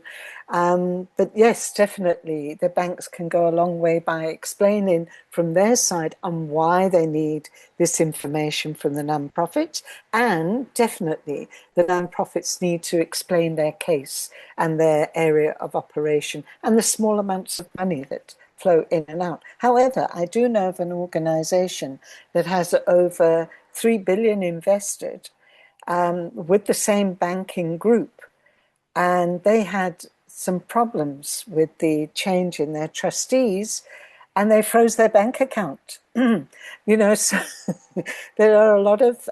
Speaker 5: But yes, definitely, the banks can go a long way by explaining from their side on why they need this information from the non-profits, and definitely the non-profits need to explain their case and their area of operation and the small amounts of money that flow in and out. However, I do know of an organization that has over 3 billion invested with the same banking group, and they had some problems with the change in their trustees, and they froze their bank account. So there are a lot of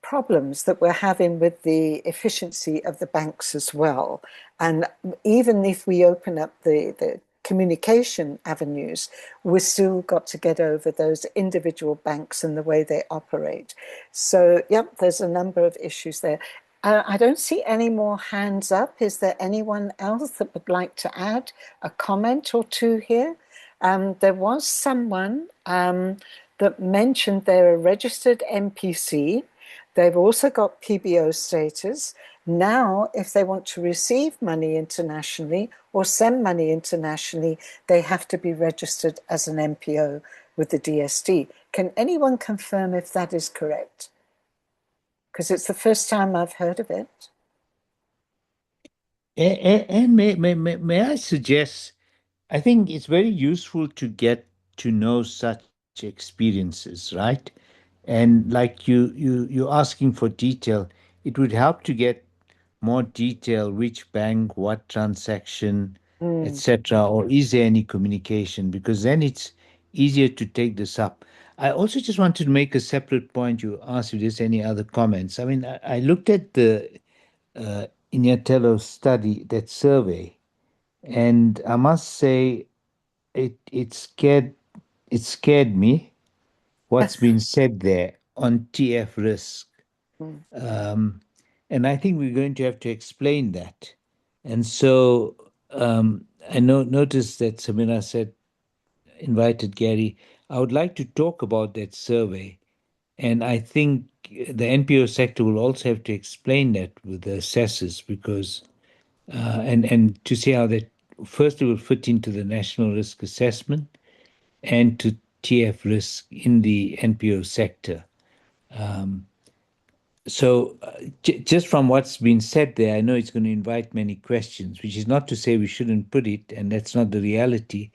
Speaker 5: problems that we're having with the efficiency of the banks as well. And even if we open up the communication avenues, we've still got to get over those individual banks and the way they operate. So, yep, there's a number of issues there. I don't see any more hands up. Is there anyone else that would like to add a comment or two here? There was someone that mentioned they're a registered NPC. They've also got PBO status. Now, if they want to receive money internationally or send money internationally, they have to be registered as an NPO with the DSD. Can anyone confirm if that is correct? Because it's the first time I've heard of it.
Speaker 7: And may I suggest, I think it's very useful to get to know such experiences, right? And like you're asking for detail, it would help to get more detail, which bank, what transaction, etc., or is there any communication? Because then it's easier to take this up. I also just wanted to make a separate point. You asked if there's any other comments. I mean, I looked at the Inyatello study, that survey, and I must say it scared me what's been said there on TF risk. And I think we're going to have to explain that. And so I noticed that Samira said, invited Gary. I would like to talk about that survey. And I think the NPO sector will also have to explain that with the assessors, because, and to see how that first it will fit into the national risk assessment and to TF risk in the NPO sector. So just from what's been said there, I know it's going to invite many questions, which is not to say we shouldn't put it, and that's not the reality,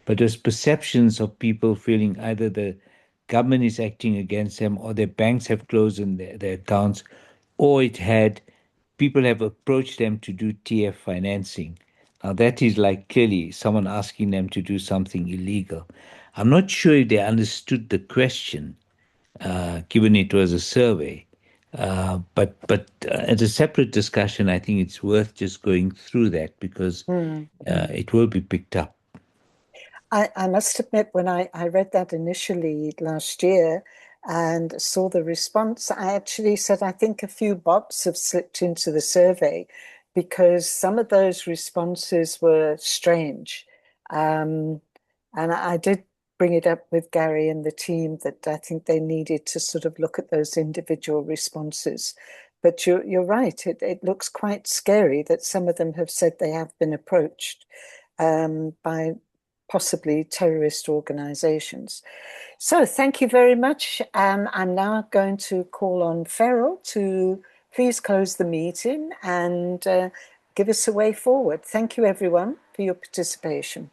Speaker 7: but there's perceptions of people feeling either the government is acting against them, or their banks have closed in their accounts, or people have approached them to do TF financing. Now that is like clearly someone asking them to do something illegal. I'm not sure if they understood the question, given it was a survey. But as a separate discussion, I think it's worth just going through that, because it will be picked up.
Speaker 5: I must admit, when I read that initially last year and saw the response, I actually said, I think a few bots have slipped into the survey, because some of those responses were strange. And I did bring it up with Gary and the team that I think they needed to sort of look at those individual responses. But you're right, it looks quite scary that some of them have said they have been approached by possibly terrorist organizations. So thank you very much. I'm now going to call on Feral to please close the meeting and give us a way forward. Thank you, everyone, for your participation.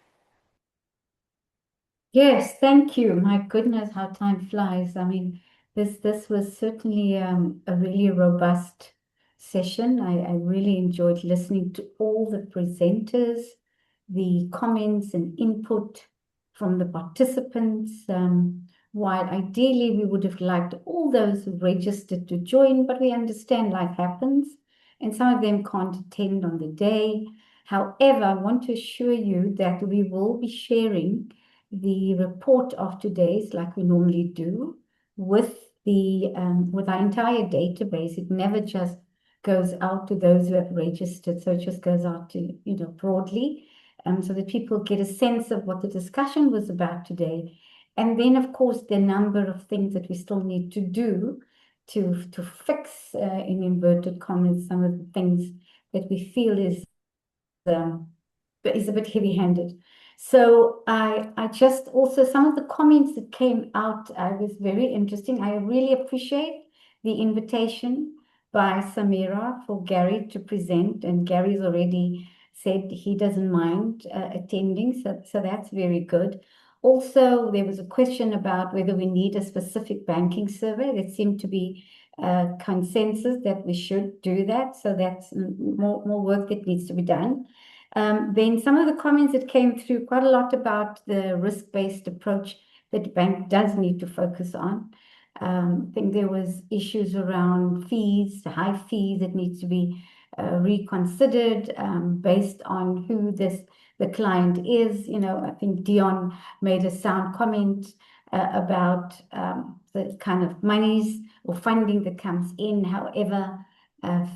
Speaker 1: Yes, thank you. My goodness, how time flies. I mean, this was certainly a really robust session. I really enjoyed listening to all the presenters, the comments and input from the participants. While ideally we would have liked all those who registered to join, but we understand life happens and some of them can't attend on the day. However, I want to assure you that we will be sharing the report of today's, like we normally do, with our entire database. It never just goes out to those who have registered, so it just goes out to broadly, so that people get a sense of what the discussion was about today. And then, of course, the number of things that we still need to do to fix, in inverted commas, some of the things that we feel is a bit heavy-handed. So I just also, some of the comments that came out was very interesting. I really appreciate the invitation by Samira for Gary to present, and Gary's already said he doesn't mind attending, so that's very good. Also, there was a question about whether we need a specific banking survey. There seemed to be consensus that we should do that, so that's more work that needs to be done. Then some of the comments that came through, quite a lot about the risk-based approach that the bank does need to focus on. I think there was issues around fees, high fees that needs to be reconsidered based on who the client is. I think Dion made a sound comment about the kind of monies or funding that comes in. However,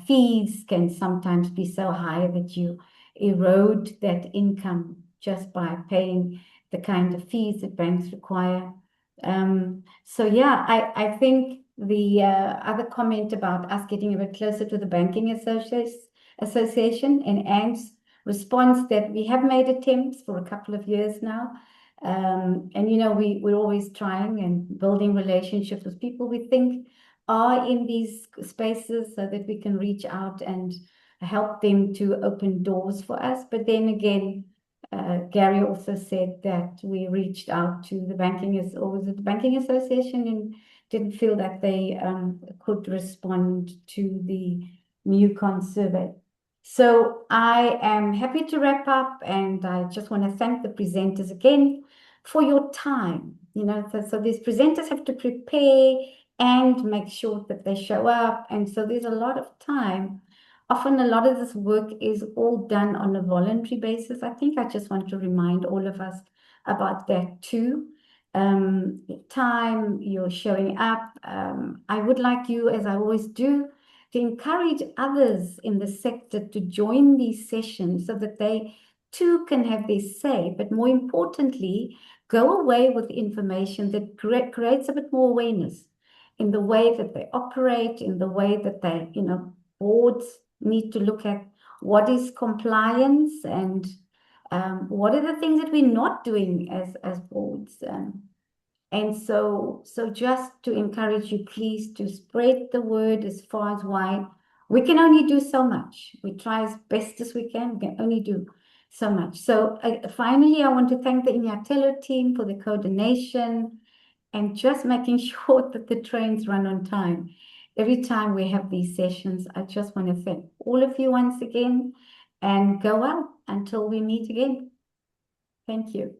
Speaker 1: fees can sometimes be so high that you erode that income just by paying the kind of fees that banks require. So yeah, I think the other comment about us getting a bit closer to the banking association and Anne's response that we have made attempts for a couple of years now. And we're always trying and building relationships with people we think are in these spaces so that we can reach out and help them to open doors for us. But then again, Gary also said that we reached out to the banking association and didn't feel that they could respond to the MUCON survey. So I am happy to wrap up, and I just want to thank the presenters again for your time. So these presenters have to prepare and make sure that they show up, and so there's a lot of time. Often a lot of this work is all done on a voluntary basis. I think I just want to remind all of us about that too. Time, you're showing up. I would like you, as I always do, to encourage others in the sector to join these sessions so that they too can have their say, but more importantly, go away with information that creates a bit more awareness in the way that they operate, in the way that they, boards need to look at what is compliance and what are the things that we're not doing as boards. And so just to encourage you, please, to spread the word as far as wide. We can only do so much. We try as best as we can. We can only do so much. So finally, I want to thank the Inyatelo team for the coordination and just making sure that the trains run on time. Every time we have these sessions, I just want to thank all of you once again and go out until we meet again. Thank you.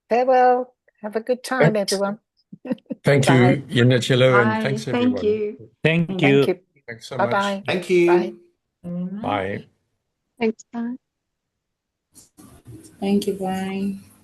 Speaker 5: Farewell. Have a good time, everyone.
Speaker 2: Thank
Speaker 5: Bye.
Speaker 2: you, Inyatelo, and
Speaker 4: Bye.
Speaker 2: thanks
Speaker 4: Thank
Speaker 2: everyone.
Speaker 4: you.
Speaker 7: Thank
Speaker 5: Thank
Speaker 7: you.
Speaker 5: you.
Speaker 2: Thanks so
Speaker 5: Bye-bye.
Speaker 2: much.
Speaker 8: Thank you.
Speaker 5: Bye.
Speaker 1: Very much.
Speaker 2: Bye.
Speaker 6: Thanks, bye.
Speaker 9: Thank you. Bye.